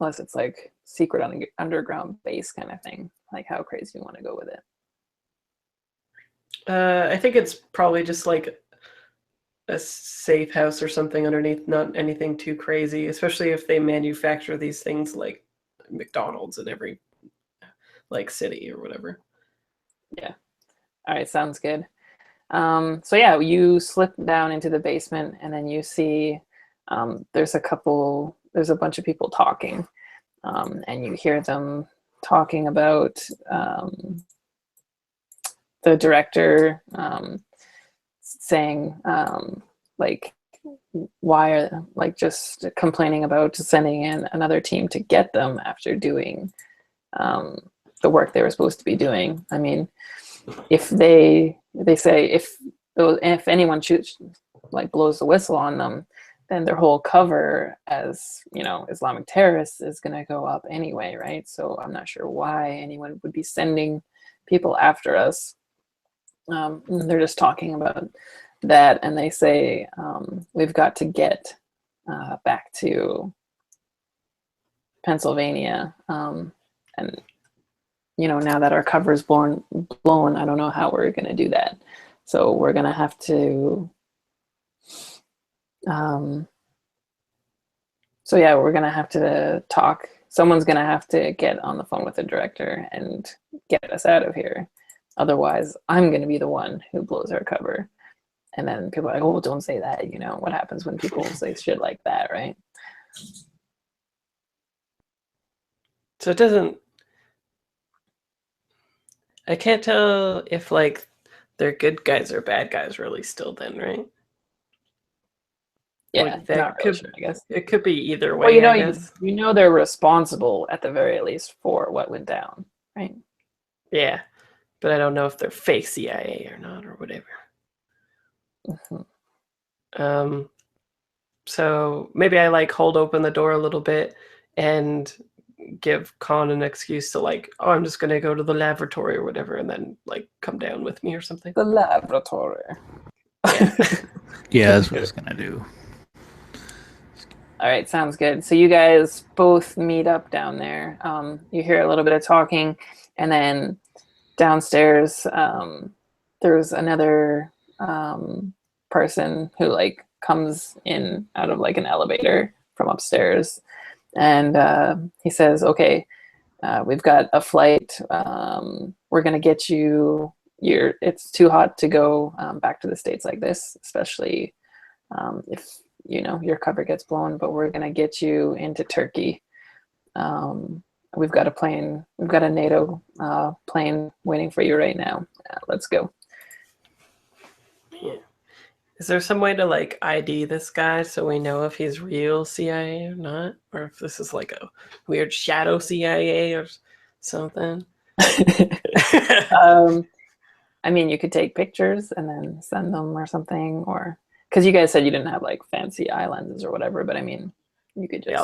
unless it's like secret underground base kind of thing. Like, how crazy you want to go with it? I think it's probably just like a safe house or something underneath, not anything too crazy, especially if they manufacture these things like McDonald's and every like city or whatever. Yeah. All right, sounds good. So yeah, you slip down into the basement, and then you see there's a bunch of people talking, and you hear them talking about the director saying like why are like just complaining about sending in another team to get them after doing the work they were supposed to be doing. I mean, if they say if anyone shoots like blows the whistle on them, then their whole cover as Islamic terrorists is going to go up anyway, right? So I'm not sure why anyone would be sending people after us. They're just talking about that, and they say we've got to get back to Pennsylvania, and now that our cover is blown, I don't know how we're going to do that. So we're going to have to we're going to have to talk. Someone's going to have to get on the phone with the director and get us out of here. Otherwise, I'm going to be the one who blows our cover. And then people are like, oh, don't say that. What happens when people say shit like that, right? So it doesn't... I can't tell if, like, they're good guys or bad guys really still then, right? Yeah, like that not could, really sure, I guess. It could be either way, Well, I guess. they're responsible at the very least for what went down, right? Yeah, but I don't know if they're fake CIA or not or whatever. Mm-hmm. So maybe I like hold open the door a little bit and give Khan an excuse to like, oh, I'm just gonna go to the laboratory or whatever, and then like come down with me or something. The laboratory. Yeah, that's what I was gonna do. All right, sounds good. So you guys both meet up down there. You hear a little bit of talking, and then downstairs there's another person who like comes in out of like an elevator from upstairs, and he says, okay, we've got a flight. We're gonna get you. It's too hot to go back to the States like this, especially if your cover gets blown, but we're gonna get you into Turkey. We've got a NATO plane waiting for you right now. Let's go. Yeah. Is there some way to like ID this guy so we know if he's real CIA or not, or if this is like a weird shadow CIA or something? I mean, you could take pictures and then send them or something, or because you guys said you didn't have like fancy eye lenses or whatever, but I mean, you could just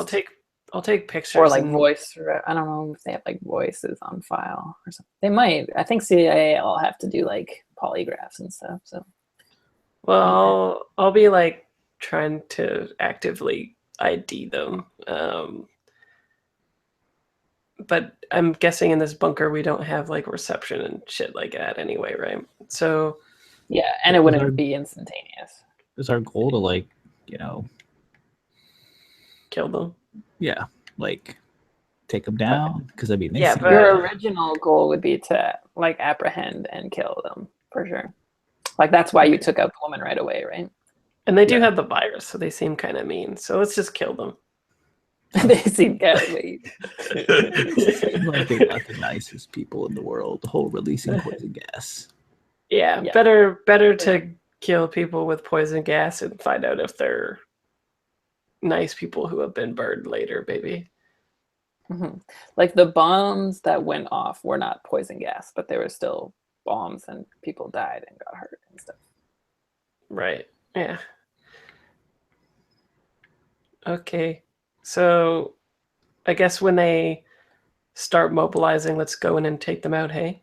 I'll take pictures or like voice. I don't know if they have like voices on file or something. They might. I think CIA all have to do like polygraphs and stuff. So, well, I'll be like trying to actively ID them. But I'm guessing in this bunker we don't have like reception and shit like that anyway, right? So yeah, and it wouldn't be instantaneous. Is our goal to like, kill them? Yeah, like take them down? Because I mean, yeah, but your original goal would be to like apprehend and kill them for sure. Like that's why you took out the woman right away, right? And they do have the virus, so they seem kind of mean. So let's just kill them. They seem kind of mean. Like they're not the nicest people in the world. The whole releasing poison gas. Yeah. Better to kill people with poison gas and find out if they're nice people who have been burned later, baby. Mm-hmm. Like the bombs that went off were not poison gas, but they were still bombs and people died and got hurt and stuff. Right. Yeah. Okay. So I guess when they start mobilizing, let's go in and take them out, hey?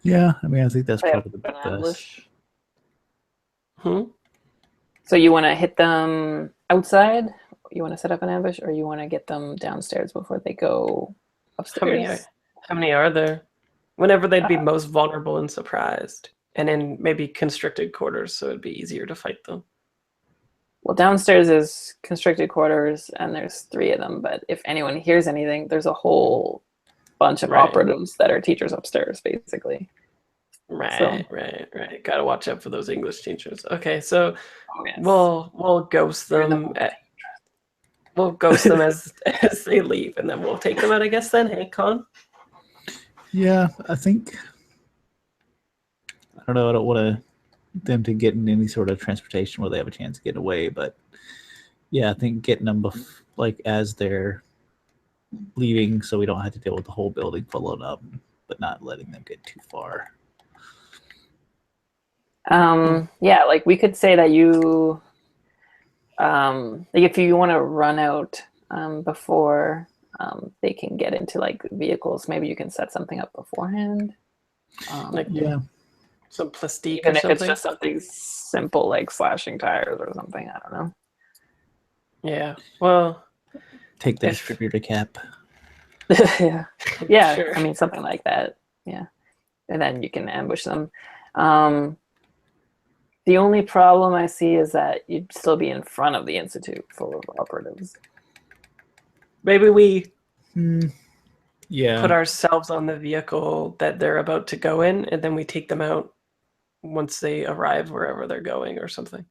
Yeah, I mean, I think that's probably the best. Ambush. So you want to hit them outside? You want to set up an ambush, or you want to get them downstairs before they go upstairs? How many are there? Whenever they'd be most vulnerable and surprised, and in maybe constricted quarters, so it'd be easier to fight them. Well, downstairs is constricted quarters, and there's 3 of them. But if anyone hears anything, there's a whole bunch of Right. operatives that are teachers upstairs, basically. Right. Gotta watch out for those English teachers. Okay, so Yes. we'll ghost them. We'll ghost them as they leave, and then we'll take them out, I guess. Then, hey, Con. Yeah, I think. I don't know. I don't want them to get in any sort of transportation where they have a chance of getting away, but yeah, I think getting them like as they're leaving, so we don't have to deal with the whole building filling up, but not letting them get too far. Yeah, like we could say that you, like if you want to run out before they can get into like vehicles, maybe you can set something up beforehand. Like Yeah, some plastique Even or if something. it's just something simple like slashing tires or something, I don't know. Yeah. Well, take the If- distributor cap. Yeah, yeah. Sure. I mean, something like that. Yeah, and then you can ambush them. The only problem I see is that you'd still be in front of the institute full of operatives. maybe we Yeah, put ourselves on the vehicle that they're about to go in, and then we take them out once they arrive wherever they're going, or something,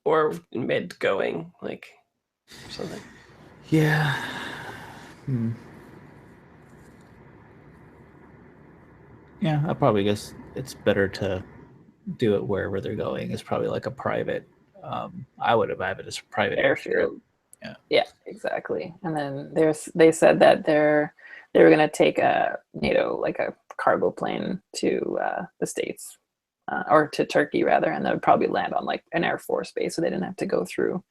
or mid going, like something. yeah. Yeah, I probably guess it's better to do it wherever they're going. It's probably like a private. I would have it as a private airstrip. Airfield. Yeah, exactly. And then they said that they were going to take a NATO, like a cargo plane to the States, or to Turkey rather, and they would probably land on like an Air Force base, so they didn't have to go through,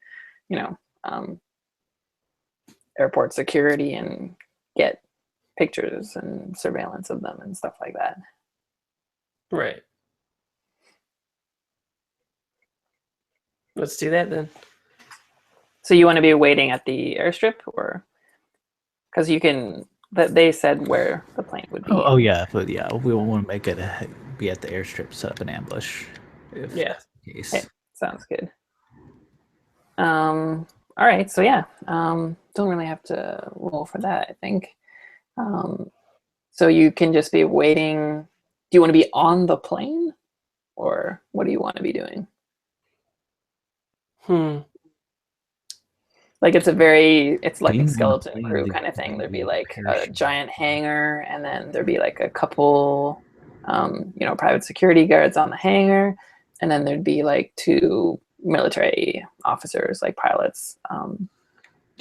airport security and get pictures and surveillance of them and stuff like that. Right. Let's do that then. So you want to be waiting at the airstrip, or because you can? That they said where the plane would be. Oh yeah, but yeah, we won't want to make it be at the airstrip, set up an ambush. If Yeah. that's the case. Okay, sounds good. All right, so yeah, don't really have to roll for that, I think. So you can just be waiting. Do you want to be on the plane, or what do you want to be doing? Like it's like a skeleton crew kind of thing. There'd be like a giant hangar, and then there'd be like a couple, private security guards on the hangar, and then there'd be like 2 military officers, like pilots. Do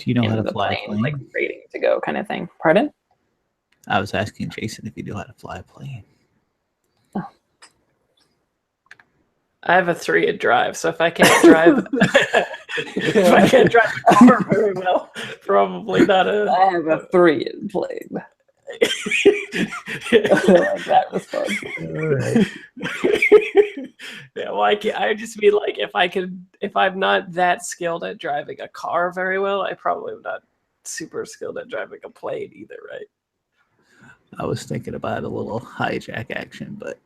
you know how to fly a plane? Like waiting to go, kind of thing. Pardon? I was asking Jason if you knew how to fly a plane. Oh. I have a 3 at drive, so if I can't drive, if I can't drive the car very well, probably not a. I have a 3 in plane. I like that response. All right. Yeah, well, I just mean like if I'm not that skilled at driving a car very well, I probably am not super skilled at driving a plane either, right? I was thinking about a little hijack action, but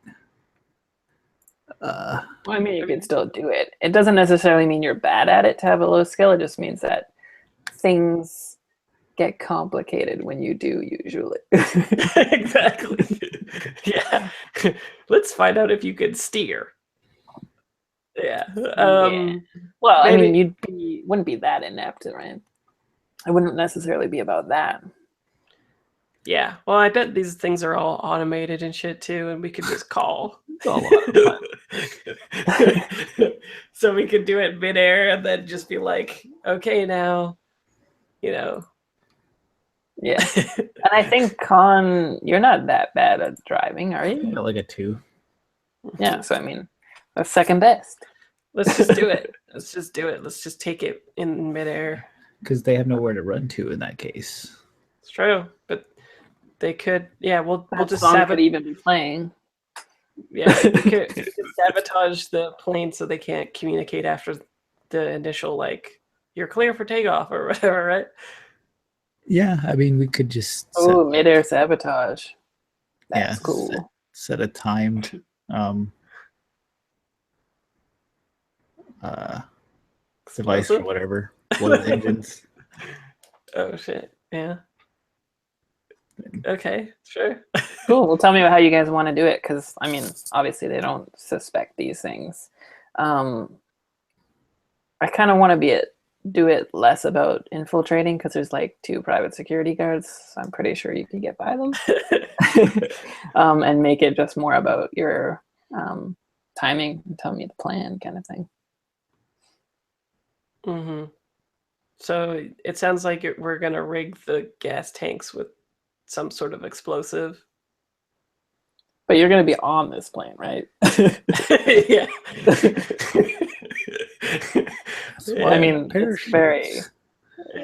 Well, I mean, you can still do it. It doesn't necessarily mean you're bad at it to have a low skill. It just means that things get complicated when you do, usually. Exactly. Yeah. Let's find out if you could steer. Yeah. Yeah. Well, maybe- I mean, wouldn't be that inept, right? It wouldn't necessarily be about that. Yeah. Well, I bet these things are all automated and shit too, and we could just call. it's all a lot of fun. So we could do it midair and then just be like, okay, now, Yeah. And I think, Con, you're not that bad at driving, are you? Yeah, like a 2. Yeah, so I mean, that's second best. Let's just do it. Let's just do it. Let's just take it in midair. Because they have nowhere to run to in that case. It's true, but they could. Yeah, we'll just song could even be playing. Yeah, we could sabotage the plane so they can't communicate after the initial like you're clear for takeoff or whatever, right? Yeah, I mean, we could just midair sabotage. That's cool. Set a timed device or whatever. One of the engines. Oh shit! Yeah. Okay, sure. Cool. Well, tell me about how you guys want to do it, because I mean, obviously they don't suspect these things. I kind of want to do it less about infiltrating, because there's like 2 private security guards. So I'm pretty sure you could get by them, and make it just more about your timing and tell me the plan kind of thing. Mm-hmm. So it sounds like we're gonna rig the gas tanks with some sort of explosive. But you're going to be on this plane, right? Yeah. I mean, it's very...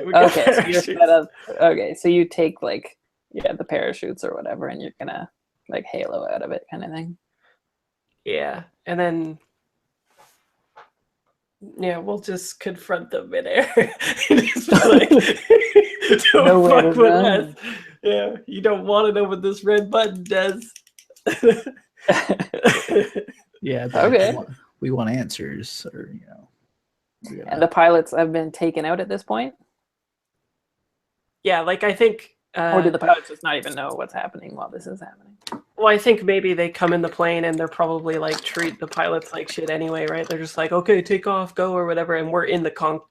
We got Okay, so you're parachutes. set up. Okay, so you take like the parachutes or whatever, and you're gonna like halo out of it, kind of thing. Yeah, and then we'll just confront them midair. Just be like, don't Nowhere to fuck with run. us. Yeah, you don't want to know what this red button does. Yeah. Okay. We want answers, or And the pilots have been taken out at this point, Yeah, like I think. or do the pilots just not even know what's happening while this is happening? Well, I think maybe they come in the plane and they're probably like treat the pilots like shit anyway, right? They're just like, okay, take off, go, or whatever, and we're in the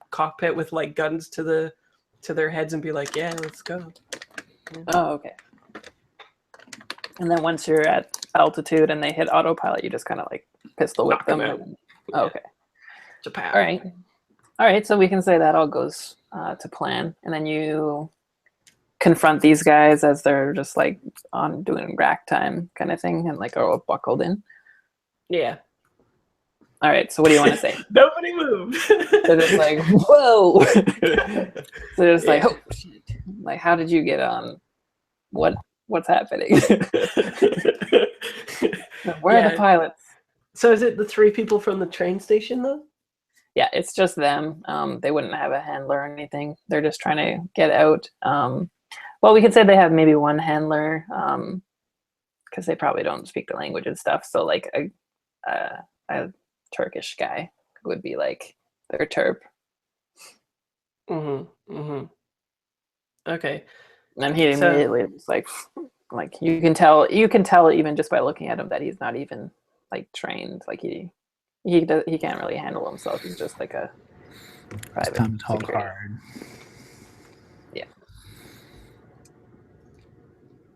cockpit with like guns to their heads and be like, yeah, let's go. Yeah. Oh, okay. And then once you're at altitude and they hit autopilot, you just kind of like pistol whip Knock them them. out. Oh, okay. Japan. All right. So we can say that all goes to plan, and then you confront these guys as they're just like on doing rack time kind of thing, and like are buckled in. Yeah. All right. So what do you want to say? Nobody move. They're just like, whoa. So they're just like, oh shit. Like, how did you get on? What's happening? Where are the pilots? So is it the 3 people from the train station though? Yeah, it's just them. They wouldn't have a handler or anything. They're just trying to get out. Well, we could say they have maybe 1 handler, because they probably don't speak the language and stuff. So like a Turkish guy would be like their Terp. Mm-hmm. Mm-hmm. Okay. And he immediately was like you can tell even just by looking at him that he's not even like trained. Like he can't really handle himself. He's just like a private. It's time to talk security. hard. Yeah.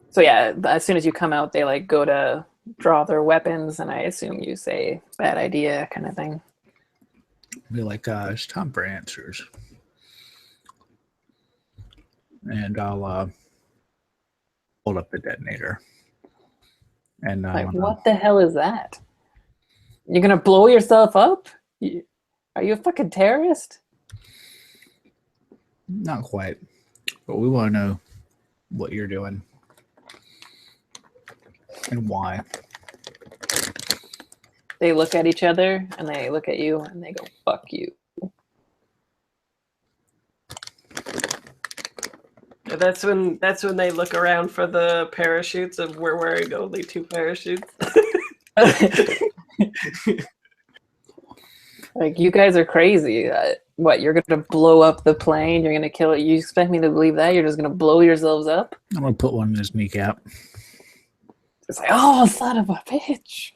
So yeah, as soon as you come out, they like go to draw their weapons, and I assume you say bad idea kind of thing. Be like, it's time for answers. And I'll hold up the detonator. And Like, what the hell is that? You're gonna blow yourself up? Are you a fucking terrorist? Not quite, but we want to know what you're doing and why. They look at each other, and they look at you, and they go, fuck you. That's when they look around for the parachutes, and we're wearing only 2 parachutes. Like, you guys are crazy. What, you're gonna blow up the plane? You're gonna kill it? You expect me to believe that? You're just gonna blow yourselves up? I'm gonna put one in his kneecap. It's like, oh, son of a bitch.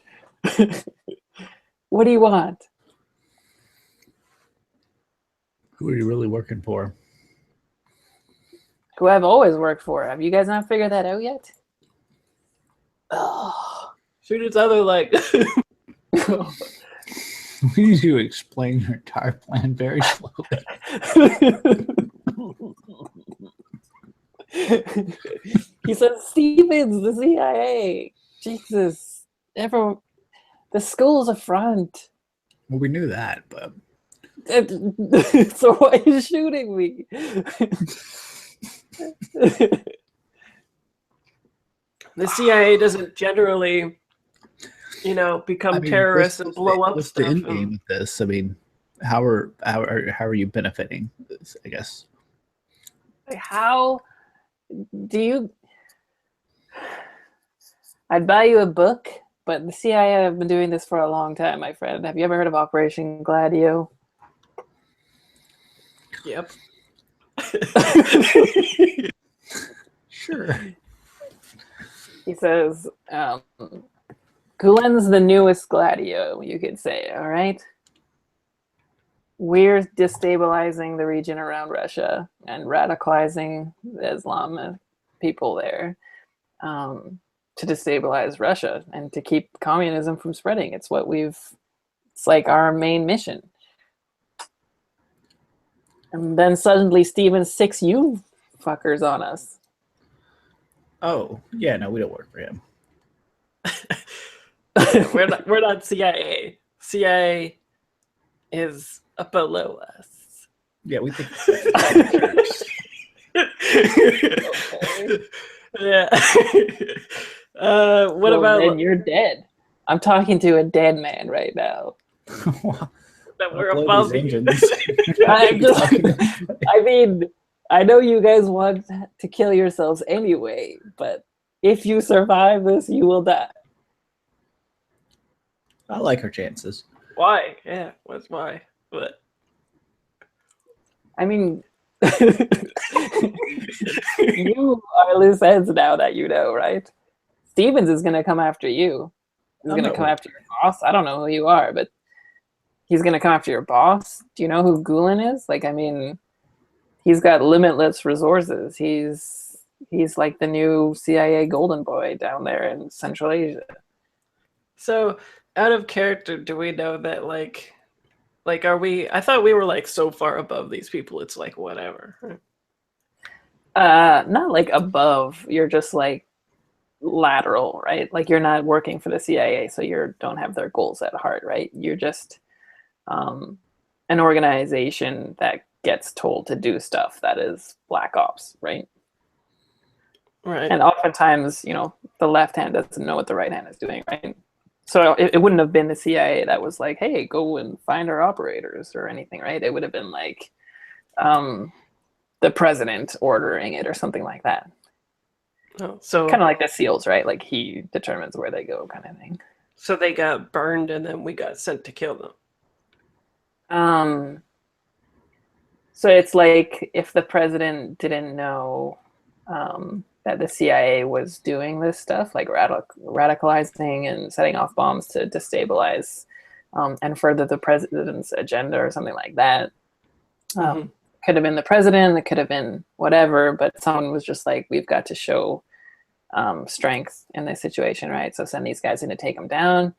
What do you want? Who are you really working for? Who I've always worked for. Have you guys not figured that out yet? Oh. Shoot its other leg. We need you to explain your entire plan very slowly. He said, Stevens, the CIA. Jesus. Everyone. The school's a front. Well, we knew that, but... So why are you shooting me? The CIA doesn't generally, become terrorists and blow up what's stuff. The end game with this? I mean, how are you benefiting this, I guess? How do you... I'd buy you a book, but the CIA have been doing this for a long time, my friend. Have you ever heard of Operation Gladio? Yep. Sure. says, Gulen's the newest Gladio, you could say, all right? We're destabilizing the region around Russia and radicalizing the Islam people there to destabilize Russia and to keep communism from spreading. It's like our main mission. And then suddenly Steven sicks you fuckers on us. Oh, yeah, no, we don't work for him. We're not CIA. CIA is below us. Yeah, we think. Okay. Yeah. What Well, about then you're dead. I'm talking to a dead man right now. that we're Upload above these you? engines. I mean, I know you guys want to kill yourselves anyway, but if you survive this, you will die. I like our chances. Why? Yeah. Why? What? I mean, you are loose ends now that you know, right? Stevens is going to come after you. He's going to come after your boss. I don't know who you are, but he's going to come after your boss. Do you know who Gulen is? Like, I mean, he's got limitless resources. He's like the new CIA golden boy down there in Central Asia. So, out of character, do we know that like are we? I thought we were like so far above these people. It's like whatever. Not like above. You're just like lateral, right? Like you're not working for the CIA, so you don't have their goals at heart, right? You're just an organization that gets told to do stuff that is black ops, right? Right. And oftentimes, the left hand doesn't know what the right hand is doing, right? So it wouldn't have been the CIA that was like, hey, go and find our operators or anything, right? It would have been like the president ordering it or something like that. Oh, so kind of like the SEALs, right? Like he determines where they go, kind of thing. So they got burned, and then we got sent to kill them. So it's like if the president didn't know that the CIA was doing this stuff, like radicalizing and setting off bombs to destabilize and further the president's agenda or something like that. Could have been the president, it could have been whatever, but someone was just like, we've got to show strength in this situation, right? So send these guys in to take them down.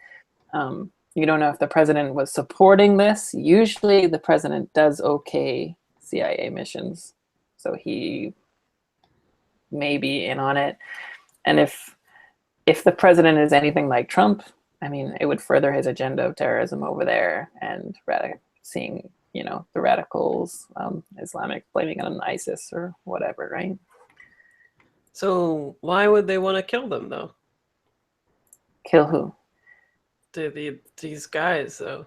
You don't know if the president was supporting this. Usually the president does okay CIA missions, so he may be in on it. And if the president is anything like Trump, I mean, it would further his agenda of terrorism over there and seeing, the radicals, Islamic, blaming it on ISIS or whatever, right? So why would they want to kill them, though? Kill who? These guys, though.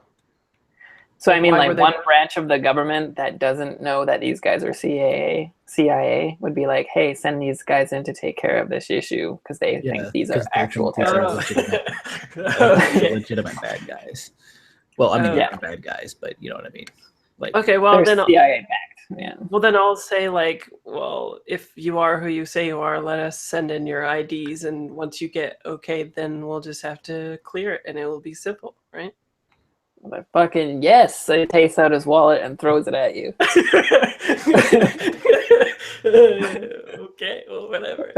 So I mean, like one branch of the government that doesn't know that these guys are CIA would be like, hey, send these guys in to take care of this issue because they think these are actual terrorists. Legitimate bad guys. Well, I mean, not bad guys, but you know what I mean. Like, okay, well then CIA backed. Yeah. Well, then I'll say like, well, if you are who you say you are, let us send in your IDs, and once you get okay, then we'll just have to clear it, and it will be simple, right? Like fucking yes! So he takes out his wallet and throws it at you. Okay, well, whatever.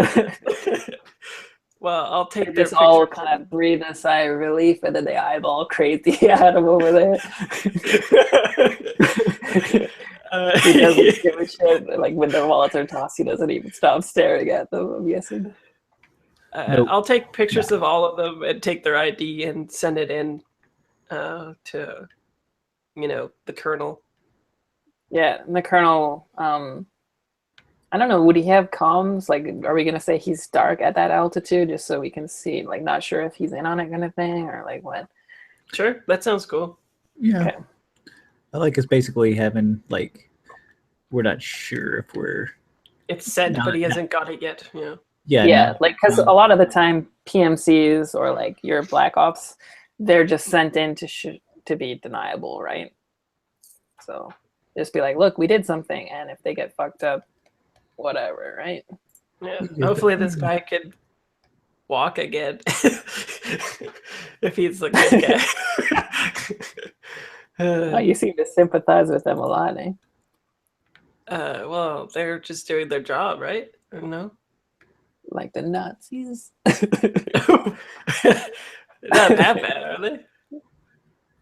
Well, I'll take this all kind of breathe a sigh of relief, and then they eyeball crazy at him over there. He doesn't give a shit. Like when their wallets are tossed, he doesn't even stop staring at them. I'm guessing. Nope. I'll take pictures of all of them and take their ID and send it in to, the colonel. Yeah, and the colonel. I don't know. Would he have comms? Like, are we gonna say he's dark at that altitude just so we can see? Like, not sure if he's in on it, kind of thing, or like what? Sure, that sounds cool. Yeah. Okay. I like us basically having like, we're not sure if we're. It's said, but he hasn't got it yet. Yeah. Yeah, like because a lot of the time PMCs or like your black ops, they're just sent in to be deniable, right? So just be like, look, we did something, and if they get fucked up, whatever, right? Yeah. Hopefully this guy could walk again. If he's the good guy. Oh, you seem to sympathize with them a lot, eh? Well, they're just doing their job, right? Or no? Like the Nazis. Not that bad, are they?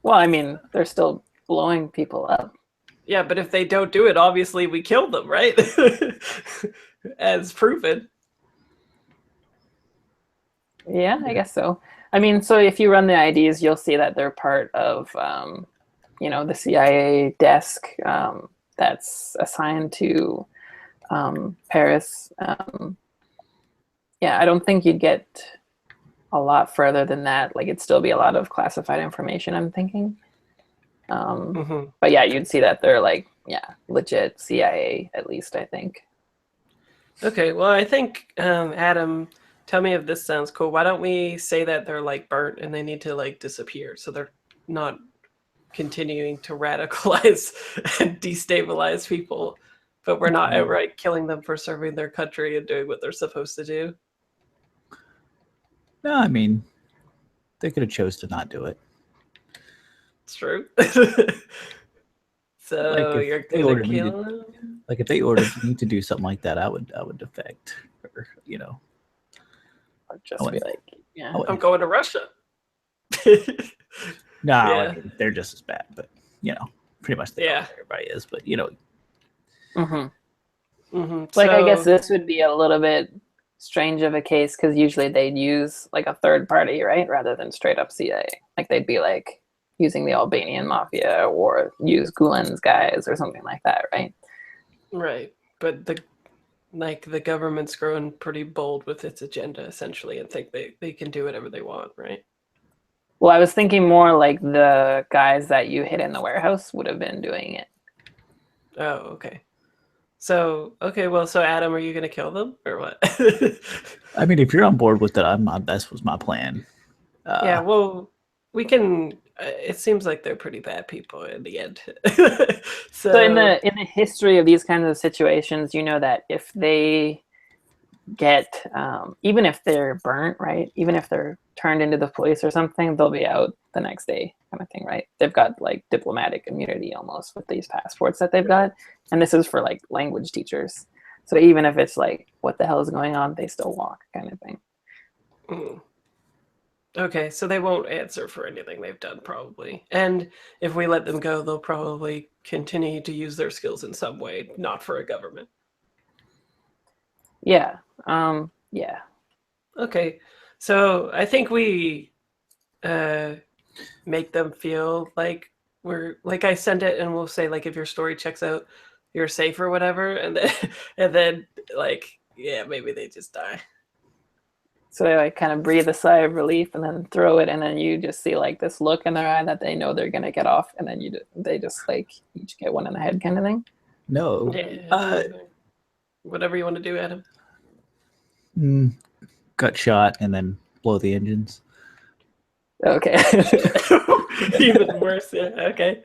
Well, I mean, they're still blowing people up. Yeah, but if they don't do it, obviously we killed them, right? As proven. Yeah, I guess so. I mean, so if you run the IDs, you'll see that they're part of, the CIA desk that's assigned to Paris. Yeah, I don't think you'd get a lot further than that. Like, it'd still be a lot of classified information, I'm thinking. But yeah, you'd see that they're like, legit CIA, at least, I think. Okay, well, I think, Adam, tell me if this sounds cool. Why don't we say that they're like burnt and they need to like disappear so they're not continuing to radicalize and destabilize people, but we're not outright killing them for serving their country and doing what they're supposed to do? No, I mean, they could have chose to not do it. It's true. So Like if you're they gonna ordered me kill to, them? like if they ordered me to do something like that, I would defect, or Or just be like, yeah. I'm going to Russia. No, Yeah. I mean, they're just as bad, but pretty much everybody is. But Like, I guess this would be a little bit strange of a case because usually they'd use like a third party, right, rather than straight up CIA. Like, they'd be like using the Albanian mafia or use Gulen's guys or something like that, right? Right, but the government's grown pretty bold with its agenda essentially, and think they can do whatever they want, right? Well, I was thinking more like the guys that you hid in the warehouse would have been doing it. Oh, okay. So Adam, are you gonna kill them or what? I mean, if you're on board with it, that was my plan. Yeah, well, we can. It seems like they're pretty bad people in the end. So in the history of these kinds of situations, you know that if they get, even if they're burnt, right, even if they're turned into the police or something, they'll be out the next day, kind of thing, right? They've got like diplomatic immunity almost with these passports that they've got, and this is for like language teachers. So even if it's like, what the hell is going on, they still walk, kind of thing. Okay, so they won't answer for anything they've done, probably. And if we let them go, they'll probably continue to use their skills in some way, not for a government. Yeah. Yeah. Okay, so I think we make them feel like we're like, I send it and we'll say like, if your story checks out, you're safe or whatever, and then like, yeah, maybe they just die. So they like kind of breathe a sigh of relief and then throw it, and then you just see like this look in their eye that they know they're gonna get off, and then they just like each get one in the head, kind of thing. No. Yeah, whatever you want to do, Adam. Gut shot and then blow the engines. Okay. Even worse. Yeah. Okay.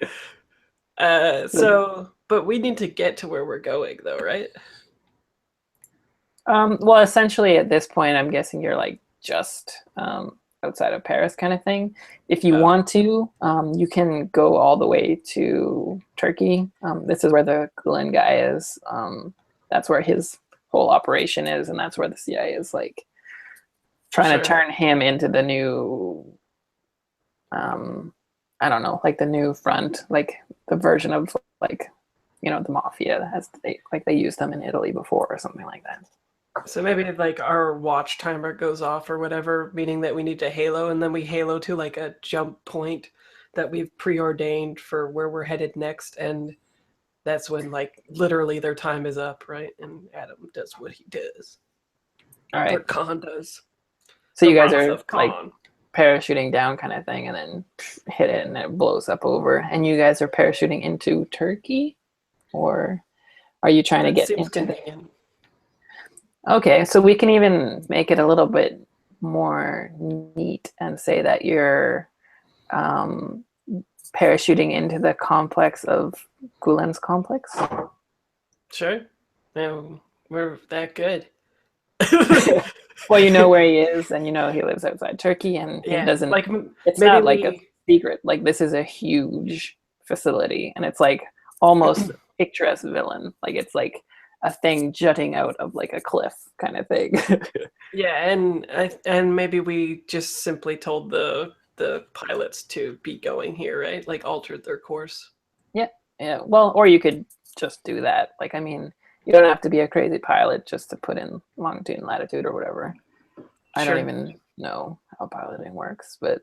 But we need to get to where we're going, though, right? Well, essentially at this point, I'm guessing you're like just outside of Paris, kind of thing. If you want to, you can go all the way to Turkey. This is where the Gulen guy is. That's where his whole operation is, and that's where the CIA is like trying to turn him into the new, I don't know, like the new front, like the version of like, the mafia as they used them in Italy before or something like that. So maybe like our watch timer goes off or whatever, meaning that we need to halo, and then we halo to like a jump point that we've preordained for where we're headed next, and that's when like literally their time is up, right? And Adam does what he does. All right. What Khan does. So you guys are like parachuting down kind of thing, and then hit it and it blows up over, and you guys are parachuting into Turkey, or are you trying to get into Okay, so we can even make it a little bit more neat and say that you're parachuting into the complex of Gulen's complex. Sure. No, we're that good. Well, you know where he is, and you know he lives outside Turkey, and he Yeah, doesn't. like It's maybe not like a we. secret. Like this is a huge facility, and it's like almost picturesque villain. Like it's like a thing jutting out of like a cliff kind of thing. Yeah, and maybe we just simply told the pilots to be going here, right? Like altered their course. Yeah, yeah. Well, or you could just do that. Like, I mean, you don't have to be a crazy pilot just to put in longitude and latitude or whatever. I don't Sure. even know how piloting works, but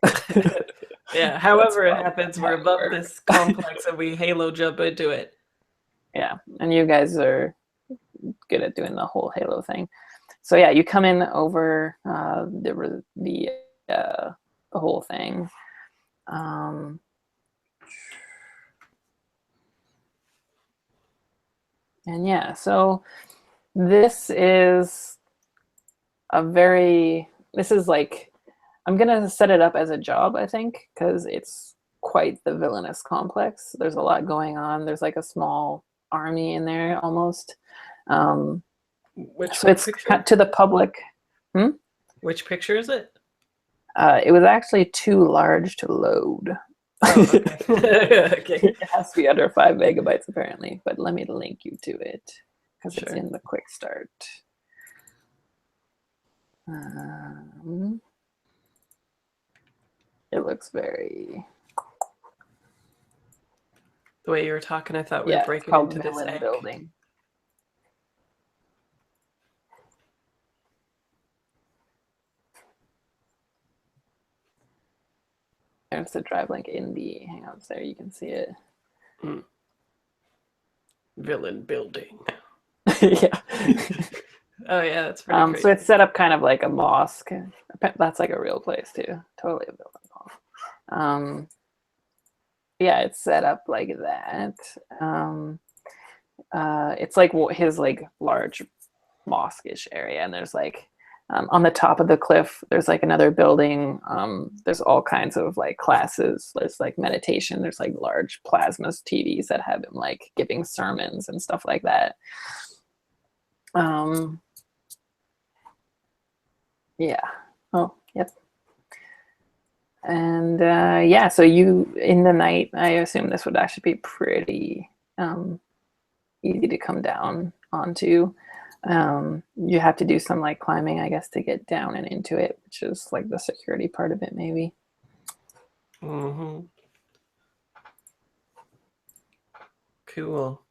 Yeah, however it probably happens, how we're it above works. this complex and we halo jump into it. Yeah, and you guys are good at doing the whole Halo thing. So yeah, you come in over the whole thing. Um, and yeah, so this is this is like, I'm gonna set it up as a job, I think, because it's quite the villainous complex. There's a lot going on. There's like a small army in there almost. Um, Which so it's picture? to the public. Hmm? Which picture is it? It was actually too large to load. Oh, okay. Okay. It has to be under 5 MB apparently, but let me link you to it because it's Sure. in the quick start. It looks very, The way you were talking, I thought we were yeah, it's breaking called into this Villain egg. Building. There's the drive link in the Hangouts there, you can see it. Villain building. Yeah. Oh yeah, that's pretty crazy. So it's set up kind of like a mosque. That's like a real place too. Totally a villain mosque. Yeah, it's set up like that. It's like his like large mosque-ish area, and there's like on the top of the cliff there's like another building. There's all kinds of like classes. There's like meditation. There's like large plasma TVs that have him like giving sermons and stuff like that. Yeah. Oh, yep. And yeah, so you in the night, I assume this would actually be pretty easy to come down onto. You have to do some like climbing, I guess, to get down and into it, which is like the security part of it, maybe. Mm-hmm. Cool.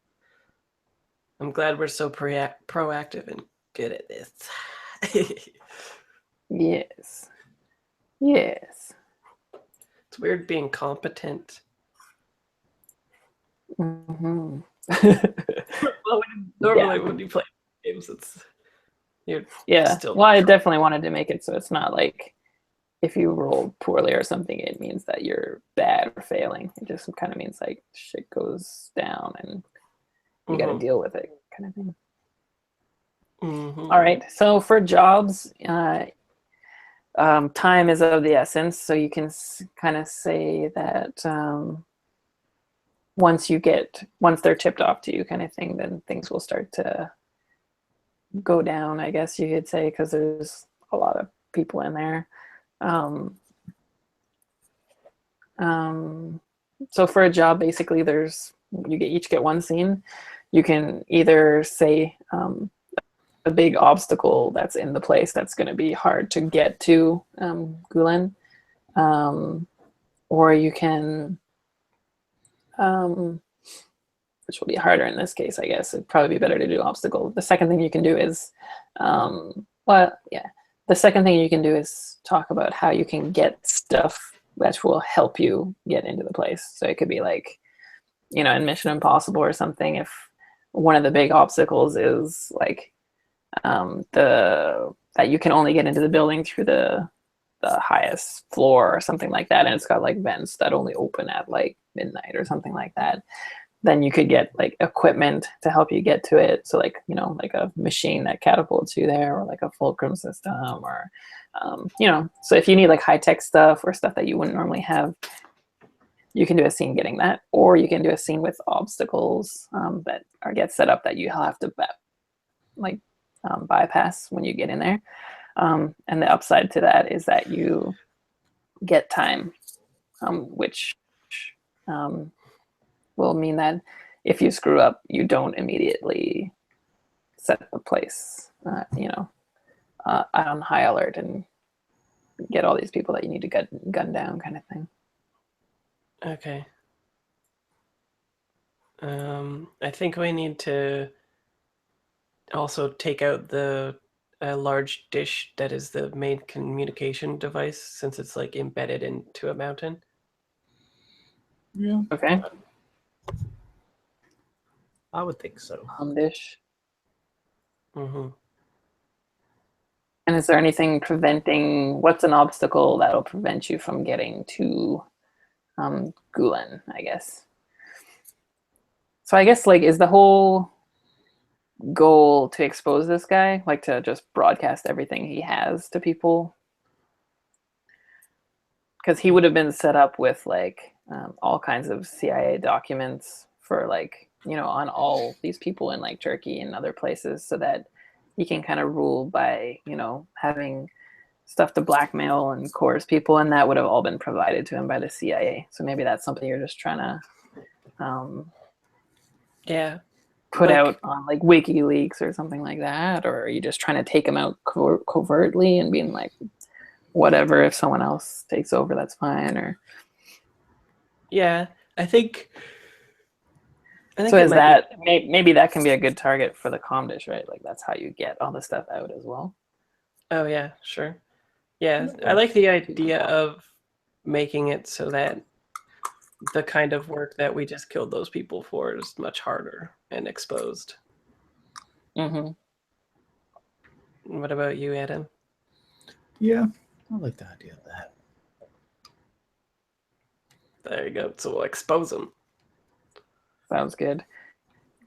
I'm glad we're so proactive and good at this. Yes. Yes. It's weird being competent. Mm-hmm. Well, normally when you play games, it's you're Yeah. still. Well, I definitely wanted to make it so it's not like if you roll poorly or something, it means that you're bad or failing. It just kind of means like shit goes down and you got to deal with it, kind of thing. Mm-hmm. All right. So for jobs, time is of the essence. So you can kind of say that once they're tipped off to you, kind of thing, then things will start to go down, I guess you could say, because there's a lot of people in there. So for a job, basically, you each get one scene. You can either say a big obstacle that's in the place that's going to be hard to get to Gulen, or you can, which will be harder in this case, I guess. It'd probably be better to do obstacle. The second thing you can do is, the second thing you can do is talk about how you can get stuff that will help you get into the place. So it could be like, in Mission Impossible or something, if one of the big obstacles is like that you can only get into the building through the highest floor or something like that, and it's got like vents that only open at like midnight or something like that, then you could get like equipment to help you get to it. So like, like a machine that catapults you there, or like a fulcrum system, or so if you need like high-tech stuff or stuff that you wouldn't normally have, you can do a scene getting that, or you can do a scene with obstacles that get set up that you have to bypass when you get in there. And the upside to that is that you get time, which will mean that if you screw up, you don't immediately set the place, on high alert and get all these people that you need to gun down, kind of thing. Okay. I think we need to also take out the large dish that is the main communication device, since it's like embedded into a mountain. Yeah, Okay. I would think so. Dish. Mm-hmm. And is there anything what's an obstacle that'll prevent you from getting to Gulen, I guess? So I guess, like, is the whole goal to expose this guy, like to just broadcast everything he has to people? Because he would have been set up with like all kinds of CIA documents for like, on all these people in like Turkey and other places, so that he can kind of rule by, having stuff to blackmail and coerce people, and that would have all been provided to him by the CIA. So maybe that's something you're just trying to put out on like WikiLeaks or something like that, or are you just trying to take him out covertly and being like, whatever, if someone else takes over, that's fine? Or I think so is that maybe that can be a good target for the comm dish, right? Like that's how you get all this stuff out as well. Oh yeah, sure. Yeah, I like the idea of making it so that the kind of work that we just killed those people for is much harder and exposed. Mm-hmm. What about you, Adam? Yeah, I like the idea of that. There you go. So we'll expose them. Sounds good.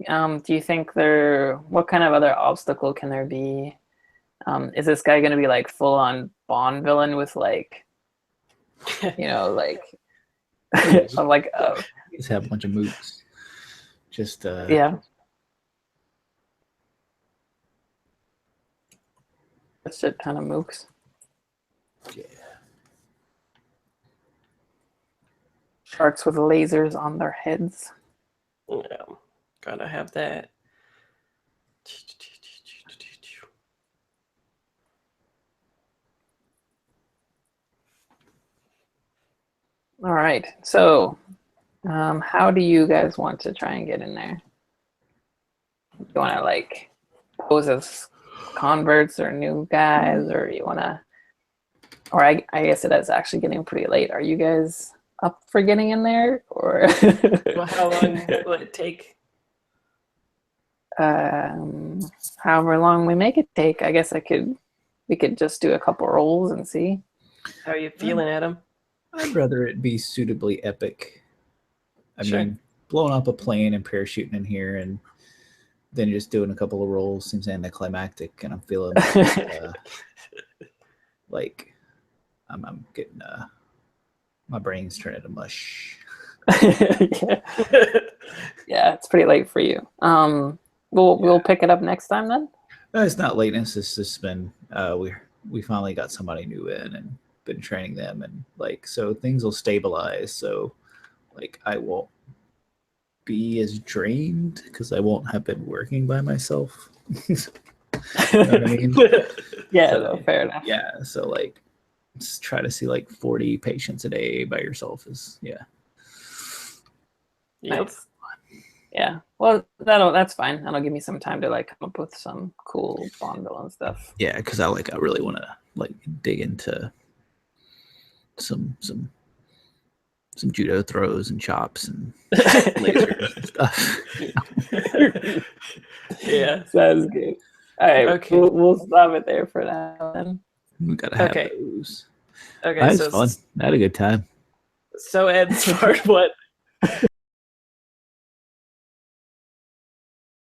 Do you think what kind of other obstacle can there be? Is this guy going to be like full on Bond villain with like, like, like, Just have a bunch of mooks. Just yeah. A shit ton of mooks. Yeah. Sharks with lasers on their heads. Yeah, gotta have that. All right. So, how do you guys want to try and get in there? You want to like pose as converts or new guys, or you want to? Or I guess it is actually getting pretty late. Are you guys up for getting in there, or? Well, how long will it take? However long we make it take. I guess we could just do a couple rolls and see. How are you feeling, Adam? I'd rather it be suitably epic. I mean, blowing up a plane and parachuting in here and then just doing a couple of rolls seems anticlimactic, and I'm feeling like I'm getting my brain's turning to mush. Yeah. Yeah, it's pretty late for you. We'll pick it up next time then. No, it's not lateness. It's just been we finally got somebody new in and been training them, and like so things will stabilize. So like I won't be as drained because I won't have been working by myself. You know what I mean? Yeah, so, no, fair enough. Yeah, so like just try to see like 40 patients a day by yourself is Nice. Yeah, well, that's fine. That'll give me some time to like come up with some cool Bond villain stuff. Yeah, because I really want to like dig into some judo throws and chops and lasers and stuff. Yeah, sounds good. All right, okay. We'll stop it there for now then. We gotta have those. Okay, That was fun. I had a good time. So Ed's part what?